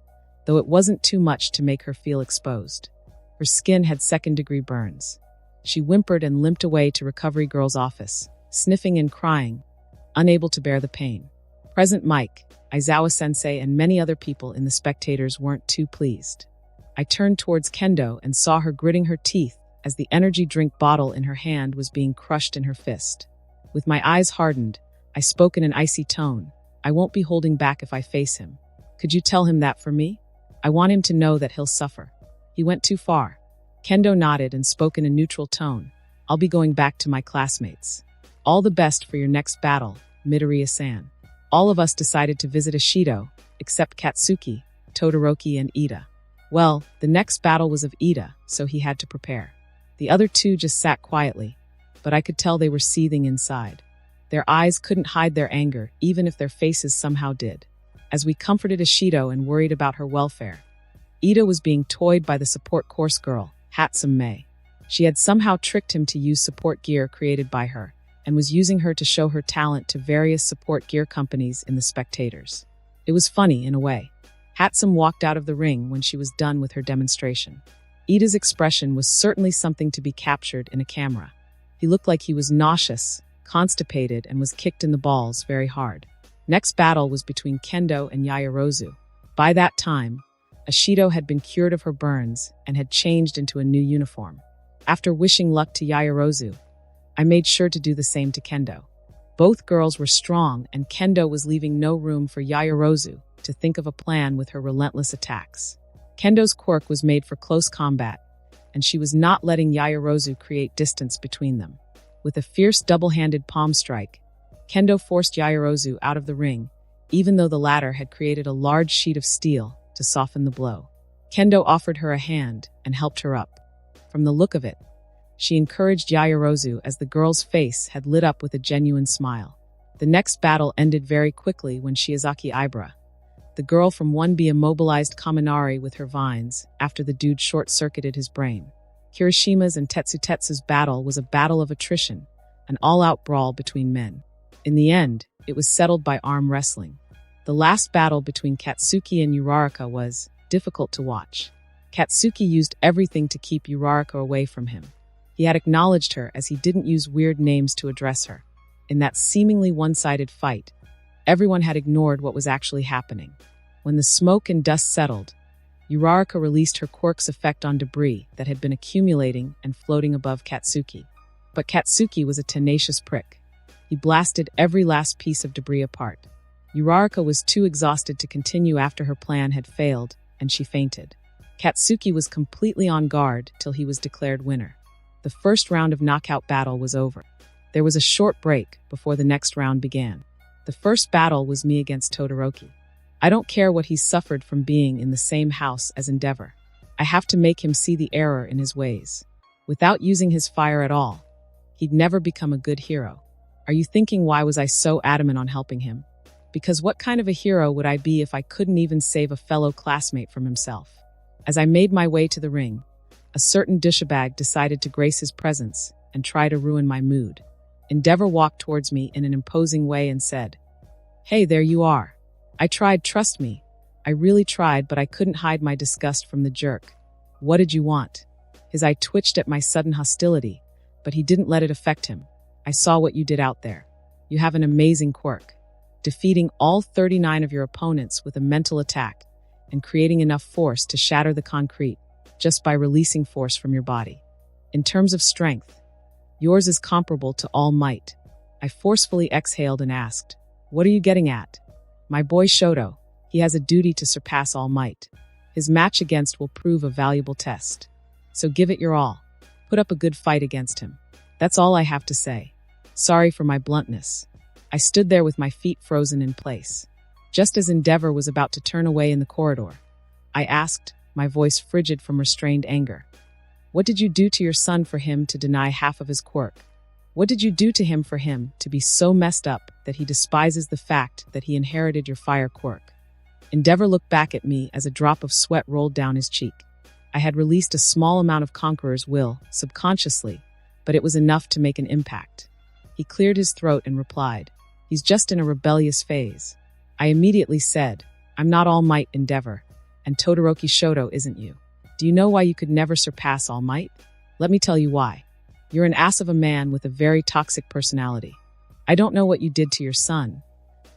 though it wasn't too much to make her feel exposed. Her skin had second-degree burns. She whimpered and limped away to Recovery Girl's office, sniffing and crying, unable to bear the pain. Present Mike, Aizawa-sensei, and many other people in the spectators weren't too pleased. I turned towards Kendo and saw her gritting her teeth as the energy drink bottle in her hand was being crushed in her fist. With my eyes hardened, I spoke in an icy tone. "I won't be holding back if I face him. Could you tell him that for me? I want him to know that he'll suffer. He went too far." Kendo nodded and spoke in a neutral tone. "I'll be going back to my classmates. All the best for your next battle, Midoriya-san." All of us decided to visit Ashido, except Katsuki, Todoroki, and Ida. Well, the next battle was of Ida, so he had to prepare. The other two just sat quietly, but I could tell they were seething inside. Their eyes couldn't hide their anger, even if their faces somehow did. As we comforted Ashido and worried about her welfare, Ida was being toyed by the support course girl, Hatsum Mei. She had somehow tricked him to use support gear created by her, and was using her to show her talent to various support gear companies in the spectators. It was funny in a way. Hatsum walked out of the ring when she was done with her demonstration. Ida's expression was certainly something to be captured in a camera. He looked like he was nauseous, constipated, and was kicked in the balls very hard. Next battle was between Kendo and Yaoyorozu. By that time, Ashido had been cured of her burns and had changed into a new uniform. After wishing luck to Yaoyorozu, I made sure to do the same to Kendo. Both girls were strong, and Kendo was leaving no room for Yaoyorozu to think of a plan with her relentless attacks. Kendo's quirk was made for close combat, and she was not letting Yaoyorozu create distance between them. With a fierce double-handed palm strike, Kendo forced Yaoyorozu out of the ring, even though the latter had created a large sheet of steel to soften the blow. Kendo offered her a hand and helped her up. From the look of it, she encouraged Yaoyorozu as the girl's face had lit up with a genuine smile. The next battle ended very quickly when Shiozaki Ibara, the girl from 1B, immobilized Kaminari with her vines after the dude short-circuited his brain. Kirishima's and Tetsutetsu's battle was a battle of attrition, an all-out brawl between men. In the end, it was settled by arm wrestling. The last battle between Katsuki and Uraraka was difficult to watch. Katsuki used everything to keep Uraraka away from him. He had acknowledged her as he didn't use weird names to address her. In that seemingly one-sided fight, everyone had ignored what was actually happening. When the smoke and dust settled, Uraraka released her quirk's effect on debris that had been accumulating and floating above Katsuki. But Katsuki was a tenacious prick. He blasted every last piece of debris apart. Uraraka was too exhausted to continue after her plan had failed, and she fainted. Katsuki was completely on guard till he was declared winner. The first round of knockout battle was over. There was a short break before the next round began. The first battle was me against Todoroki. I don't care what he's suffered from being in the same house as Endeavor. I have to make him see the error in his ways. Without using his fire at all, he'd never become a good hero. Are you thinking why was I so adamant on helping him? Because what kind of a hero would I be if I couldn't even save a fellow classmate from himself? As I made my way to the ring, a certain douchebag decided to grace his presence and try to ruin my mood. Endeavor walked towards me in an imposing way and said, "Hey, there you are. I tried, trust me. I really tried, but I couldn't hide my disgust from the jerk. What did you want?" His eye twitched at my sudden hostility, but he didn't let it affect him. "I saw what you did out there. You have an amazing quirk. Defeating all 39 of your opponents with a mental attack and creating enough force to shatter the concrete just by releasing force from your body. In terms of strength, yours is comparable to All Might." I forcefully exhaled and asked, "What are you getting at?" "My boy Shoto. He has a duty to surpass All Might. His match against will prove a valuable test. So give it your all. Put up a good fight against him. That's all I have to say. Sorry for my bluntness." I stood there with my feet frozen in place. Just as Endeavor was about to turn away in the corridor, I asked, my voice frigid from restrained anger, "What did you do to your son for him to deny half of his quirk? What did you do to him for him to be so messed up that he despises the fact that he inherited your fire quirk?" Endeavor looked back at me as a drop of sweat rolled down his cheek. I had released a small amount of Conqueror's will, subconsciously, but it was enough to make an impact. He cleared his throat and replied, "He's just in a rebellious phase." I immediately said, "I'm not All Might, Endeavor, and Todoroki Shoto isn't you. Do you know why you could never surpass All Might? Let me tell you why. You're an ass of a man with a very toxic personality. I don't know what you did to your son,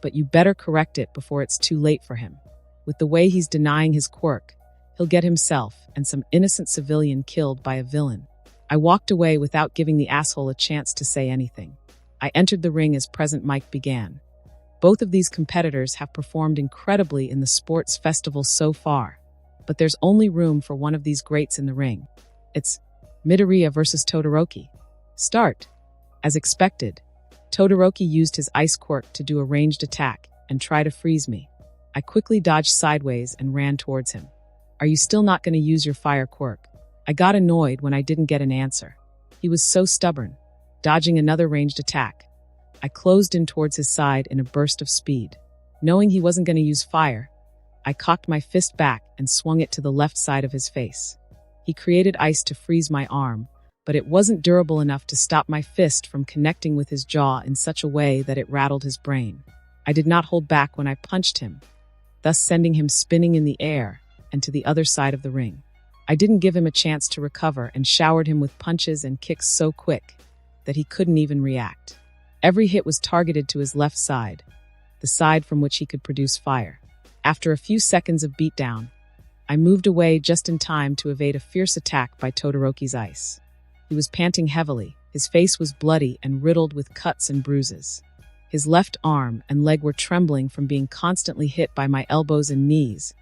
but you better correct it before it's too late for him. With the way he's denying his quirk, he'll get himself and some innocent civilian killed by a villain." I walked away without giving the asshole a chance to say anything. I entered the ring as present mic began. Both of these competitors have performed incredibly in the sports festival so far, but there's only room for one of these greats in the ring. It's Midoriya versus Todoroki. Start. As expected, Todoroki used his ice quirk to do a ranged attack and try to freeze me. I quickly dodged sideways and ran towards him. "Are you still not going to use your fire quirk?" I got annoyed when I didn't get an answer. He was so stubborn. Dodging another ranged attack, I closed in towards his side in a burst of speed. Knowing he wasn't going to use fire, I cocked my fist back and swung it to the left side of his face. He created ice to freeze my arm, but it wasn't durable enough to stop my fist from connecting with his jaw in such a way that it rattled his brain. I did not hold back when I punched him, thus sending him spinning in the air and to the other side of the ring. I didn't give him a chance to recover and showered him with punches and kicks so quick that he couldn't even react. Every hit was targeted to his left side, the side from which he could produce fire. After a few seconds of beatdown, I moved away just in time to evade a fierce attack by Todoroki's ice. He was panting heavily, his face was bloody and riddled with cuts and bruises. His left arm and leg were trembling from being constantly hit by my elbows and knees,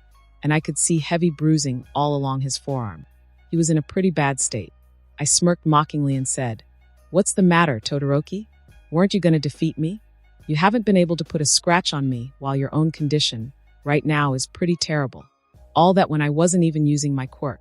and I could see heavy bruising all along his forearm. He was in a pretty bad state. I smirked mockingly and said, "What's the matter, Todoroki? Weren't you going to defeat me? You haven't been able to put a scratch on me while your own condition, right now, is pretty terrible. All that when I wasn't even using my quirk.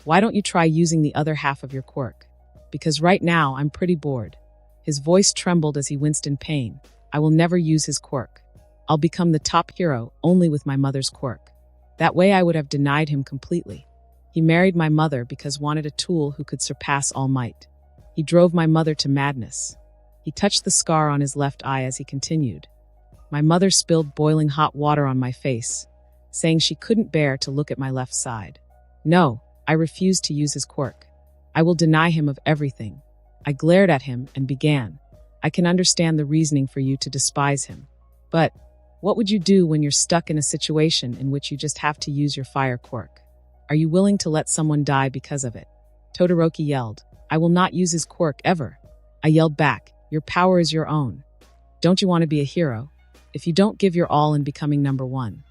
Why don't you try using the other half of your quirk? Because right now, I'm pretty bored. His voice trembled as he winced in pain. I will never use his quirk. I'll become the top hero only with my mother's quirk. That way I would have denied him completely. He married my mother because wanted a tool who could surpass all might. He drove my mother to madness. He touched the scar on his left eye as he continued. My mother spilled boiling hot water on my face, saying she couldn't bear to look at my left side. No, I refused to use his quirk. I will deny him of everything. I glared at him and began. I can understand the reasoning for you to despise him. But what would you do when you're stuck in a situation in which you just have to use your fire quirk? Are you willing to let someone die because of it? Todoroki yelled. I will not use his quirk ever. I yelled back. Your power is your own. Don't you want to be a hero? If you don't give your all in becoming number one,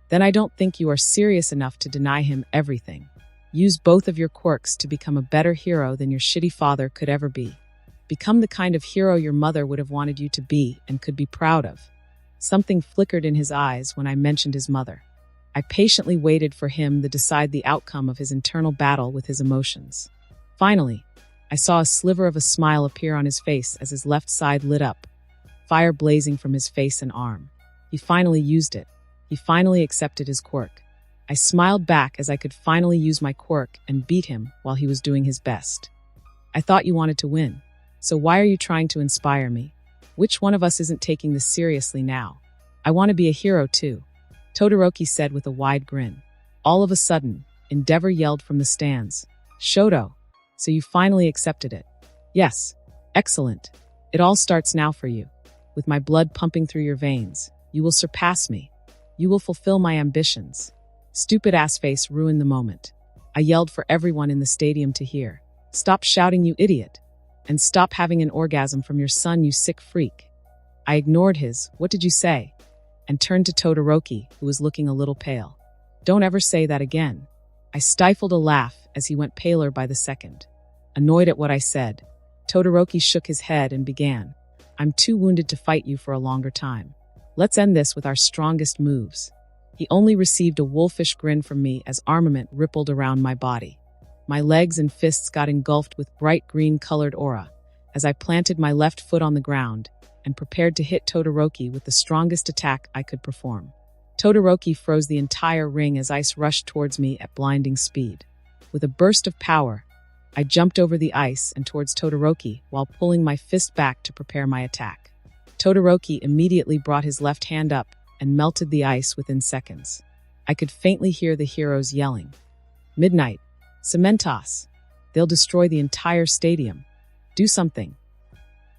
then I don't think you are serious enough to deny him everything. Use both of your quirks to become a better hero than your shitty father could ever be. Become the kind of hero your mother would have wanted you to be and could be proud of. Something flickered in his eyes when I mentioned his mother. I patiently waited for him to decide the outcome of his internal battle with his emotions. Finally, I saw a sliver of a smile appear on his face as his left side lit up, fire blazing from his face and arm. He finally used it. He finally accepted his quirk. I smiled back as I could finally use my quirk and beat him while he was doing his best. I thought you wanted to win. So why are you trying to inspire me? Which one of us isn't taking this seriously now? I want to be a hero too, Todoroki said with a wide grin. All of a sudden, Endeavor yelled from the stands. Shoto, so you finally accepted it. Yes, excellent. It all starts now for you. With my blood pumping through your veins, you will surpass me. You will fulfill my ambitions. Stupid ass face ruined the moment. I yelled for everyone in the stadium to hear. Stop shouting, you idiot. And stop having an orgasm from your son, you sick freak. I ignored his, what did you say? And turned to Todoroki, who was looking a little pale. Don't ever say that again. I stifled a laugh as he went paler by the second. Annoyed at what I said, Todoroki shook his head and began. I'm too wounded to fight you for a longer time. Let's end this with our strongest moves. He only received a wolfish grin from me as armament rippled around my body. My legs and fists got engulfed with bright green-colored aura as I planted my left foot on the ground and prepared to hit Todoroki with the strongest attack I could perform. Todoroki froze the entire ring as ice rushed towards me at blinding speed. With a burst of power, I jumped over the ice and towards Todoroki while pulling my fist back to prepare my attack. Todoroki immediately brought his left hand up and melted the ice within seconds. I could faintly hear the heroes yelling. Midnight, Cementos. They'll destroy the entire stadium. Do something.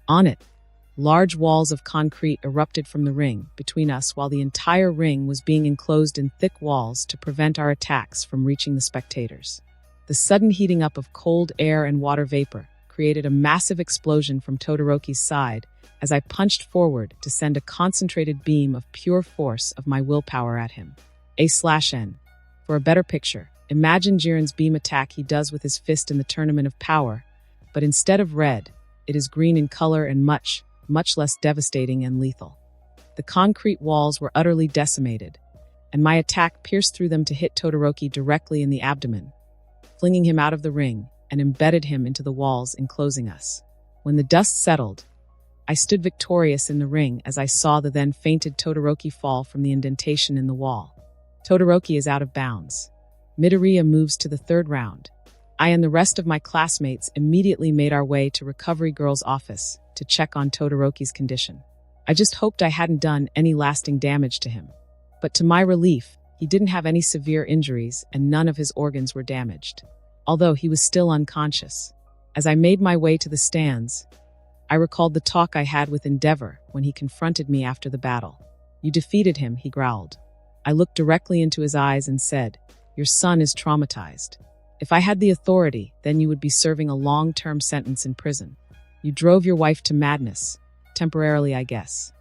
On it. Large walls of concrete erupted from the ring between us while the entire ring was being enclosed in thick walls to prevent our attacks from reaching the spectators. The sudden heating up of cold air and water vapor created a massive explosion from Todoroki's side as I punched forward to send a concentrated beam of pure force of my willpower at him. A/N. For a better picture, imagine Jiren's beam attack he does with his fist in the Tournament of Power, but instead of red, it is green in color and much less devastating and lethal. The concrete walls were utterly decimated, and my attack pierced through them to hit Todoroki directly in the abdomen, flinging him out of the ring and embedded him into the walls enclosing us. When the dust settled, I stood victorious in the ring as I saw the then fainted Todoroki fall from the indentation in the wall. Todoroki is out of bounds. Midoriya moves to the third round. I and the rest of my classmates immediately made our way to Recovery Girl's office to check on Todoroki's condition. I just hoped I hadn't done any lasting damage to him. But to my relief, he didn't have any severe injuries and none of his organs were damaged, although he was still unconscious. As I made my way to the stands, I recalled the talk I had with Endeavor when he confronted me after the battle. You defeated him, he growled. I looked directly into his eyes and said, your son is traumatized. If I had the authority, then you would be serving a long-term sentence in prison. You drove your wife to madness. Temporarily, I guess.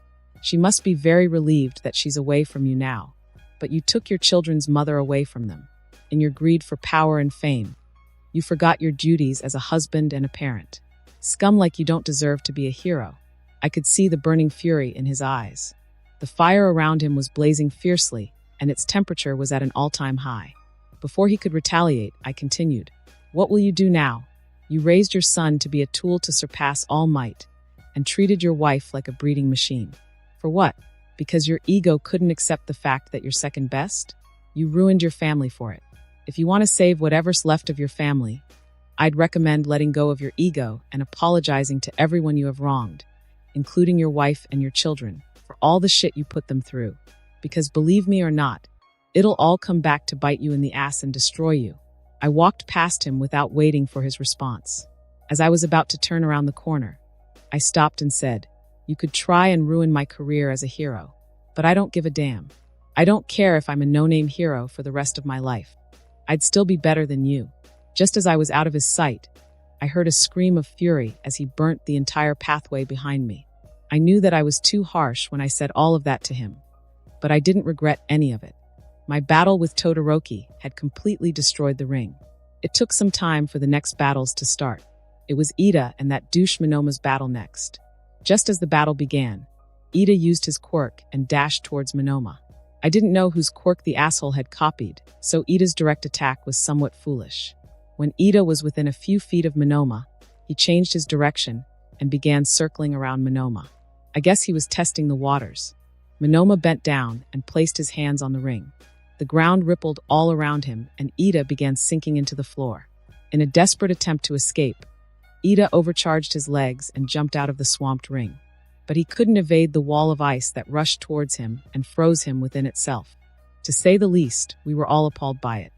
She must be very relieved that she's away from you now. But you took your children's mother away from them. In your greed for power and fame, you forgot your duties as a husband and a parent. Scum like you don't deserve to be a hero. I could see the burning fury in his eyes. The fire around him was blazing fiercely, and its temperature was at an all-time high. Before he could retaliate, I continued. What will you do now? You raised your son to be a tool to surpass all might, and treated your wife like a breeding machine. For what? Because your ego couldn't accept the fact that you're second best? You ruined your family for it. If you want to save whatever's left of your family, I'd recommend letting go of your ego and apologizing to everyone you have wronged, including your wife and your children, for all the shit you put them through. Because believe me or not, it'll all come back to bite you in the ass and destroy you. I walked past him without waiting for his response. As I was about to turn around the corner, I stopped and said, you could try and ruin my career as a hero, but I don't give a damn. I don't care if I'm a no-name hero for the rest of my life. I'd still be better than you. Just as I was out of his sight, I heard a scream of fury as he burnt the entire pathway behind me. I knew that I was too harsh when I said all of that to him, but I didn't regret any of it. My battle with Todoroki had completely destroyed the ring. It took some time for the next battles to start. It was Ida and that douche Monoma's battle next. Just as the battle began, Ida used his quirk and dashed towards Monoma. I didn't know whose quirk the asshole had copied, so Ida's direct attack was somewhat foolish. When Ida was within a few feet of Monoma, he changed his direction and began circling around Monoma. I guess he was testing the waters. Monoma bent down and placed his hands on the ring. The ground rippled all around him, and Ida began sinking into the floor. In a desperate attempt to escape, Ida overcharged his legs and jumped out of the swamped ring. But he couldn't evade the wall of ice that rushed towards him and froze him within itself. To say the least, we were all appalled by it.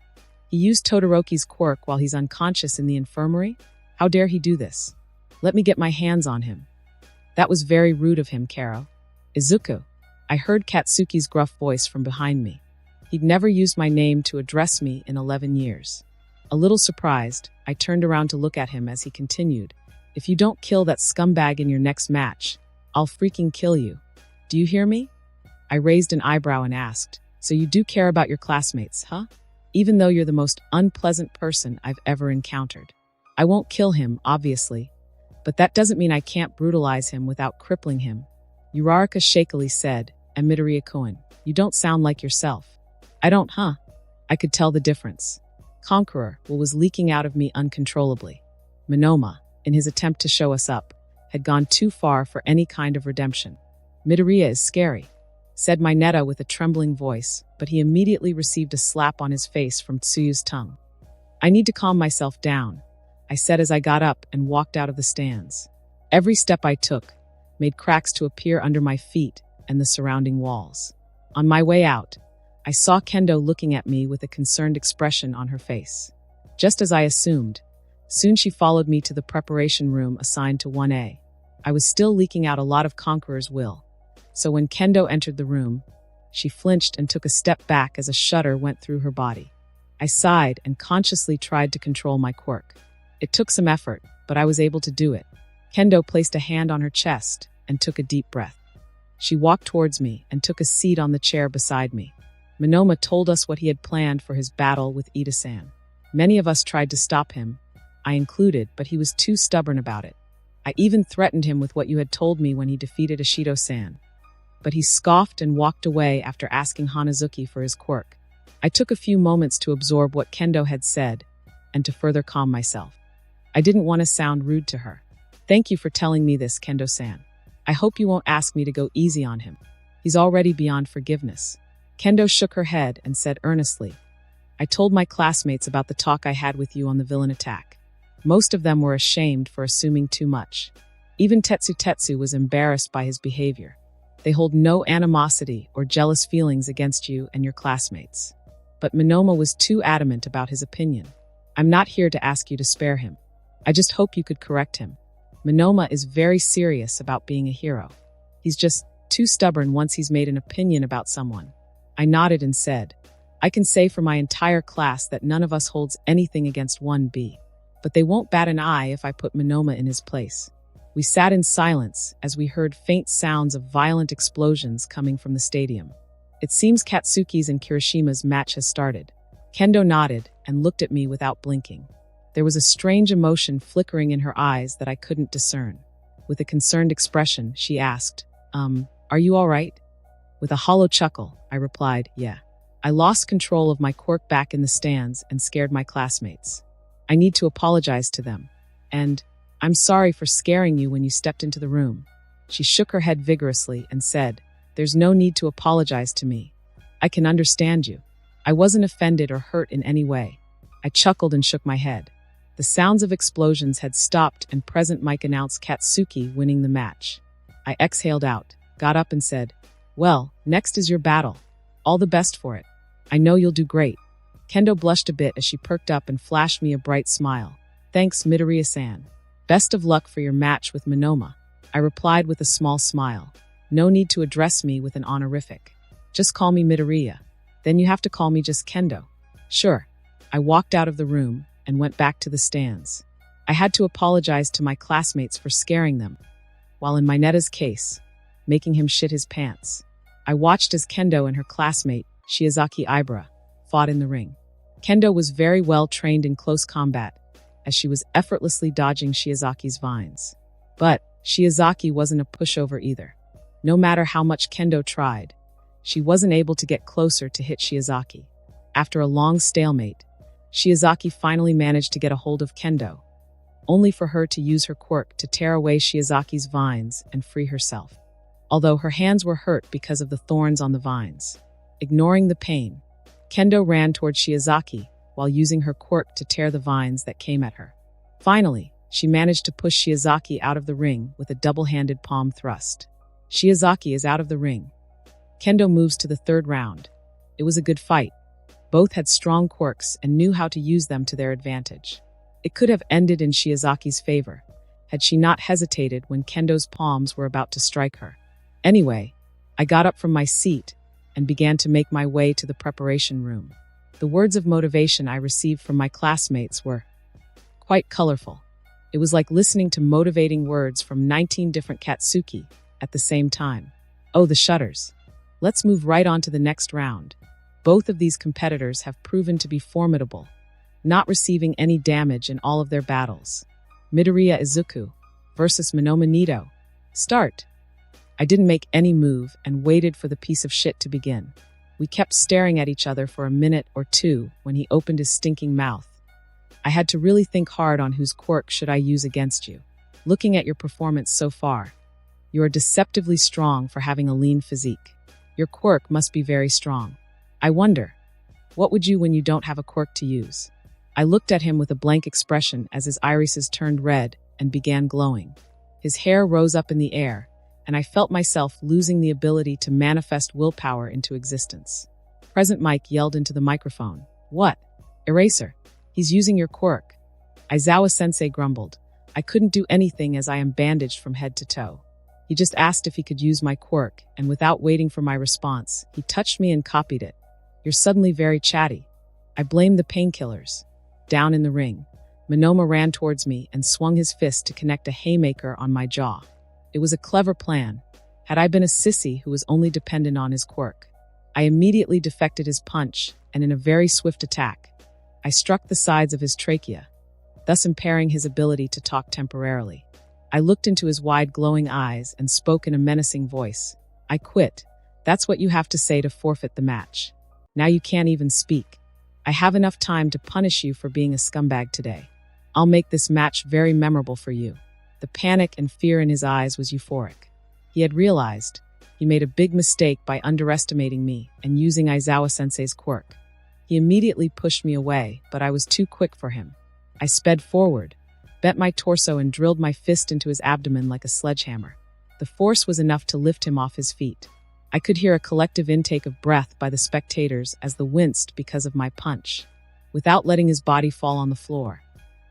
He used Todoroki's quirk while he's unconscious in the infirmary? How dare he do this? Let me get my hands on him. That was very rude of him, Karo. IZUKU. I heard Katsuki's gruff voice from behind me. He'd never used my name to address me in 11 years. A little surprised, I turned around to look at him as he continued. If you don't kill that scumbag in your next match, I'll freaking kill you. Do you hear me? I raised an eyebrow and asked, so you do care about your classmates, huh? Even though you're the most unpleasant person I've ever encountered. I won't kill him, obviously, but that doesn't mean I can't brutalize him without crippling him. Uraraka shakily said, and Midoriya-kun, you don't sound like yourself. I don't, huh? I could tell the difference. Conqueror was leaking out of me uncontrollably. Monoma, in his attempt to show us up, had gone too far for any kind of redemption. Midoriya is scary, said Mineta with a trembling voice, but he immediately received a slap on his face from Tsuyu's tongue. I need to calm myself down, I said as I got up and walked out of the stands. Every step I took made cracks to appear under my feet and the surrounding walls. On my way out, I saw Kendo looking at me with a concerned expression on her face. Just as I assumed, soon she followed me to the preparation room assigned to 1A. I was still leaking out a lot of Conqueror's will, so when Kendo entered the room, she flinched and took a step back as a shudder went through her body. I sighed and consciously tried to control my quirk. It took some effort, but I was able to do it. Kendo placed a hand on her chest and took a deep breath. She walked towards me and took a seat on the chair beside me. Monoma told us what he had planned for his battle with Ida-san. Many of us tried to stop him, I included, but he was too stubborn about it. I even threatened him with what you had told me when he defeated Ishido-san. But he scoffed and walked away after asking Hanazuki for his quirk. I took a few moments to absorb what Kendo had said and to further calm myself. I didn't want to sound rude to her. Thank you for telling me this, Kendo-san. I hope you won't ask me to go easy on him. He's already beyond forgiveness. Kendo shook her head and said earnestly, I told my classmates about the talk I had with you on the villain attack. Most of them were ashamed for assuming too much. Even Tetsu was embarrassed by his behavior. They hold no animosity or jealous feelings against you and your classmates. But Monoma was too adamant about his opinion. I'm not here to ask you to spare him. I just hope you could correct him. Monoma is very serious about being a hero. He's just too stubborn once he's made an opinion about someone. I nodded and said, I can say for my entire class that none of us holds anything against 1B. But they won't bat an eye if I put Monoma in his place. We sat in silence as we heard faint sounds of violent explosions coming from the stadium. It seems Katsuki's and Kirishima's match has started. Kendo nodded and looked at me without blinking. There was a strange emotion flickering in her eyes that I couldn't discern. With a concerned expression, she asked, are you all right? With a hollow chuckle, I replied, yeah. I lost control of my quirk back in the stands and scared my classmates. I need to apologize to them. And I'm sorry for scaring you when you stepped into the room. She shook her head vigorously and said, there's no need to apologize to me. I can understand you. I wasn't offended or hurt in any way. I chuckled and shook my head. The sounds of explosions had stopped and Present Mike announced Katsuki winning the match. I exhaled out, got up and said, well, next is your battle. All the best for it. I know you'll do great. Kendo blushed a bit as she perked up and flashed me a bright smile. Thanks, Midoriya-san. Best of luck for your match with Monoma. I replied with a small smile. No need to address me with an honorific. Just call me Midoriya. Then you have to call me just Kendo. Sure. I walked out of the room and went back to the stands. I had to apologize to my classmates for scaring them, while in Mineta's case, making him shit his pants. I watched as Kendo and her classmate, Shiozaki Ibara, fought in the ring. Kendo was very well trained in close combat, as she was effortlessly dodging Shiozaki's vines. But Shiozaki wasn't a pushover either. No matter how much Kendo tried, she wasn't able to get closer to hit Shiozaki. After a long stalemate, Shiozaki finally managed to get a hold of Kendo, only for her to use her quirk to tear away Shiozaki's vines and free herself. Although her hands were hurt because of the thorns on the vines. Ignoring the pain, Kendo ran toward Shiozaki while using her quirk to tear the vines that came at her. Finally, she managed to push Shiozaki out of the ring with a double-handed palm thrust. Shiozaki is out of the ring. Kendo moves to the third round. It was a good fight. Both had strong quirks and knew how to use them to their advantage. It could have ended in Shiozaki's favor, had she not hesitated when Kendo's palms were about to strike her. Anyway, I got up from my seat and began to make my way to the preparation room. The words of motivation I received from my classmates were quite colorful. It was like listening to motivating words from 19 different Katsuki at the same time. Oh, the shudders. Let's move right on to the next round. Both of these competitors have proven to be formidable, not receiving any damage in all of their battles. Midoriya Izuku versus Monoma Nito. Start. I didn't make any move and waited for the piece of shit to begin. We kept staring at each other for a minute or two when he opened his stinking mouth. I had to really think hard on whose quirk should I use against you. Looking at your performance so far, you are deceptively strong for having a lean physique. Your quirk must be very strong. I wonder, what would you when you don't have a quirk to use? I looked at him with a blank expression as his irises turned red and began glowing. His hair rose up in the air, and I felt myself losing the ability to manifest willpower into existence. Present Mike yelled into the microphone. What? Eraser. He's using your quirk. Aizawa-sensei grumbled. I couldn't do anything as I am bandaged from head to toe. He just asked if he could use my quirk, and without waiting for my response, he touched me and copied it. You're suddenly very chatty. I blamed the painkillers. Down in the ring, Monoma ran towards me and swung his fist to connect a haymaker on my jaw. It was a clever plan, had I been a sissy who was only dependent on his quirk. I immediately deflected his punch, and in a very swift attack, I struck the sides of his trachea, thus impairing his ability to talk temporarily. I looked into his wide glowing eyes and spoke in a menacing voice. I quit. That's what you have to say to forfeit the match. Now you can't even speak. I have enough time to punish you for being a scumbag today. I'll make this match very memorable for you. The panic and fear in his eyes was euphoric. He had realized he made a big mistake by underestimating me and using Aizawa-sensei's quirk. He immediately pushed me away, but I was too quick for him. I sped forward, bent my torso and drilled my fist into his abdomen like a sledgehammer. The force was enough to lift him off his feet. I could hear a collective intake of breath by the spectators as they winced because of my punch. Without letting his body fall on the floor,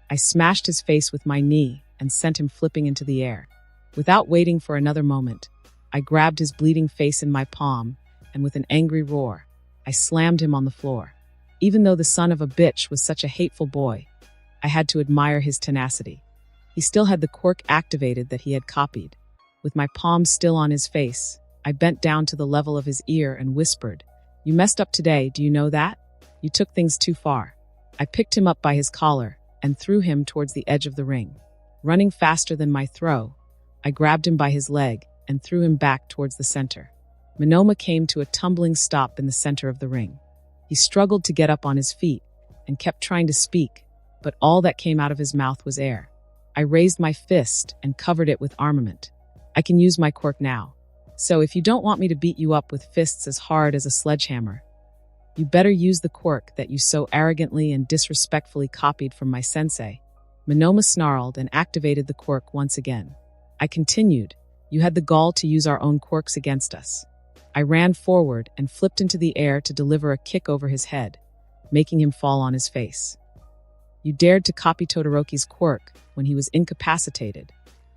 I smashed his face with my knee and sent him flipping into the air. Without waiting for another moment, I grabbed his bleeding face in my palm, and with an angry roar, I slammed him on the floor. Even though the son of a bitch was such a hateful boy, I had to admire his tenacity. He still had the quirk activated that he had copied. With my palm still on his face, I bent down to the level of his ear and whispered, "You messed up today, do you know that? You took things too far." I picked him up by his collar and threw him towards the edge of the ring. Running faster than my throw, I grabbed him by his leg and threw him back towards the center. Monoma came to a tumbling stop in the center of the ring. He struggled to get up on his feet and kept trying to speak, but all that came out of his mouth was air. I raised my fist and covered it with armament. I can use my quirk now. So if you don't want me to beat you up with fists as hard as a sledgehammer, you better use the quirk that you so arrogantly and disrespectfully copied from my sensei. Monoma snarled and activated the quirk once again. I continued, you had the gall to use our own quirks against us. I ran forward and flipped into the air to deliver a kick over his head, making him fall on his face. You dared to copy Todoroki's quirk when he was incapacitated.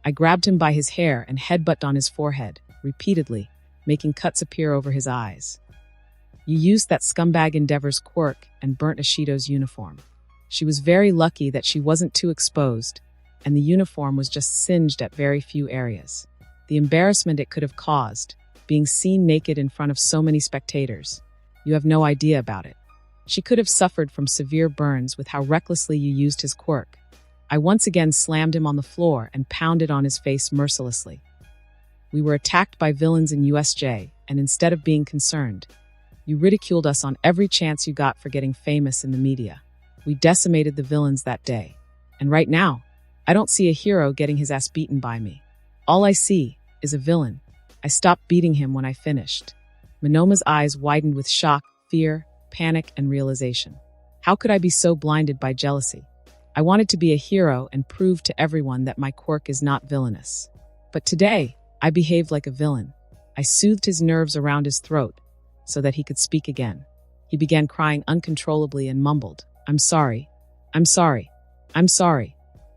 I grabbed him by his hair and headbutted on his forehead, repeatedly, making cuts appear over his eyes. You used that scumbag Endeavor's quirk and burnt Ishido's uniform. She was very lucky that she wasn't too exposed, and the uniform was just singed at very few areas. The embarrassment it could have caused, being seen naked in front of so many spectators, you have no idea about it. She could have suffered from severe burns with how recklessly you used his quirk. I once again slammed him on the floor and pounded on his face mercilessly. We were attacked by villains in USJ, and instead of being concerned, you ridiculed us on every chance you got for getting famous in the media. We decimated the villains that day. And right now, I don't see a hero getting his ass beaten by me. All I see is a villain. I stopped beating him when I finished. Monoma's eyes widened with shock, fear, panic, and realization. How could I be so blinded by jealousy? I wanted to be a hero and prove to everyone that my quirk is not villainous. But today, I behaved like a villain. I soothed his nerves around his throat so that he could speak again. He began crying uncontrollably and mumbled, "I'm sorry. I'm sorry. I'm sorry."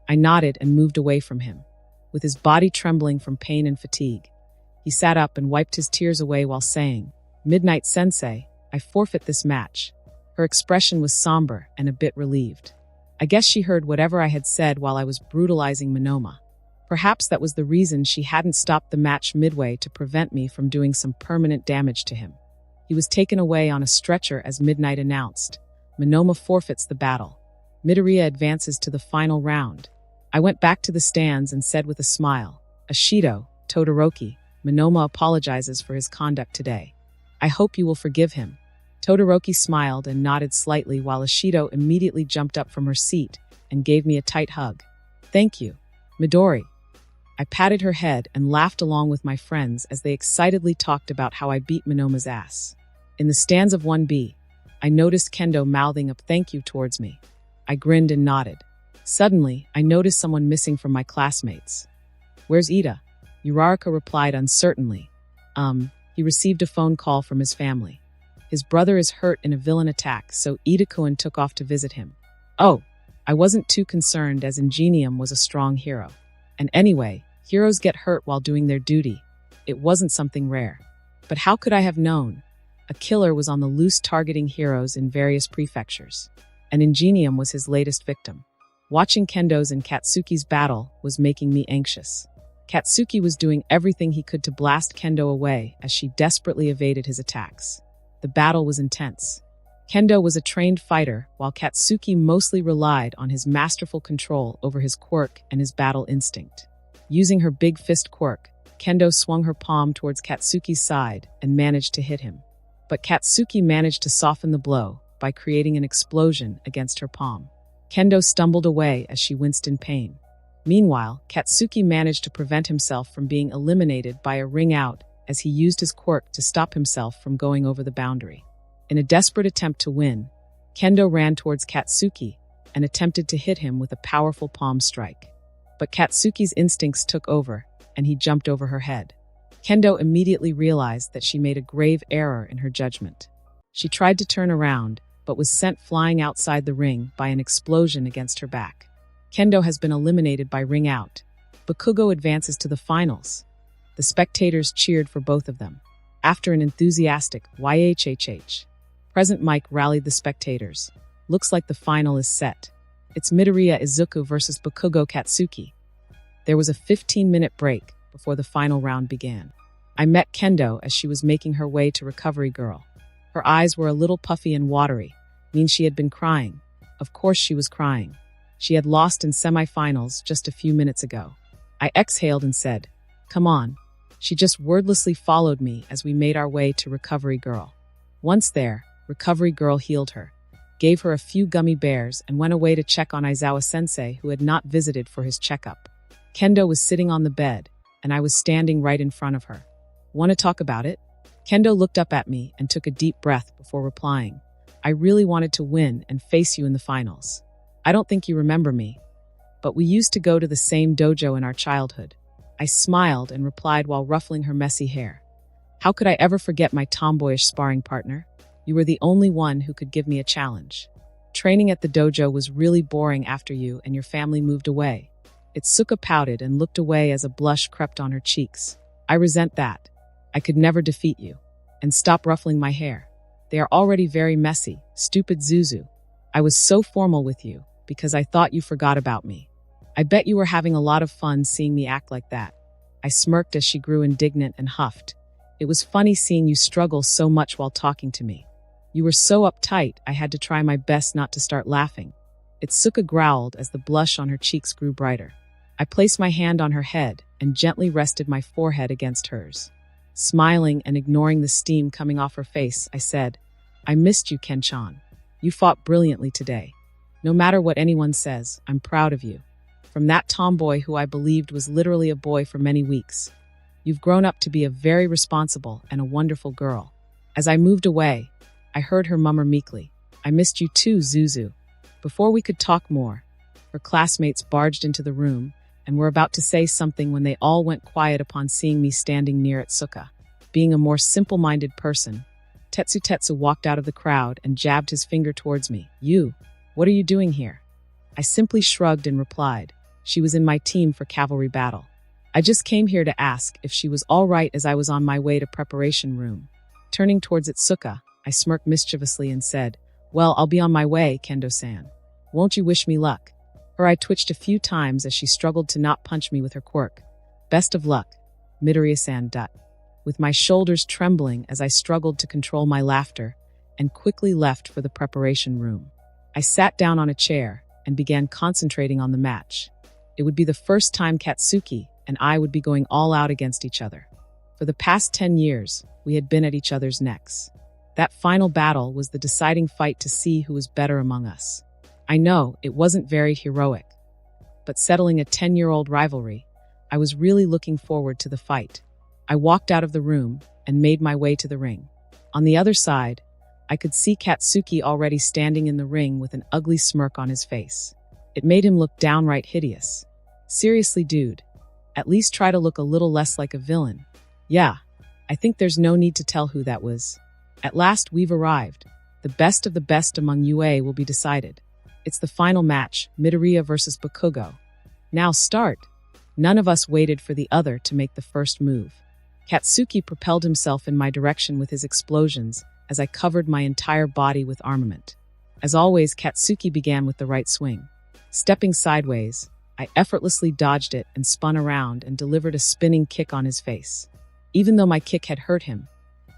I nodded and moved away from him, with his body trembling from pain and fatigue. He sat up and wiped his tears away while saying, "Midnight Sensei, I forfeit this match." Her expression was somber and a bit relieved. I guess she heard whatever I had said while I was brutalizing Monoma. Perhaps that was the reason she hadn't stopped the match midway to prevent me from doing some permanent damage to him. He was taken away on a stretcher as Midnight announced. Monoma forfeits the battle. Midoriya advances to the final round. I went back to the stands and said with a smile, "Ishido, Todoroki, Monoma apologizes for his conduct today. I hope you will forgive him." Todoroki smiled and nodded slightly while Ishido immediately jumped up from her seat and gave me a tight hug. "Thank you, Midori." I patted her head and laughed along with my friends as they excitedly talked about how I beat Monoma's ass. In the stands of 1B, I noticed Kendo mouthing a thank you towards me. I grinned and nodded. Suddenly, I noticed someone missing from my classmates. "Where's Ida?" Uraraka replied uncertainly. He received a phone call from his family. His brother is hurt in a villain attack, so Ida-kun took off to visit him. Oh, I wasn't too concerned as Ingenium was a strong hero. And anyway, heroes get hurt while doing their duty. It wasn't something rare. But how could I have known? A killer was on the loose targeting heroes in various prefectures. And Ingenium was his latest victim. Watching Kendo's and Katsuki's battle was making me anxious. Katsuki was doing everything he could to blast Kendo away as she desperately evaded his attacks. The battle was intense. Kendo was a trained fighter, while Katsuki mostly relied on his masterful control over his quirk and his battle instinct. Using her big fist quirk, Kendo swung her palm towards Katsuki's side and managed to hit him. But Katsuki managed to soften the blow by creating an explosion against her palm. Kendo stumbled away as she winced in pain. Meanwhile, Katsuki managed to prevent himself from being eliminated by a ring out as he used his quirk to stop himself from going over the boundary. In a desperate attempt to win, Kendo ran towards Katsuki and attempted to hit him with a powerful palm strike. But Katsuki's instincts took over, and he jumped over her head. Kendo immediately realized that she made a grave error in her judgment. She tried to turn around, but was sent flying outside the ring by an explosion against her back. Kendo has been eliminated by ring out. Bakugo advances to the finals. The spectators cheered for both of them. After an enthusiastic YHHH, Present Mike rallied the spectators. Looks like the final is set. It's Midoriya IZUKU versus Bakugo Katsuki. There was a 15-minute break before the final round began. I met Kendo as she was making her way to Recovery Girl. Her eyes were a little puffy and watery, means she had been crying. Of course she was crying. She had lost in semifinals just a few minutes ago. I exhaled and said, Come on. She just wordlessly followed me as we made our way to Recovery Girl. Once there, Recovery Girl healed her, gave her a few gummy bears, and went away to check on Aizawa-sensei, who had not visited for his checkup. Kendo was sitting on the bed, and I was standing right in front of her. Want to talk about it? Kendo looked up at me and took a deep breath before replying. I really wanted to win and face you in the finals. I don't think you remember me, but we used to go to the same dojo in our childhood. I smiled and replied while ruffling her messy hair. How could I ever forget my tomboyish sparring partner? You were the only one who could give me a challenge. Training at the dojo was really boring after you and your family moved away. Itsuka pouted and looked away as a blush crept on her cheeks. I resent that. I could never defeat you. And stop ruffling my hair. They are already very messy, stupid Zuzu. I was so formal with you because I thought you forgot about me. I bet you were having a lot of fun seeing me act like that. I smirked as she grew indignant and huffed. It was funny seeing you struggle so much while talking to me. You were so uptight, I had to try my best not to start laughing. Itsuka growled as the blush on her cheeks grew brighter. I placed my hand on her head and gently rested my forehead against hers. Smiling and ignoring the steam coming off her face, I said, I missed you, Ken-chan. You fought brilliantly today. No matter what anyone says, I'm proud of you. From that tomboy who I believed was literally a boy for many weeks. You've grown up to be a very responsible and a wonderful girl. As I moved away, I heard her murmur meekly, I missed you too, Zuzu. Before we could talk more, her classmates barged into the room and were about to say something when they all went quiet upon seeing me standing near Itsuka. Being a more simple-minded person, Tetsu walked out of the crowd and jabbed his finger towards me. You, what are you doing here? I simply shrugged and replied, she was in my team for cavalry battle. I just came here to ask if she was all right as I was on my way to preparation room. Turning towards Itsuka, I smirked mischievously and said, well, I'll be on my way, Kendo-san. Won't you wish me luck? Her eye twitched a few times as she struggled to not punch me with her quirk. Best of luck, Midoriya-san. With my shoulders trembling as I struggled to control my laughter and quickly left for the preparation room. I sat down on a chair and began concentrating on the match. It would be the first time Katsuki and I would be going all out against each other. For the past 10 years, we had been at each other's necks. That final battle was the deciding fight to see who was better among us. I know it wasn't very heroic, but settling a 10-year-old rivalry, I was really looking forward to the fight. I walked out of the room and made my way to the ring. On the other side, I could see Katsuki already standing in the ring with an ugly smirk on his face. It made him look downright hideous. Seriously, dude, at least try to look a little less like a villain. Yeah, I think there's no need to tell who that was. At last, we've arrived. The best of the best among UA will be decided. It's the final match, Midoriya versus Bakugo. Now start. None of us waited for the other to make the first move. Katsuki propelled himself in my direction with his explosions as I covered my entire body with armament. As always, Katsuki began with the right swing. Stepping sideways, I effortlessly dodged it and spun around and delivered a spinning kick on his face. Even though my kick had hurt him,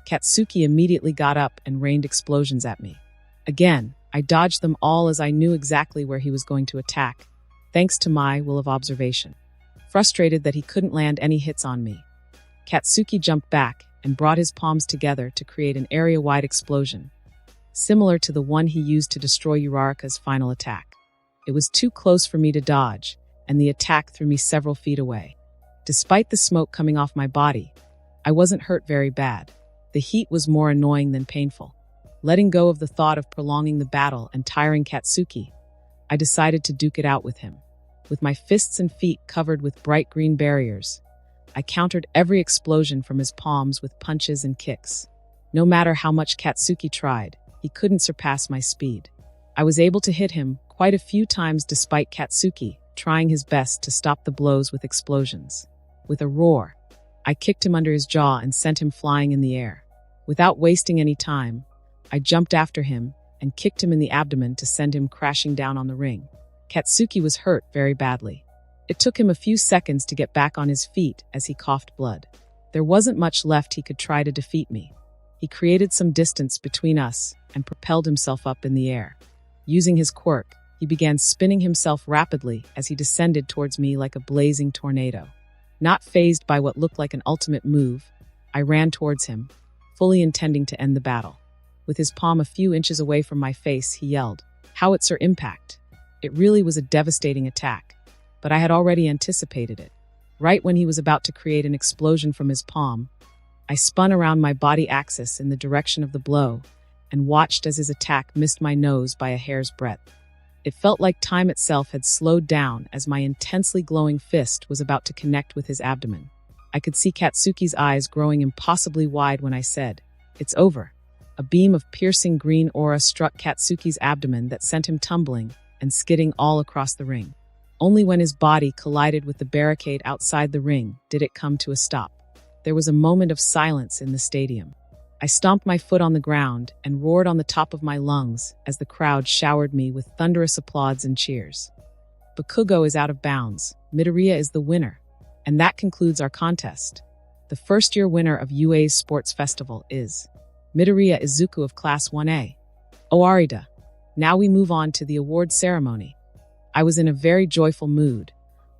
Katsuki immediately got up and rained explosions at me. Again, I dodged them all as I knew exactly where he was going to attack, thanks to my will of observation. Frustrated that he couldn't land any hits on me, Katsuki jumped back and brought his palms together to create an area-wide explosion, similar to the one he used to destroy Uraraka's final attack. It was too close for me to dodge, and the attack threw me several feet away. Despite the smoke coming off my body, I wasn't hurt very bad. The heat was more annoying than painful. Letting go of the thought of prolonging the battle and tiring Katsuki, I decided to duke it out with him. With my fists and feet covered with bright green barriers, I countered every explosion from his palms with punches and kicks. No matter how much Katsuki tried, he couldn't surpass my speed. I was able to hit him quite a few times despite Katsuki trying his best to stop the blows with explosions. With a roar, I kicked him under his jaw and sent him flying in the air. Without wasting any time, I jumped after him and kicked him in the abdomen to send him crashing down on the ring. Katsuki was hurt very badly. It took him a few seconds to get back on his feet as he coughed blood. There wasn't much left he could try to defeat me. He created some distance between us and propelled himself up in the air. Using his quirk, he began spinning himself rapidly as he descended towards me like a blazing tornado. Not fazed by what looked like an ultimate move, I ran towards him, fully intending to end the battle. With his palm a few inches away from my face, he yelled, "Howitzer impact!" It really was a devastating attack, but I had already anticipated it. Right when he was about to create an explosion from his palm, I spun around my body axis in the direction of the blow and watched as his attack missed my nose by a hair's breadth. It felt like time itself had slowed down as my intensely glowing fist was about to connect with his abdomen. I could see Katsuki's eyes growing impossibly wide when I said, "It's over." A beam of piercing green aura struck Katsuki's abdomen that sent him tumbling and skidding all across the ring. Only when his body collided with the barricade outside the ring did it come to a stop. There was a moment of silence in the stadium. I stomped my foot on the ground and roared on the top of my lungs as the crowd showered me with thunderous applause and cheers. Bakugo is out of bounds. Midoriya is the winner. And that concludes our contest. The first-year winner of UA's Sports Festival is Midoriya IZUKU of Class 1A. Oarida. Now we move on to the award ceremony. I was in a very joyful mood,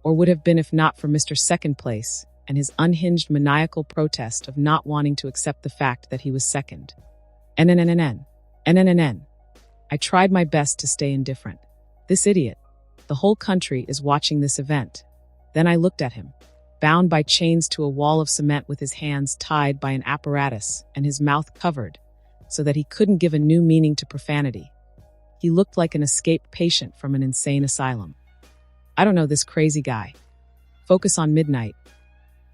or would have been if not for Mr. Second Place and his unhinged maniacal protest of not wanting to accept the fact that he was second. NNNN. I tried my best to stay indifferent. This idiot. The whole country is watching this event. Then I looked at him, bound by chains to a wall of cement with his hands tied by an apparatus and his mouth covered, so that he couldn't give a new meaning to profanity. He looked like an escaped patient from an insane asylum. I don't know this crazy guy. Focus on Midnight.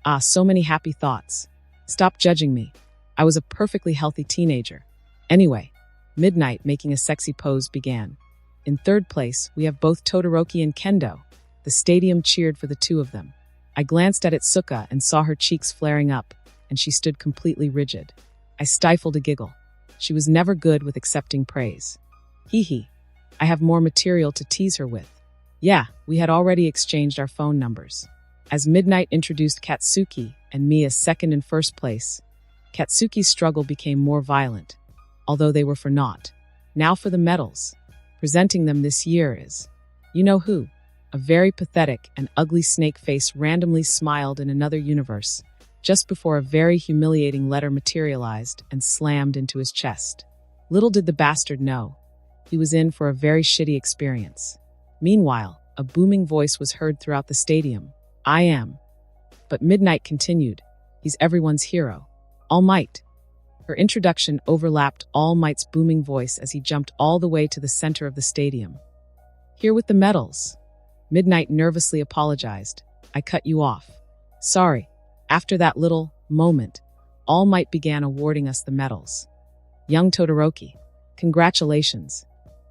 Ah, so many happy thoughts. Stop judging me. I was a perfectly healthy teenager. Anyway, Midnight, making a sexy pose, began. In third place, we have both Todoroki and Kendo. The stadium cheered for the two of them. I glanced at Itsuka and saw her cheeks flaring up, and she stood completely rigid. I stifled a giggle. She was never good with accepting praise. Hee. I have more material to tease her with. Yeah, we had already exchanged our phone numbers. As Midnight introduced Katsuki and me as second and first place, Katsuki's struggle became more violent, although they were for naught. Now for the medals. Presenting them this year is, you know who? A very pathetic and ugly snake face randomly smiled in another universe, just before a very humiliating letter materialized and slammed into his chest. Little did the bastard know, he was in for a very shitty experience. Meanwhile, a booming voice was heard throughout the stadium. I am. But Midnight continued. He's everyone's hero. All Might. Her introduction overlapped All Might's booming voice as he jumped all the way to the center of the stadium. Here with the medals. Midnight nervously apologized. I cut you off. Sorry. After that little moment, All Might began awarding us the medals. Young Todoroki. Congratulations.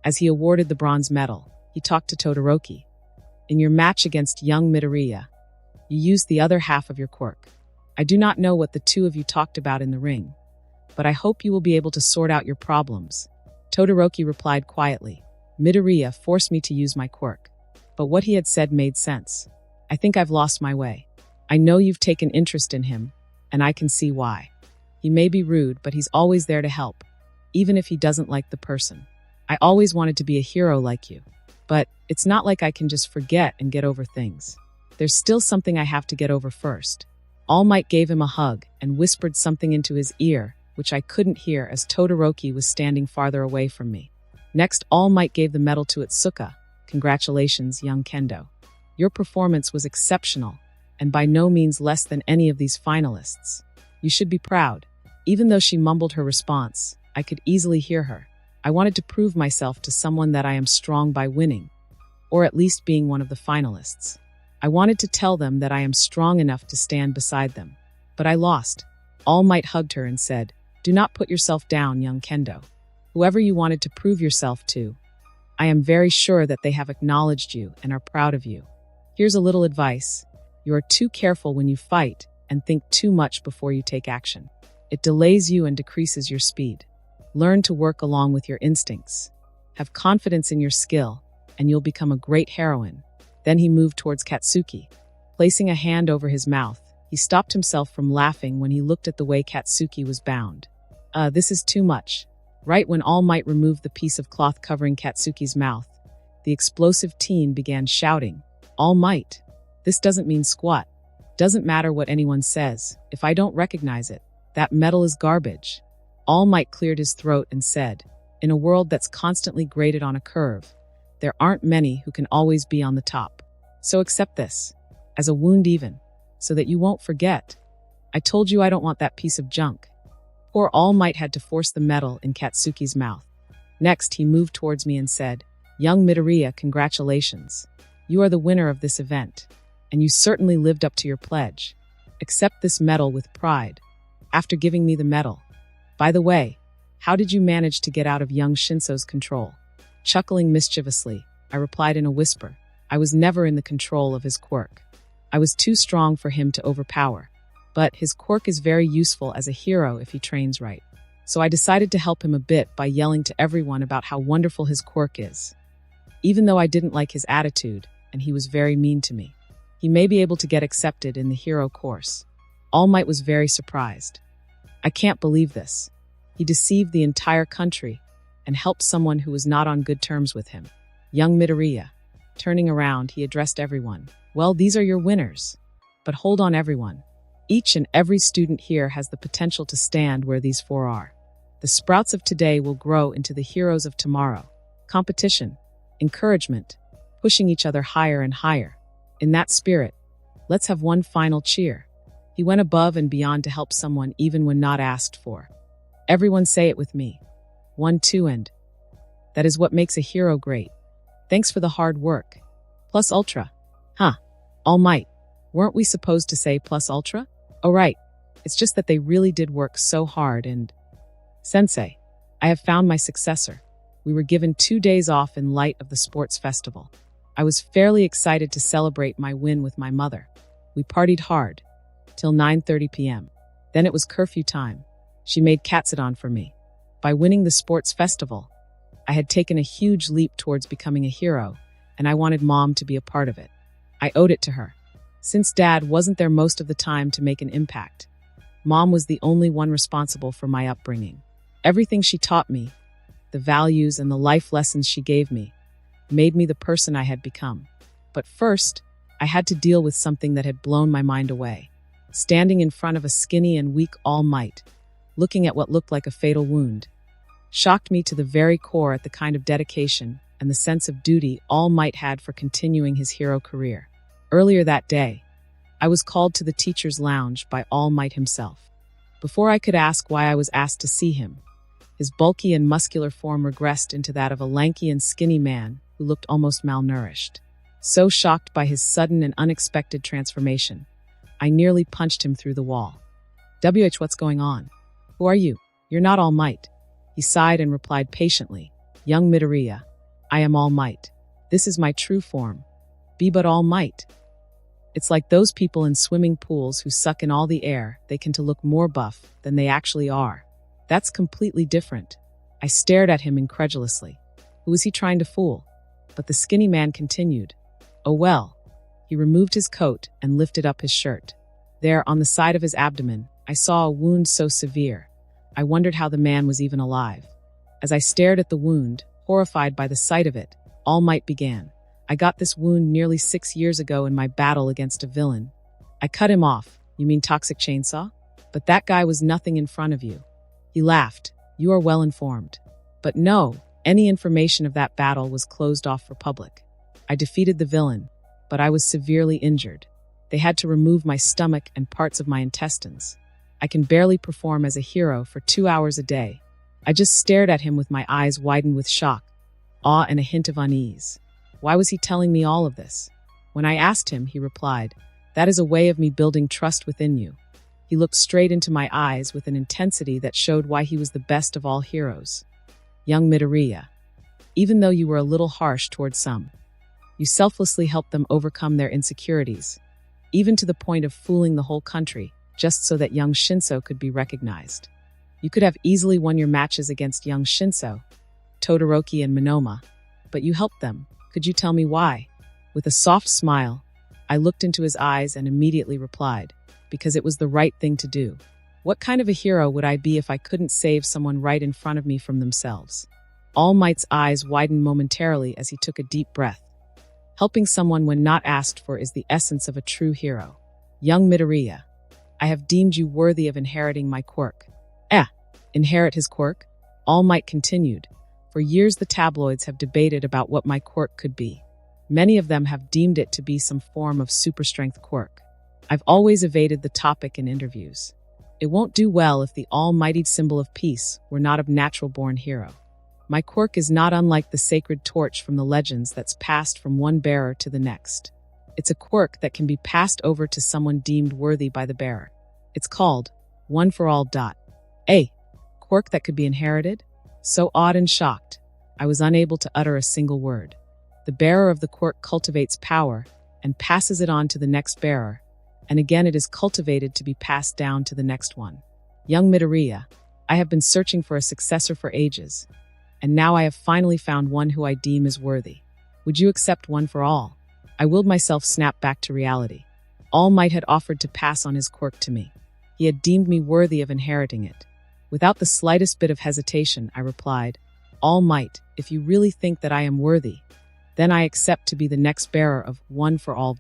As he awarded the bronze medal, he talked to Todoroki. In your match against young Midoriya, you used the other half of your quirk. I do not know what the two of you talked about in the ring, but I hope you will be able to sort out your problems. Todoroki replied quietly. Midoriya forced me to use my quirk. But what he had said made sense. I think I've lost my way. I know you've taken interest in him, and I can see why. He may be rude, but he's always there to help, even if he doesn't like the person. I always wanted to be a hero like you, but it's not like I can just forget and get over things. There's still something I have to get over first. All Might gave him a hug and whispered something into his ear, which I couldn't hear as Todoroki was standing farther away from me. Next, All Might gave the medal to Itsuka. Congratulations, young Kendo. Your performance was exceptional, and by no means less than any of these finalists. You should be proud. Even though she mumbled her response, I could easily hear her. I wanted to prove myself to someone that I am strong by winning, or at least being one of the finalists. I wanted to tell them that I am strong enough to stand beside them. But I lost. All Might hugged her and said, Do not put yourself down, young Kendo. Whoever you wanted to prove yourself to, I am very sure that they have acknowledged you and are proud of you. Here's a little advice. You are too careful when you fight and think too much before you take action. It delays you and decreases your speed. Learn to work along with your instincts. Have confidence in your skill, and you'll become a great heroine. Then he moved towards Katsuki. Placing a hand over his mouth, he stopped himself from laughing when he looked at the way Katsuki was bound. This is too much. Right when All Might removed the piece of cloth covering Katsuki's mouth, the explosive teen began shouting, All Might. This doesn't mean squat. Doesn't matter what anyone says, if I don't recognize it, that medal is garbage. All Might cleared his throat and said, in a world that's constantly graded on a curve, there aren't many who can always be on the top. So accept this, as a wound even, so that you won't forget. I told you I don't want that piece of junk. Poor All Might had to force the medal in Katsuki's mouth. Next, he moved towards me and said, young Midoriya, congratulations. You are the winner of this event, and you certainly lived up to your pledge. Accept this medal with pride. After giving me the medal. By the way, how did you manage to get out of young Shinso's control? Chuckling mischievously, I replied in a whisper. I was never in the control of his quirk. I was too strong for him to overpower. But his quirk is very useful as a hero if he trains right. So I decided to help him a bit by yelling to everyone about how wonderful his quirk is. Even though I didn't like his attitude, and he was very mean to me, he may be able to get accepted in the hero course. All Might was very surprised. I can't believe this. He deceived the entire country and helped someone who was not on good terms with him. Young Midoriya. Turning around, he addressed everyone. Well, these are your winners. But hold on, everyone. Each and every student here has the potential to stand where these four are. The sprouts of today will grow into the heroes of tomorrow. Competition, encouragement, pushing each other higher and higher. In that spirit, let's have one final cheer. He went above and beyond to help someone even when not asked for. Everyone say it with me. 1, 2, and that is what makes a hero great. Thanks for the hard work. Plus ultra. Huh. All Might. Weren't we supposed to say plus ultra? Oh right. It's just that they really did work so hard and… Sensei, I have found my successor. We were given 2 days off in light of the sports festival. I was fairly excited to celebrate my win with my mother. We partied hard, till 9:30 p.m. Then it was curfew time. She made katsudon for me. By winning the sports festival, I had taken a huge leap towards becoming a hero, and I wanted Mom to be a part of it. I owed it to her. Since Dad wasn't there most of the time to make an impact, Mom was the only one responsible for my upbringing. Everything she taught me, the values and the life lessons she gave me, made me the person I had become. But first, I had to deal with something that had blown my mind away. Standing in front of a skinny and weak All Might, looking at what looked like a fatal wound, shocked me to the very core at the kind of dedication and the sense of duty All Might had for continuing his hero career. Earlier that day, I was called to the teacher's lounge by All Might himself. Before I could ask why I was asked to see him, his bulky and muscular form regressed into that of a lanky and skinny man who looked almost malnourished. So shocked by his sudden and unexpected transformation, I nearly punched him through the wall. What's going on? Who are you? You're not All Might. He sighed and replied patiently, young Midoriya, I am All Might. This is my true form. Be but All Might. It's like those people in swimming pools who suck in all the air they can to look more buff than they actually are. That's completely different. I stared at him incredulously. Who was he trying to fool? But the skinny man continued. Oh well. He removed his coat and lifted up his shirt. There, on the side of his abdomen, I saw a wound so severe, I wondered how the man was even alive. As I stared at the wound, horrified by the sight of it, All Might began. I got this wound nearly 6 years ago in my battle against a villain. I cut him off. You mean Toxic Chainsaw? But that guy was nothing in front of you. He laughed. You are well informed. But no, any information of that battle was closed off for public. I defeated the villain, but I was severely injured. They had to remove my stomach and parts of my intestines. I can barely perform as a hero for 2 hours a day. I just stared at him with my eyes widened with shock, awe, and a hint of unease. Why was he telling me all of this? When I asked him, he replied, that is a way of me building trust within you. He looked straight into my eyes with an intensity that showed why he was the best of all heroes. Young Midoriya, even though you were a little harsh towards some, you selflessly helped them overcome their insecurities, even to the point of fooling the whole country, just so that young Shinso could be recognized. You could have easily won your matches against young Shinso, Todoroki, and Monoma, but you helped them. Could you tell me why? With a soft smile, I looked into his eyes and immediately replied, because it was the right thing to do. What kind of a hero would I be if I couldn't save someone right in front of me from themselves? All Might's eyes widened momentarily as he took a deep breath. Helping someone when not asked for is the essence of a true hero. Young Midoriya, I have deemed you worthy of inheriting my quirk. Inherit his quirk? All Might continued. For years the tabloids have debated about what my quirk could be. Many of them have deemed it to be some form of super strength quirk. I've always evaded the topic in interviews. It won't do well if the almighty symbol of peace were not a natural-born hero. My quirk is not unlike the sacred torch from the legends that's passed from one bearer to the next. It's a quirk that can be passed over to someone deemed worthy by the bearer. It's called One for All. A quirk that could be inherited? So awed and shocked, I was unable to utter a single word. The bearer of the quirk cultivates power and passes it on to the next bearer, and again it is cultivated to be passed down to the next one. Young Midoriya, I have been searching for a successor for ages, and now I have finally found one who I deem is worthy. Would you accept One for All? I willed myself snap back to reality. All Might had offered to pass on his quirk to me. He had deemed me worthy of inheriting it. Without the slightest bit of hesitation, I replied, All Might, if you really think that I am worthy, then I accept to be the next bearer of One for All.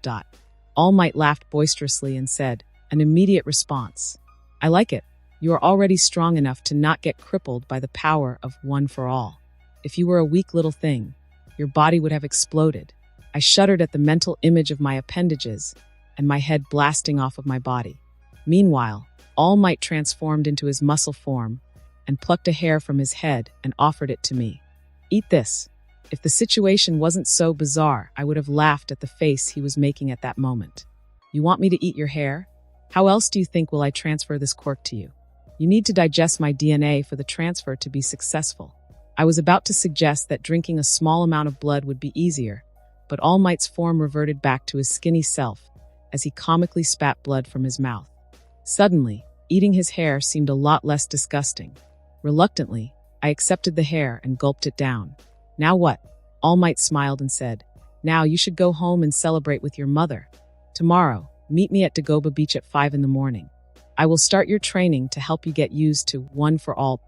All Might laughed boisterously and said, an immediate response. I like it. You are already strong enough to not get crippled by the power of One for All. If you were a weak little thing, your body would have exploded. I shuddered at the mental image of my appendages and my head blasting off of my body. Meanwhile, All Might transformed into his muscle form and plucked a hair from his head and offered it to me. Eat this. If the situation wasn't so bizarre, I would have laughed at the face he was making at that moment. You want me to eat your hair? How else do you think will I transfer this quirk to you? You need to digest my DNA for the transfer to be successful. I was about to suggest that drinking a small amount of blood would be easier, but All Might's form reverted back to his skinny self as he comically spat blood from his mouth. Suddenly, eating his hair seemed a lot less disgusting. Reluctantly, I accepted the hair and gulped it down. Now what? All Might smiled and said, Now you should go home and celebrate with your mother. Tomorrow, meet me at Dagoba Beach at 5 in the morning. I will start your training to help you get used to One for All.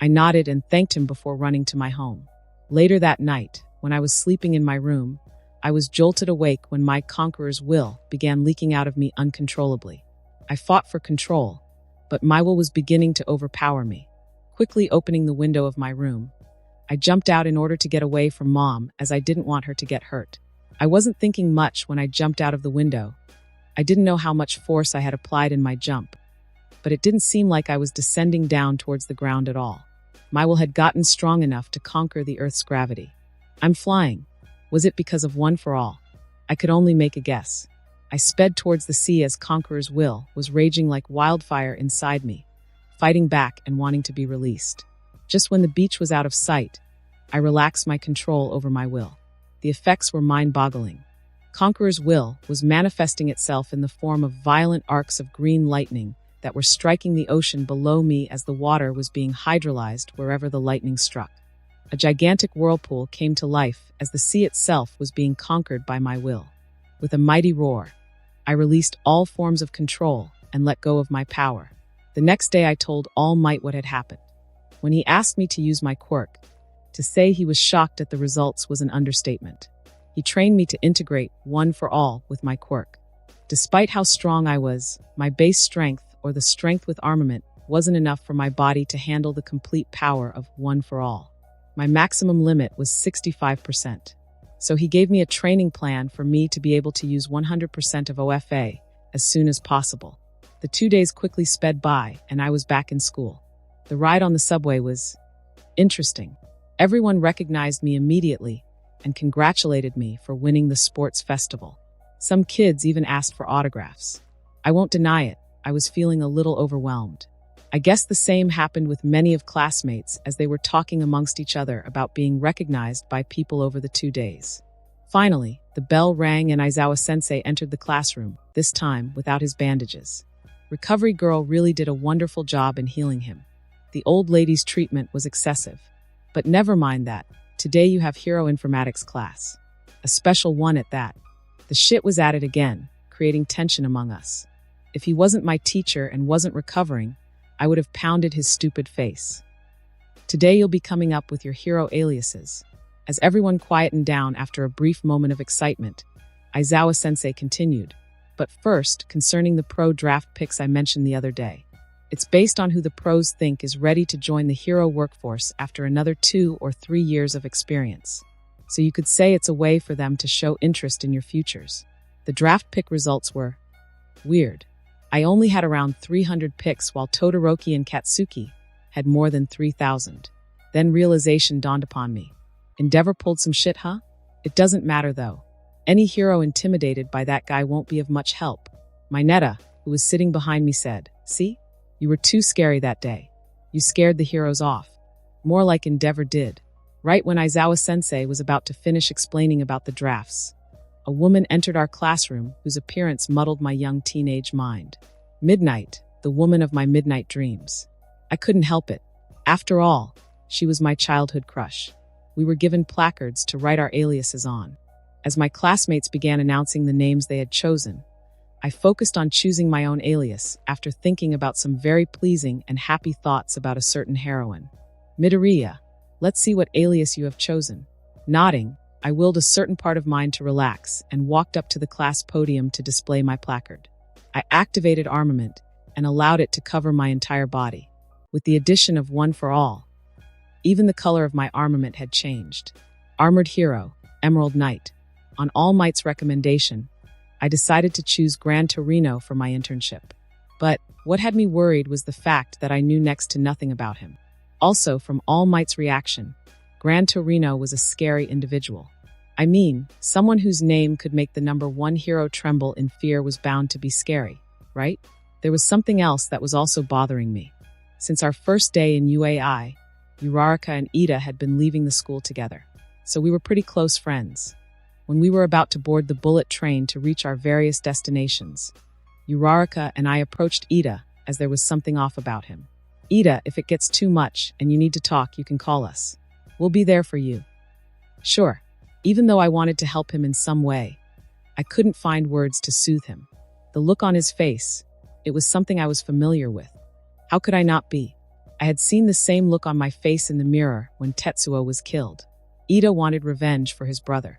I nodded and thanked him before running to my home. Later that night, when I was sleeping in my room, I was jolted awake when my conqueror's will began leaking out of me uncontrollably. I fought for control, but my will was beginning to overpower me. Quickly opening the window of my room, I jumped out in order to get away from Mom as I didn't want her to get hurt. I wasn't thinking much when I jumped out of the window. I didn't know how much force I had applied in my jump, but it didn't seem like I was descending down towards the ground at all. My will had gotten strong enough to conquer the Earth's gravity. I'm flying. Was it because of One for All? I could only make a guess. I sped towards the sea as Conqueror's will was raging like wildfire inside me, fighting back and wanting to be released. Just when the beach was out of sight, I relaxed my control over my will. The effects were mind-boggling. Conqueror's will was manifesting itself in the form of violent arcs of green lightning that were striking the ocean below me as the water was being hydrolyzed wherever the lightning struck. A gigantic whirlpool came to life as the sea itself was being conquered by my will. With a mighty roar, I released all forms of control and let go of my power. The next day I told All Might what had happened. When he asked me to use my quirk, to say he was shocked at the results was an understatement. He trained me to integrate One for All with my quirk. Despite how strong I was, my base strength, or the strength with armament, wasn't enough for my body to handle the complete power of One for All. My maximum limit was 65%. So he gave me a training plan for me to be able to use 100% of OFA as soon as possible. The 2 days quickly sped by, and I was back in school. The ride on the subway was interesting. Everyone recognized me immediately and congratulated me for winning the sports festival. Some kids even asked for autographs. I won't deny it, I was feeling a little overwhelmed. I guess the same happened with many of classmates as they were talking amongst each other about being recognized by people over the 2 days. Finally, the bell rang and Aizawa-sensei entered the classroom, this time without his bandages. Recovery Girl really did a wonderful job in healing him. The old lady's treatment was excessive. But never mind that. Today you have Hero Informatics class. A special one at that. The shit was at it again, creating tension among us. If he wasn't my teacher and wasn't recovering, I would have pounded his stupid face. Today you'll be coming up with your hero aliases. As everyone quietened down after a brief moment of excitement, Aizawa-sensei continued. But first, concerning the pro draft picks I mentioned the other day. It's based on who the pros think is ready to join the hero workforce after another 2 or 3 years of experience. So you could say it's a way for them to show interest in your futures. The draft pick results were weird. I only had around 300 picks while Todoroki and Katsuki had more than 3,000. Then realization dawned upon me. Endeavor pulled some shit, huh? It doesn't matter though. Any hero intimidated by that guy won't be of much help. My Netta, who was sitting behind me, said, "See? You were too scary that day. You scared the heroes off. More like Endeavor did." Right when Aizawa-sensei was about to finish explaining about the drafts, a woman entered our classroom whose appearance muddled my young teenage mind. Midnight, the woman of my midnight dreams. I couldn't help it. After all, she was my childhood crush. We were given placards to write our aliases on. As my classmates began announcing the names they had chosen, I focused on choosing my own alias after thinking about some very pleasing and happy thoughts about a certain heroine. Midoriya, let's see what alias you have chosen. Nodding, I willed a certain part of mine to relax and walked up to the class podium to display my placard. I activated armament and allowed it to cover my entire body. With the addition of one for all, even the color of my armament had changed. Armored Hero, Emerald Knight. On All Might's recommendation, I decided to choose Gran Torino for my internship. But what had me worried was the fact that I knew next to nothing about him. Also, from All Might's reaction, Gran Torino was a scary individual. I mean, someone whose name could make the number 1 hero tremble in fear was bound to be scary, right? There was something else that was also bothering me. Since our first day in UAI, Uraraka and Ida had been leaving the school together, so we were pretty close friends. When we were about to board the bullet train to reach our various destinations, Uraraka and I approached Ida as there was something off about him. "Ida, if it gets too much and you need to talk, you can call us. We'll be there for you." Sure, even though I wanted to help him in some way, I couldn't find words to soothe him. The look on his face, it was something I was familiar with. How could I not be? I had seen the same look on my face in the mirror when Tetsuo was killed. Ida wanted revenge for his brother.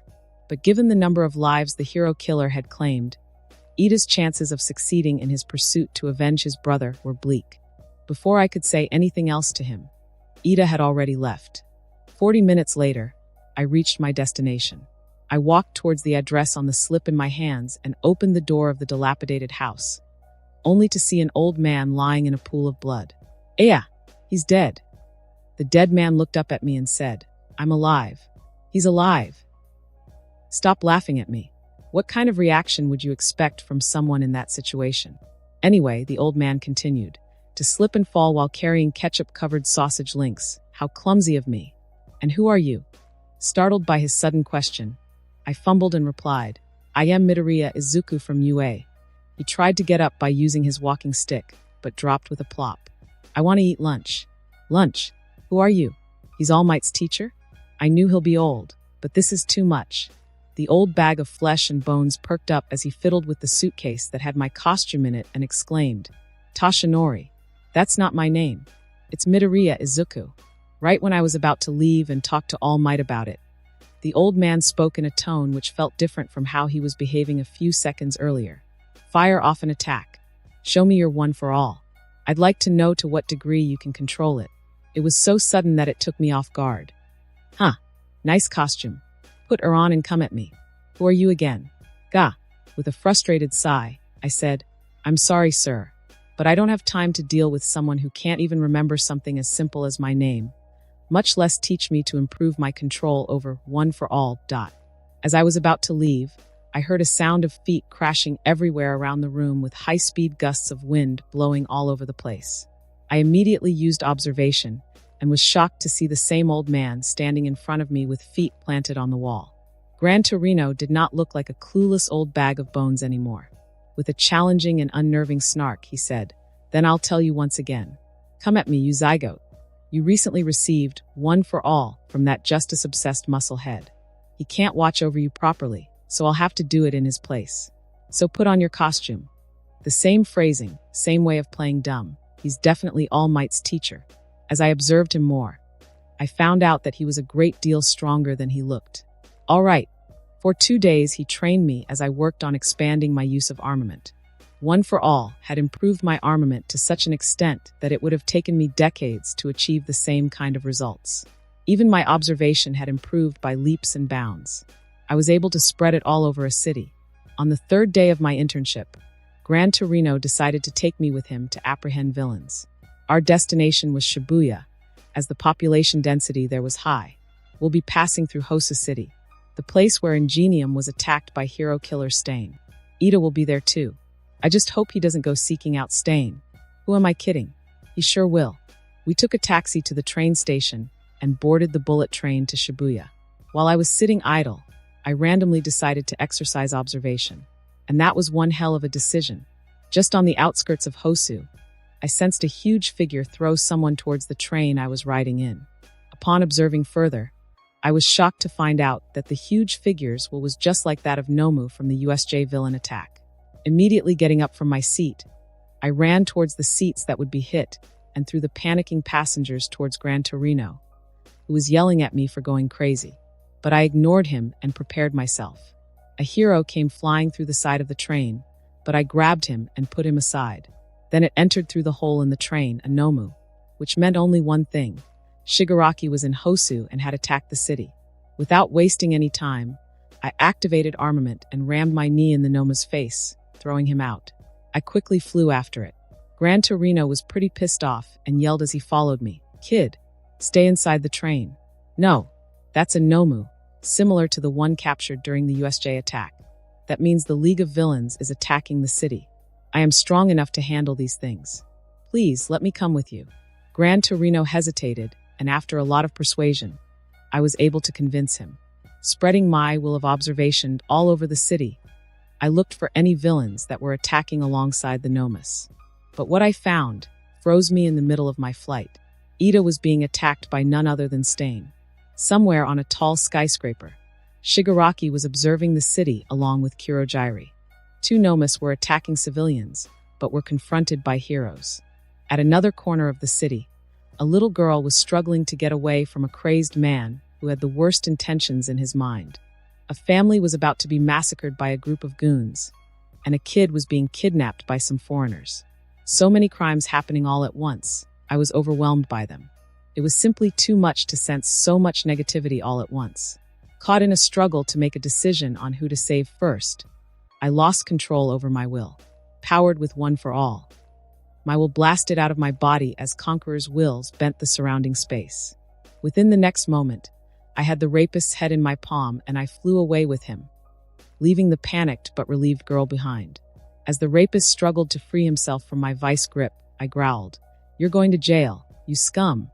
But given the number of lives the hero killer had claimed, Ida's chances of succeeding in his pursuit to avenge his brother were bleak. Before I could say anything else to him, Ida had already left. 40 minutes later, I reached my destination. I walked towards the address on the slip in my hands and opened the door of the dilapidated house, only to see an old man lying in a pool of blood. "Yeah, he's dead." The dead man looked up at me and said, "I'm alive." "He's alive." Stop laughing at me. What kind of reaction would you expect from someone in that situation? Anyway, the old man continued, "To slip and fall while carrying ketchup-covered sausage links. How clumsy of me. And who are you?" Startled by his sudden question, I fumbled and replied, "I am Midoriya IZUKU from UA." He tried to get up by using his walking stick, but dropped with a plop. "I want to eat lunch." "Lunch? Who are you?" "He's All Might's teacher?" I knew he'll be old, but this is too much. The old bag of flesh and bones perked up as he fiddled with the suitcase that had my costume in it and exclaimed, "Tashinori, that's not my name. It's Midoriya IZUKU." Right when I was about to leave and talk to All Might about it, the old man spoke in a tone which felt different from how he was behaving a few seconds earlier. "Fire off an attack. Show me your one for all. I'd like to know to what degree you can control it." It was so sudden that it took me off guard. "Huh, nice costume. Put her on and come at me. Who are you again?" "Gah." With a frustrated sigh, I said, "I'm sorry, sir, but I don't have time to deal with someone who can't even remember something as simple as my name, much less teach me to improve my control over one for all. As I was about to leave, I heard a sound of feet crashing everywhere around the room with high-speed gusts of wind blowing all over the place. I immediately used observation and was shocked to see the same old man standing in front of me with feet planted on the wall. Gran Torino did not look like a clueless old bag of bones anymore. With a challenging and unnerving snark, he said, "Then I'll tell you once again. Come at me, you zygote. You recently received one for all from that justice-obsessed musclehead. He can't watch over you properly, so I'll have to do it in his place. So put on your costume." The same phrasing, same way of playing dumb. He's definitely All Might's teacher. As I observed him more, I found out that he was a great deal stronger than he looked. "All right, For 2 days, he trained me as I worked on expanding my use of armament. One for All had improved my armament to such an extent that it would have taken me decades to achieve the same kind of results. Even my observation had improved by leaps and bounds. I was able to spread it all over a city. On the 3rd day of my internship, Gran Torino decided to take me with him to apprehend villains. Our destination was Shibuya, as the population density there was high. We'll be passing through Hosa City, the place where Ingenium was attacked by hero killer Stain. Ida will be there too. I just hope he doesn't go seeking out Stain. Who am I kidding? He sure will. We took a taxi to the train station and boarded the bullet train to Shibuya. While I was sitting idle, I randomly decided to exercise observation. And that was one hell of a decision. Just on the outskirts of Hosu, I sensed a huge figure throw someone towards the train I was riding in. Upon observing further, I was shocked to find out that the huge figure's will was just like that of Nomu from the USJ villain attack. Immediately getting up from my seat, I ran towards the seats that would be hit and threw the panicking passengers towards Gran Torino, who was yelling at me for going crazy. But I ignored him and prepared myself. A hero came flying through the side of the train, but I grabbed him and put him aside. Then it entered through the hole in the train, a Nomu, which meant only one thing. Shigaraki was in Hosu and had attacked the city. Without wasting any time, I activated armament and rammed my knee in the Nomu's face, throwing him out. I quickly flew after it. Gran Torino was pretty pissed off and yelled as he followed me, "Kid, stay inside the train." No, that's a Nomu, similar to the one captured during the USJ attack. That means the League of Villains is attacking the city. I am strong enough to handle these things. Please, let me come with you. Gran Torino hesitated, and after a lot of persuasion, I was able to convince him. Spreading my will of observation all over the city, I looked for any villains that were attacking alongside the Nomus. But what I found froze me in the middle of my flight. Ida was being attacked by none other than Stain. Somewhere on a tall skyscraper, Shigaraki was observing the city along with Kurogiri. 2 Nomus were attacking civilians, but were confronted by heroes. At another corner of the city, a little girl was struggling to get away from a crazed man who had the worst intentions in his mind. A family was about to be massacred by a group of goons, and a kid was being kidnapped by some foreigners. So many crimes happening all at once, I was overwhelmed by them. It was simply too much to sense so much negativity all at once. Caught in a struggle to make a decision on who to save first, I lost control over my will. Powered with One for All, my will blasted out of my body as Conqueror's wills bent the surrounding space. Within the next moment, I had the rapist's head in my palm and I flew away with him, leaving the panicked but relieved girl behind. As the rapist struggled to free himself from my vice grip, I growled, "You're going to jail, you scum."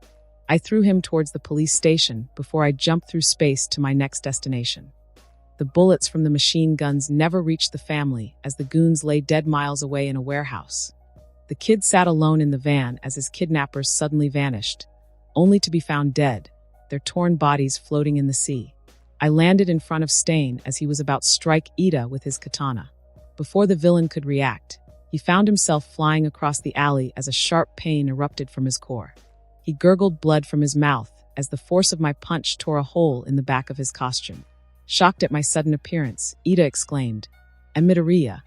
I threw him towards the police station before I jumped through space to my next destination. The bullets from the machine guns never reached the family as the goons lay dead miles away in a warehouse. The kid sat alone in the van as his kidnappers suddenly vanished, only to be found dead, their torn bodies floating in the sea. I landed in front of Stain as he was about to strike Ida with his katana. Before the villain could react, he found himself flying across the alley as a sharp pain erupted from his core. He gurgled blood from his mouth as the force of my punch tore a hole in the back of his costume. Shocked at my sudden appearance, Ida exclaimed, "Midoriya."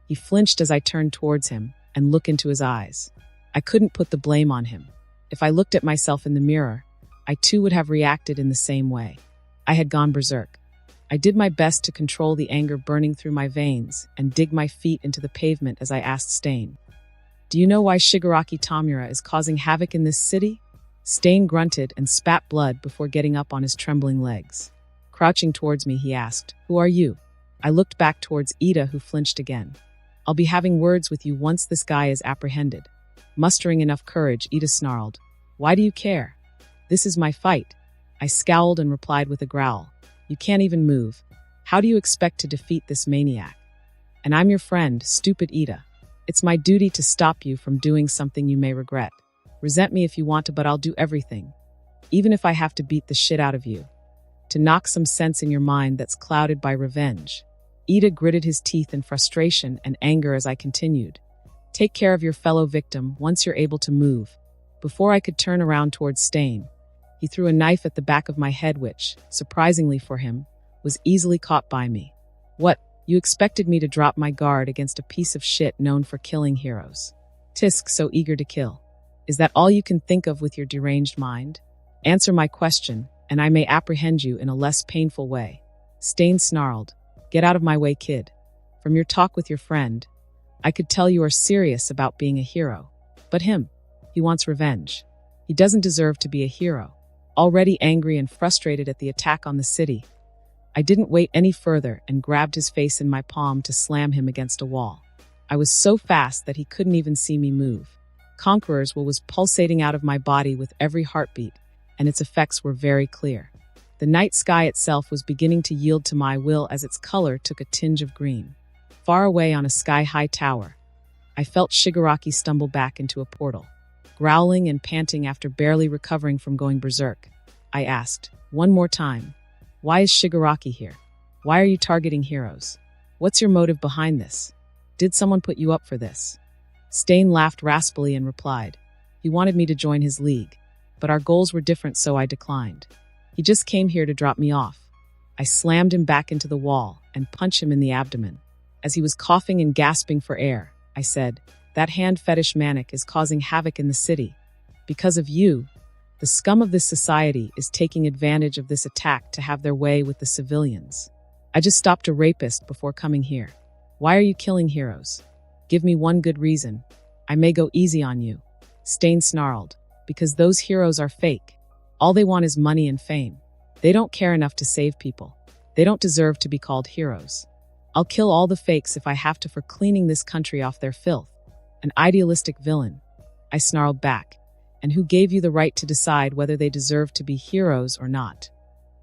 He flinched as I turned towards him and looked into his eyes. I couldn't put the blame on him. If I looked at myself in the mirror, I too would have reacted in the same way. I had gone berserk. I did my best to control the anger burning through my veins and dig my feet into the pavement as I asked Stain, "Do you know why Shigaraki Tamura is causing havoc in this city?" Stain grunted and spat blood before getting up on his trembling legs. Crouching towards me, he asked, "Who are you?" I looked back towards Ida, who flinched again. "I'll be having words with you once this guy is apprehended." Mustering enough courage, Ida snarled, "Why do you care? This is my fight." I scowled and replied with a growl, "You can't even move. How do you expect to defeat this maniac? And I'm your friend, stupid Ida. It's my duty to stop you from doing something you may regret. Resent me if you want to, but I'll do everything, even if I have to beat the shit out of you, to knock some sense in your mind that's clouded by revenge." Ida gritted his teeth in frustration and anger as I continued, "Take care of your fellow victim once you're able to move." Before I could turn around towards Stain, he threw a knife at the back of my head which, surprisingly for him, was easily caught by me. What, you expected me to drop my guard against a piece of shit known for killing heroes? Tisk, so eager to kill. Is that all you can think of with your deranged mind? Answer my question, and I may apprehend you in a less painful way. Stain snarled. Get out of my way, kid. From your talk with your friend, I could tell you are serious about being a hero. But him, he wants revenge. He doesn't deserve to be a hero. Already angry and frustrated at the attack on the city, I didn't wait any further and grabbed his face in my palm to slam him against a wall. I was so fast that he couldn't even see me move. Conqueror's will was pulsating out of my body with every heartbeat, and its effects were very clear. The night sky itself was beginning to yield to my will as its color took a tinge of green. Far away on a sky-high tower, I felt Shigaraki stumble back into a portal. Growling and panting after barely recovering from going berserk, I asked, one more time, why is Shigaraki here? Why are you targeting heroes? What's your motive behind this? Did someone put you up for this? Stain laughed raspily and replied, he wanted me to join his league, but our goals were different, so I declined. He just came here to drop me off. I slammed him back into the wall and punched him in the abdomen. As he was coughing and gasping for air, I said, that hand fetish manic is causing havoc in the city. Because of you, the scum of this society is taking advantage of this attack to have their way with the civilians. I just stopped a rapist before coming here. Why are you killing heroes? Give me one good reason. I may go easy on you. Stain snarled, because those heroes are fake. All they want is money and fame. They don't care enough to save people. They don't deserve to be called heroes. I'll kill all the fakes if I have to for cleaning this country off their filth. An idealistic villain. I snarled back. And who gave you the right to decide whether they deserve to be heroes or not?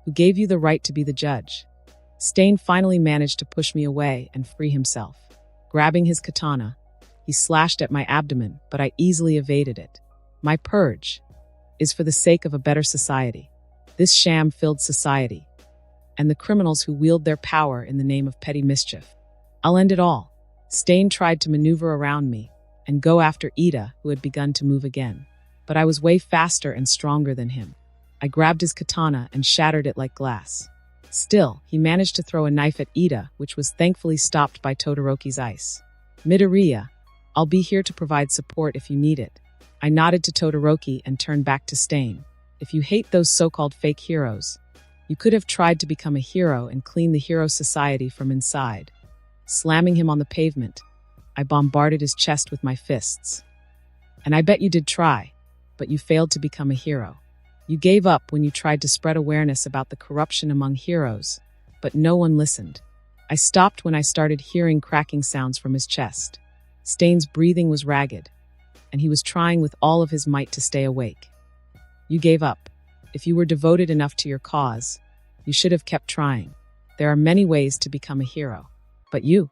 Who gave you the right to be the judge? Stain finally managed to push me away and free himself. Grabbing his katana, he slashed at my abdomen, but I easily evaded it. My purge is for the sake of a better society. This sham-filled society, and the criminals who wield their power in the name of petty mischief. I'll end it all. Stain tried to maneuver around me and go after Ida, who had begun to move again. But I was way faster and stronger than him. I grabbed his katana and shattered it like glass. Still, he managed to throw a knife at Ida, which was thankfully stopped by Todoroki's ice. Midoriya, I'll be here to provide support if you need it. I nodded to Todoroki and turned back to Stain. If you hate those so-called fake heroes, you could have tried to become a hero and clean the hero society from inside. Slamming him on the pavement, I bombarded his chest with my fists. And I bet you did try, but you failed to become a hero. You gave up when you tried to spread awareness about the corruption among heroes, but no one listened. I stopped when I started hearing cracking sounds from his chest. Stain's breathing was ragged, and he was trying with all of his might to stay awake. You gave up. If you were devoted enough to your cause, you should have kept trying. There are many ways to become a hero. But you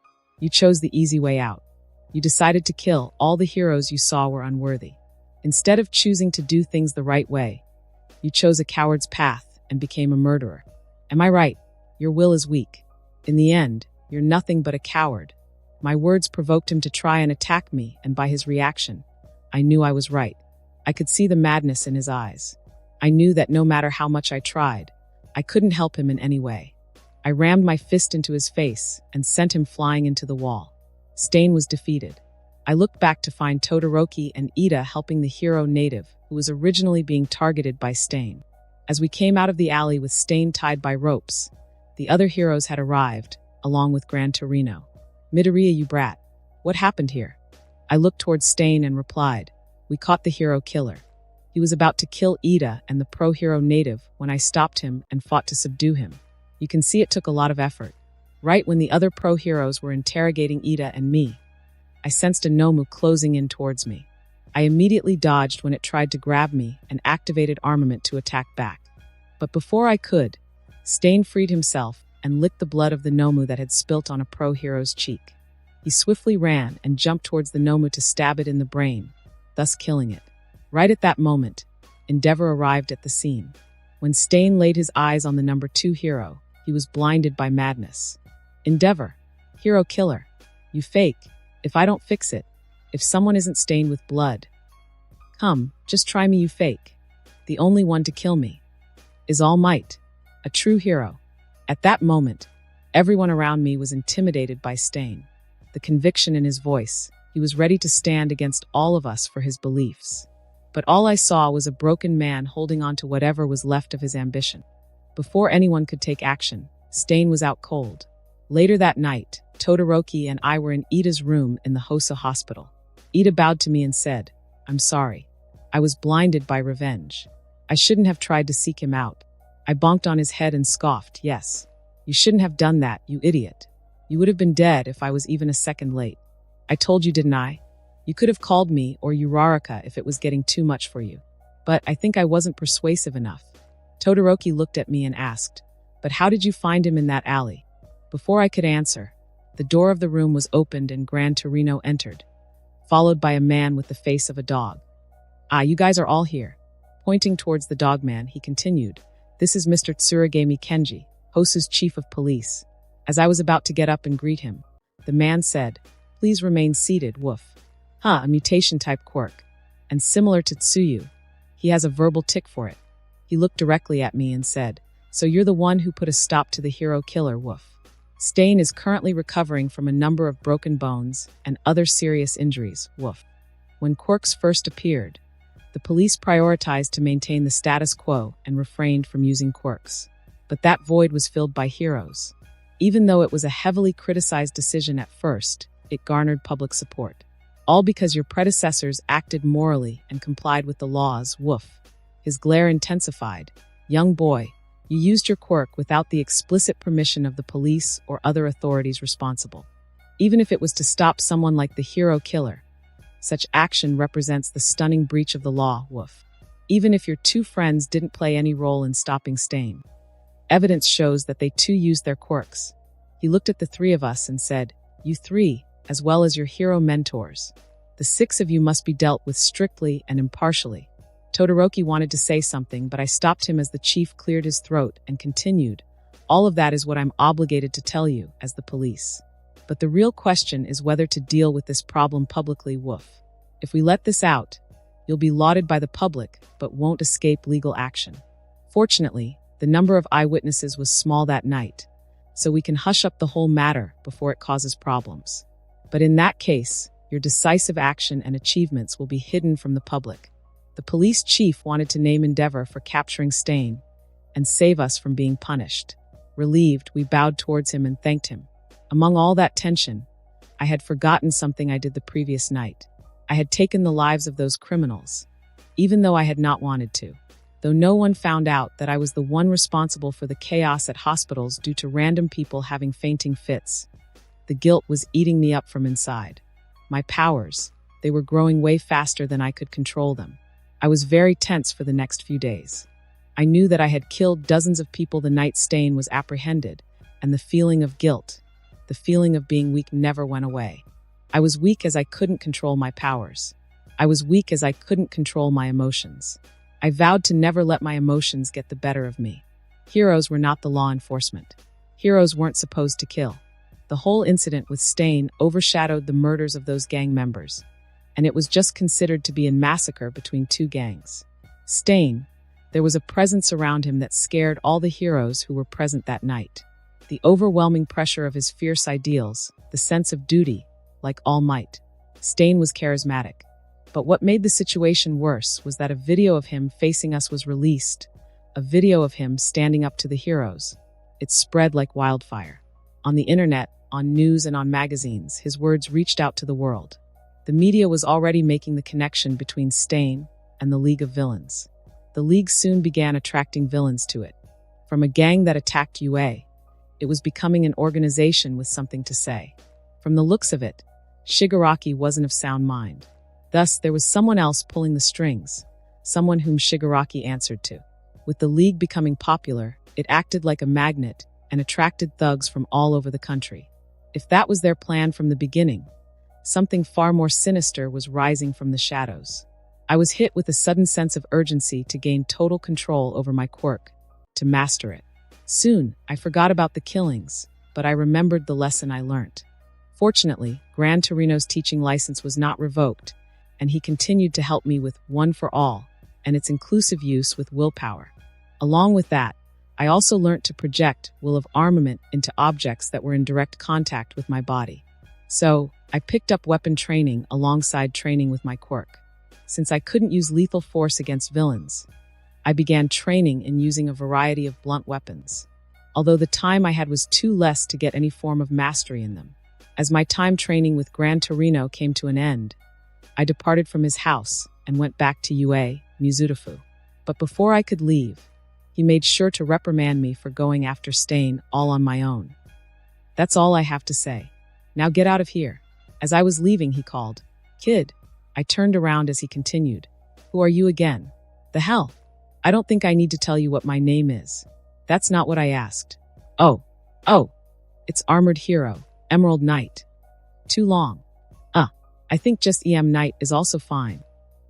chose the easy way out. You decided to kill all the heroes you saw were unworthy. Instead of choosing to do things the right way, you chose a coward's path and became a murderer. Am I right? Your will is weak. In the end, you're nothing but a coward. My words provoked him to try and attack me, and by his reaction, I knew I was right. I could see the madness in his eyes. I knew that no matter how much I tried, I couldn't help him in any way. I rammed my fist into his face and sent him flying into the wall. Stain was defeated. I looked back to find Todoroki and Ida helping the hero native who was originally being targeted by Stain. As we came out of the alley with Stain tied by ropes, the other heroes had arrived, along with Gran Torino. Midoriya, you brat. What happened here? I looked towards Stain and replied, we caught the hero killer. He was about to kill Ida and the pro-hero native when I stopped him and fought to subdue him. You can see it took a lot of effort. Right when the other pro-heroes were interrogating Ida and me, I sensed a Nomu closing in towards me. I immediately dodged when it tried to grab me and activated armament to attack back. But before I could, Stain freed himself and licked the blood of the Nomu that had spilt on a pro-hero's cheek. He swiftly ran and jumped towards the Nomu to stab it in the brain, thus killing it. Right at that moment, Endeavor arrived at the scene. When Stain laid his eyes on the number 2 hero, he was blinded by madness. Endeavor, hero killer, you fake. If I don't fix it, if someone isn't stained with blood, come, just try me, you fake. The only one to kill me is All Might, a true hero. At that moment, everyone around me was intimidated by Stain. The conviction in his voice, he was ready to stand against all of us for his beliefs. But all I saw was a broken man holding on to whatever was left of his ambition. Before anyone could take action, Stain was out cold. Later that night, Todoroki and I were in Ida's room in the Hosa hospital. Ida bowed to me and said, "I'm sorry. I was blinded by revenge. I shouldn't have tried to seek him out." I bonked on his head and scoffed, "Yes. You shouldn't have done that, you idiot. You would have been dead if I was even a second late. I told you, didn't I? You could have called me or Uraraka if it was getting too much for you. But I think I wasn't persuasive enough." Todoroki looked at me and asked, "But how did you find him in that alley?" Before I could answer, the door of the room was opened and Gran Torino entered, followed by a man with the face of a dog. "Ah, you guys are all here." Pointing towards the dogman, he continued, "This is Mr. Tsurugami Kenji, Hosa's chief of police." As I was about to get up and greet him, the man said, "Please remain seated, woof." A mutation-type quirk. And similar to Tsuyu, he has a verbal tick for it. He looked directly at me and said, "So you're the one who put a stop to the hero killer, woof." Stain is currently recovering from a number of broken bones and other serious injuries, woof. When quirks first appeared, the police prioritized to maintain the status quo and refrained from using quirks. But that void was filled by heroes. Even though it was a heavily criticized decision at first, it garnered public support. All because your predecessors acted morally and complied with the laws, woof. His glare intensified. "Young boy, you used your quirk without the explicit permission of the police or other authorities responsible. Even if it was to stop someone like the hero killer, such action represents the stunning breach of the law, woof. Even if your two friends didn't play any role in stopping Stain. Evidence shows that they too used their quirks." He looked at the three of us and said, "You three, as well as your hero mentors. The 6 of you must be dealt with strictly and impartially." Todoroki wanted to say something, but I stopped him as the chief cleared his throat and continued, "All of that is what I'm obligated to tell you, as the police. But the real question is whether to deal with this problem publicly, woof. If we let this out, you'll be lauded by the public, but won't escape legal action. Fortunately, the number of eyewitnesses was small that night, so we can hush up the whole matter before it causes problems. But in that case, your decisive action and achievements will be hidden from the public." The police chief wanted to name Endeavor for capturing Stain and save us from being punished. Relieved, we bowed towards him and thanked him. Among all that tension, I had forgotten something I did the previous night. I had taken the lives of those criminals, even though I had not wanted to. Though no one found out that I was the one responsible for the chaos at hospitals due to random people having fainting fits. The guilt was eating me up from inside. My powers, they were growing way faster than I could control them. I was very tense for the next few days. I knew that I had killed dozens of people the night Stain was apprehended, and the feeling of guilt, the feeling of being weak never went away. I was weak as I couldn't control my powers. I was weak as I couldn't control my emotions. I vowed to never let my emotions get the better of me. Heroes were not the law enforcement. Heroes weren't supposed to kill. The whole incident with Stain overshadowed the murders of those gang members, and it was just considered to be a massacre between two gangs. Stain, there was a presence around him that scared all the heroes who were present that night. The overwhelming pressure of his fierce ideals, the sense of duty, like All Might. Stain was charismatic. But what made the situation worse was that a video of him facing us was released, a video of him standing up to the heroes. It spread like wildfire. On the internet, on news and on magazines, his words reached out to the world. The media was already making the connection between Stain and the League of Villains. The League soon began attracting villains to it. From a gang that attacked UA, it was becoming an organization with something to say. From the looks of it, Shigaraki wasn't of sound mind. Thus, there was someone else pulling the strings, someone whom Shigaraki answered to. With the League becoming popular, it acted like a magnet and attracted thugs from all over the country. If that was their plan from the beginning, something far more sinister was rising from the shadows. I was hit with a sudden sense of urgency to gain total control over my quirk, to master it. Soon, I forgot about the killings, but I remembered the lesson I learnt. Fortunately, Gran Torino's teaching license was not revoked, and he continued to help me with One for All and its inclusive use with willpower. Along with that, I also learnt to project will of armament into objects that were in direct contact with my body. So, I picked up weapon training alongside training with my quirk. Since I couldn't use lethal force against villains, I began training in using a variety of blunt weapons, although the time I had was too less to get any form of mastery in them. As my time training with Gran Torino came to an end, I departed from his house and went back to UA, Mizutofu. But before I could leave, he made sure to reprimand me for going after Stain all on my own. That's all I have to say. Now get out of here. As I was leaving, he called, "Kid." I turned around as he continued, "Who are you again?" "The hell? I don't think I need to tell you what my name is." "That's not what I asked." Oh, it's Armored Hero, Emerald Knight." "Too long." I think just EM Knight is also fine."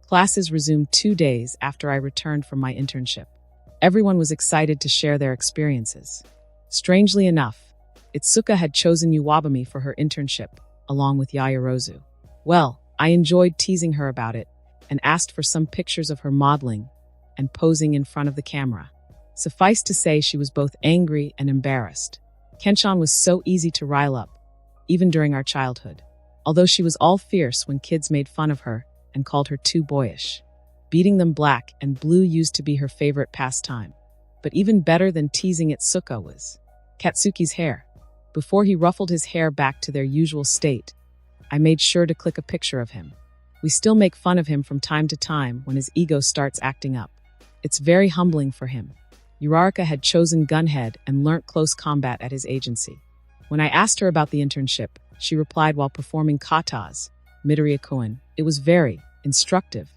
Classes resumed 2 days after I returned from my internship. Everyone was excited to share their experiences. Strangely enough, Itsuka had chosen Iwabami for her internship, along with Yayarozu. Well, I enjoyed teasing her about it and asked for some pictures of her modeling and posing in front of the camera. Suffice to say, she was both angry and embarrassed. Kenshan was so easy to rile up, even during our childhood. Although she was all fierce when kids made fun of her and called her too boyish. Beating them black and blue used to be her favorite pastime. But even better than teasing Itsuka was Katsuki's hair. Before he ruffled his hair back to their usual state, I made sure to click a picture of him. We still make fun of him from time to time when his ego starts acting up. It's very humbling for him. Uraraka had chosen Gunhead and learnt close combat at his agency. When I asked her about the internship, she replied while performing katas, Midoriya-kun, "It was very instructive.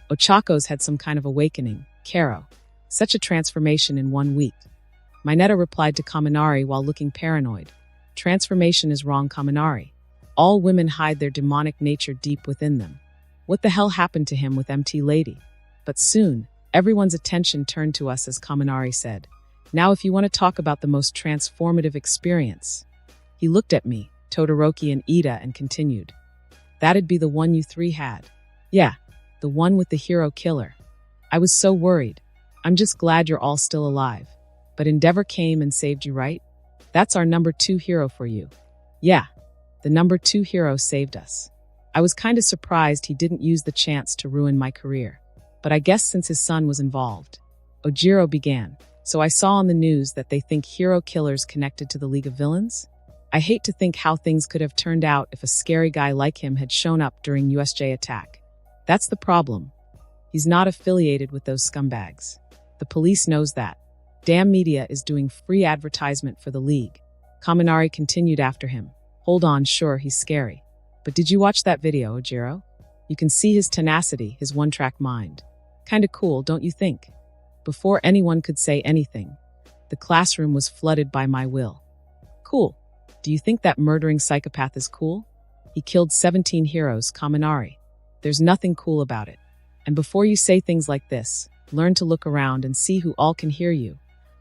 Ochakos had some kind of awakening, Karo. Such a transformation in 1 week." Mineta replied to Kaminari while looking paranoid. "Transformation is wrong, Kaminari. All women hide their demonic nature deep within them. What the hell happened to him with MT Lady?" But soon, everyone's attention turned to us as Kaminari said, "Now if you want to talk about the most transformative experience." He looked at me, Todoroki and Ida, and continued, "That'd be the one you three had." "Yeah, the one with the hero killer." I was so worried. "I'm just glad you're all still alive. But Endeavor came and saved you, right? That's our number 2 hero for you." "Yeah, the number 2 hero saved us." I was kinda surprised he didn't use the chance to ruin my career. But I guess since his son was involved. Ojiro began. "So I saw on the news that they think hero killers connected to the League of Villains? I hate to think how things could have turned out if a scary guy like him had shown up during USJ attack. That's the problem. He's not affiliated with those scumbags. The police knows that. Damn media is doing free advertisement for the League." Kaminari continued after him. "Hold on, sure, he's scary. But did you watch that video, Ojiro? You can see his tenacity, his one-track mind. Kinda cool, don't you think?" Before anyone could say anything, the classroom was flooded by my will. "Cool. Do you think that murdering psychopath is cool? He killed 17 heroes, Kaminari. There's nothing cool about it. And before you say things like this, learn to look around and see who all can hear you,"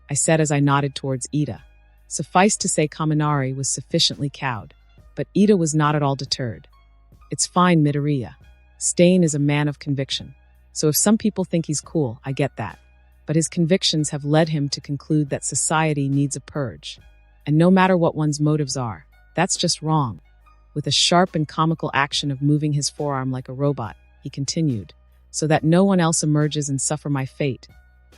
I said as I nodded towards Ida. Suffice to say, Kaminari was sufficiently cowed, but Ida was not at all deterred. "It's fine, Midoriya. Stain is a man of conviction. So if some people think he's cool, I get that. But his convictions have led him to conclude that society needs a purge. And no matter what one's motives are, that's just wrong." With a sharp and comical action of moving his forearm like a robot, he continued, "So that no one else emerges and suffer my fate,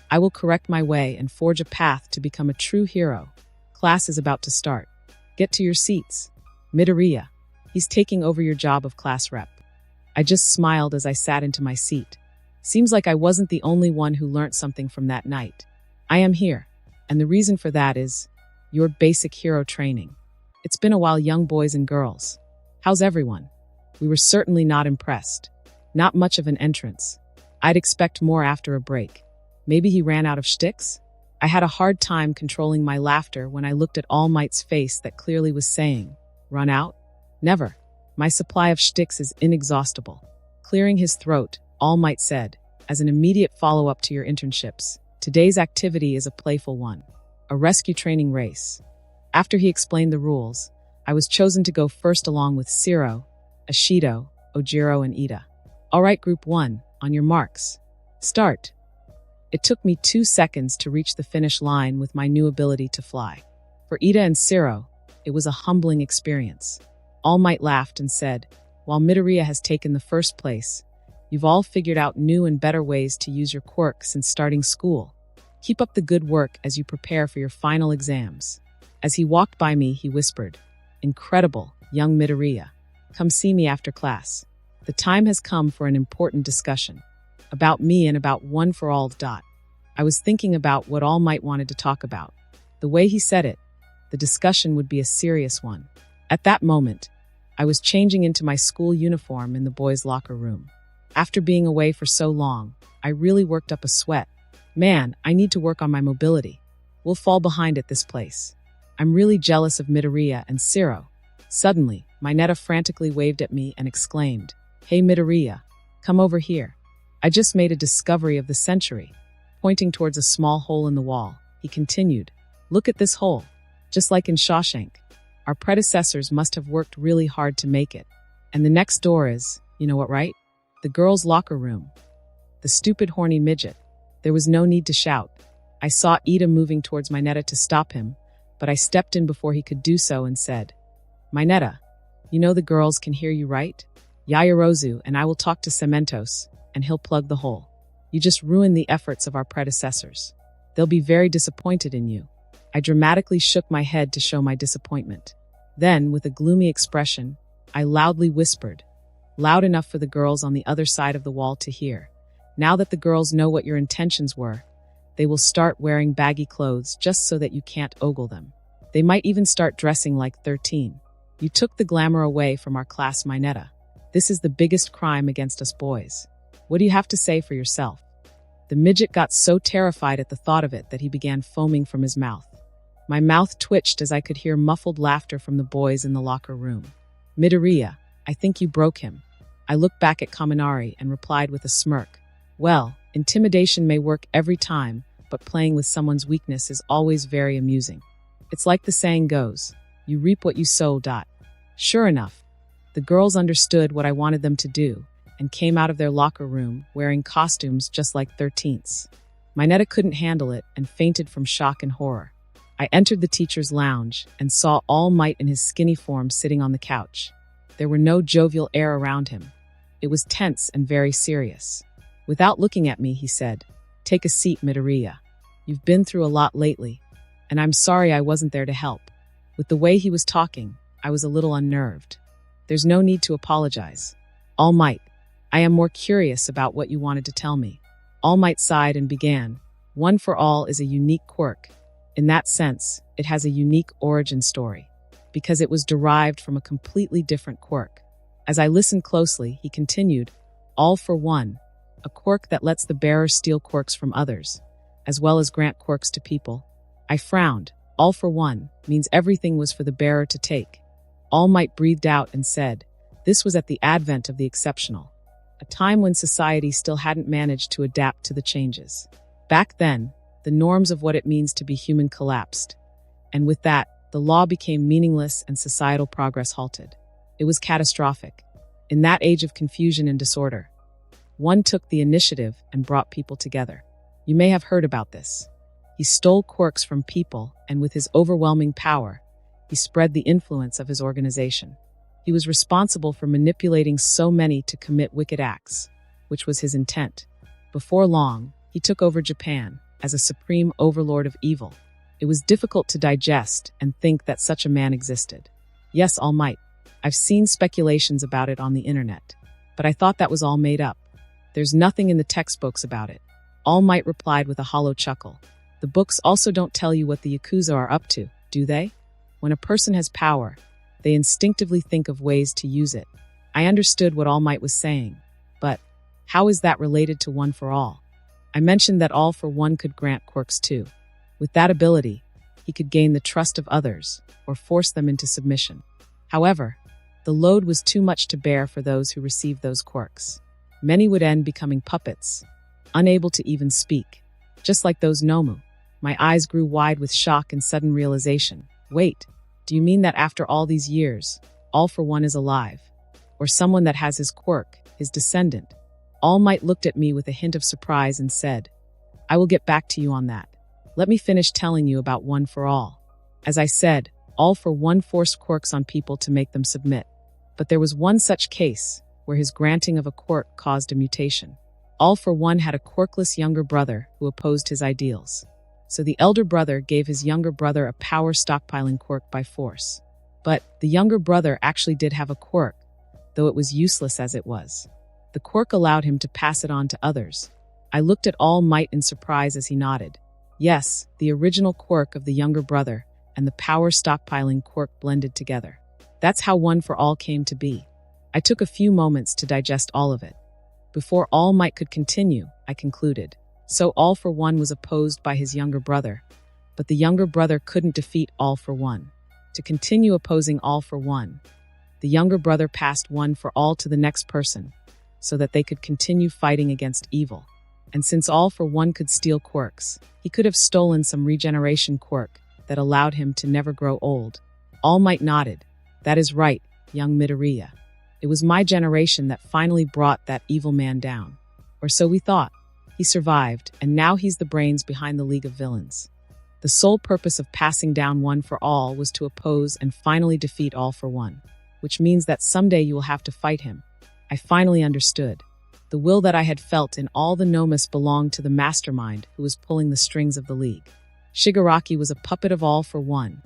I will correct my way and forge a path to become a true hero. Class is about to start. Get to your seats. Midoriya, he's taking over your job of class rep." I just smiled as I sat into my seat. Seems like I wasn't the only one who learnt something from that night. I am here, and the reason for that is your basic hero training. It's been a while, young boys and girls. How's everyone? We were certainly not impressed. Not much of an entrance. I'd expect more after a break. Maybe he ran out of shticks? I had a hard time controlling my laughter when I looked at All Might's face that clearly was saying, "Run out? Never. My supply of shticks is inexhaustible." Clearing his throat, All Might said, "As an immediate follow-up to your internships, today's activity is a playful one. A rescue training race." After he explained the rules, I was chosen to go first along with Siro, Ashido, Ojiro, and Ida. "All right, Group 1, on your marks. Start." It took me 2 seconds to reach the finish line with my new ability to fly. For Ida and Ciro, it was a humbling experience. All Might laughed and said, "While Midoriya has taken the first place, you've all figured out new and better ways to use your quirk since starting school. Keep up the good work as you prepare for your final exams." As he walked by me, he whispered, "Incredible, young Midoriya. Come see me after class. The time has come for an important discussion. About me and about One for All. I was thinking about what All Might wanted to talk about. The way he said it, the discussion would be a serious one. At that moment, I was changing into my school uniform in the boys' locker room. After being away for so long, I really worked up a sweat. Man, I need to work on my mobility. We'll fall behind at this place. I'm really jealous of Midoriya and Ciro." Suddenly, Mineta frantically waved at me and exclaimed, "Hey Midoriya, come over here. I just made a discovery of the century." Pointing towards a small hole in the wall, he continued, "Look at this hole. Just like in Shawshank. Our predecessors must have worked really hard to make it. And the next door is, you know what, right? The girls' locker room." The stupid horny midget. There was no need to shout. I saw Ida moving towards Mineta to stop him, but I stepped in before he could do so and said, "Mineta, you know the girls can hear you, right? Yayarozu and I will talk to Cementos, and he'll plug the hole. You just ruined the efforts of our predecessors. They'll be very disappointed in you." I dramatically shook my head to show my disappointment. Then, with a gloomy expression, I loudly whispered, loud enough for the girls on the other side of the wall to hear, "Now that the girls know what your intentions were, they will start wearing baggy clothes just so that you can't ogle them. They might even start dressing like 13. You took the glamour away from our class, Mineta. This is the biggest crime against us boys. What do you have to say for yourself?" The midget got so terrified at the thought of it that he began foaming from his mouth. My mouth twitched as I could hear muffled laughter from the boys in the locker room. "Midoriya, I think you broke him." I looked back at Kaminari and replied with a smirk, "Well, intimidation may work every time, but playing with someone's weakness is always very amusing. It's like the saying goes, you reap what you sow. Sure enough, the girls understood what I wanted them to do and came out of their locker room wearing costumes just like 13ths. Mineta couldn't handle it and fainted from shock and horror. I entered the teacher's lounge and saw All Might in his skinny form sitting on the couch. There were no jovial air around him. It was tense and very serious. Without looking at me, he said, "Take a seat, Midoriya. You've been through a lot lately, and I'm sorry I wasn't there to help." With the way he was talking, I was a little unnerved. "There's no need to apologize. All Might, I am more curious about what you wanted to tell me." All Might sighed and began, "One for All is a unique quirk. In that sense, it has a unique origin story, because it was derived from a completely different quirk." As I listened closely, he continued, "All for One, a quirk that lets the bearer steal quirks from others, as well as grant quirks to people." I frowned. All for One means everything was for the bearer to take. All Might breathed out and said, "This was at the advent of the exceptional, a time when society still hadn't managed to adapt to the changes. Back then, the norms of what it means to be human collapsed, and with that, the law became meaningless and societal progress halted. It was catastrophic. In that age of confusion and disorder, One took the initiative and brought people together. You may have heard about this. He stole quirks from people, and with his overwhelming power, he spread the influence of his organization. He was responsible for manipulating so many to commit wicked acts, which was his intent. Before long, he took over Japan as a supreme overlord of evil. It was difficult to digest and think that such a man existed. Yes, All Might. I've seen speculations about it on the internet, but I thought that was all made up. There's nothing in the textbooks about it." All Might replied with a hollow chuckle. "The books also don't tell you what the Yakuza are up to, do they? When a person has power, they instinctively think of ways to use it." I understood what All Might was saying, but how is that related to One for All? I mentioned that All for One could grant quirks too. With that ability, he could gain the trust of others or force them into submission. However, the load was too much to bear for those who received those quirks. Many would end becoming puppets, unable to even speak, just like those Nomu. My eyes grew wide with shock and sudden realization. Wait, do you mean that after all these years, All for One is alive? Or someone that has his quirk, his descendant? All Might looked at me with a hint of surprise and said, I will get back to you on that. Let me finish telling you about One for All. As I said, All for One forced quirks on people to make them submit. But there was one such case, where his granting of a quirk caused a mutation. All for One had a quirkless younger brother who opposed his ideals. So the elder brother gave his younger brother a power stockpiling quirk by force. But the younger brother actually did have a quirk, though it was useless as it was. The quirk allowed him to pass it on to others. I looked at All Might in surprise as he nodded. Yes, the original quirk of the younger brother and the power stockpiling quirk blended together. That's how One for All came to be. I took a few moments to digest all of it. Before All Might could continue, I concluded. So All for One was opposed by his younger brother, but the younger brother couldn't defeat All for One. To continue opposing All for One, the younger brother passed One for All to the next person, so that they could continue fighting against evil. And since All for One could steal quirks, he could have stolen some regeneration quirk that allowed him to never grow old. All Might nodded. That is right, young Midoriya. It was my generation that finally brought that evil man down. Or so we thought. He survived, and now he's the brains behind the League of Villains. The sole purpose of passing down One for All was to oppose and finally defeat All for One, which means that someday you will have to fight him. I finally understood. The will that I had felt in all the Nomus belonged to the mastermind who was pulling the strings of the League. Shigaraki was a puppet of All for One,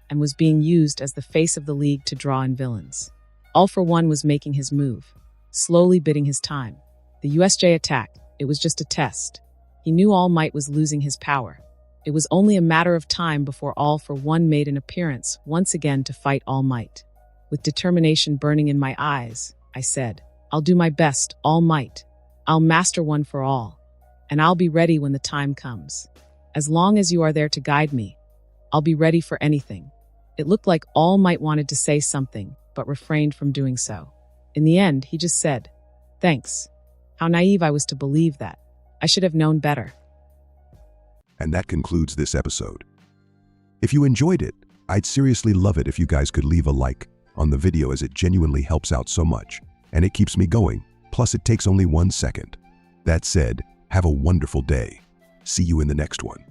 and was being used as the face of the League to draw in villains. All for One was making his move, slowly biding his time. The USJ attack, it was just a test. He knew All Might was losing his power. It was only a matter of time before All for One made an appearance once again to fight All Might. With determination burning in my eyes, I said, I'll do my best, All Might. I'll master One for All, and I'll be ready when the time comes. As long as you are there to guide me, I'll be ready for anything. It looked like All Might wanted to say something, but refrained from doing so. In the end, he just said, thanks. How naive I was to believe that. I should have known better. And that concludes this episode. If you enjoyed it, I'd seriously love it if you guys could leave a like on the video, as it genuinely helps out so much, and it keeps me going, plus it takes only 1 second. That said, have a wonderful day. See you in the next one.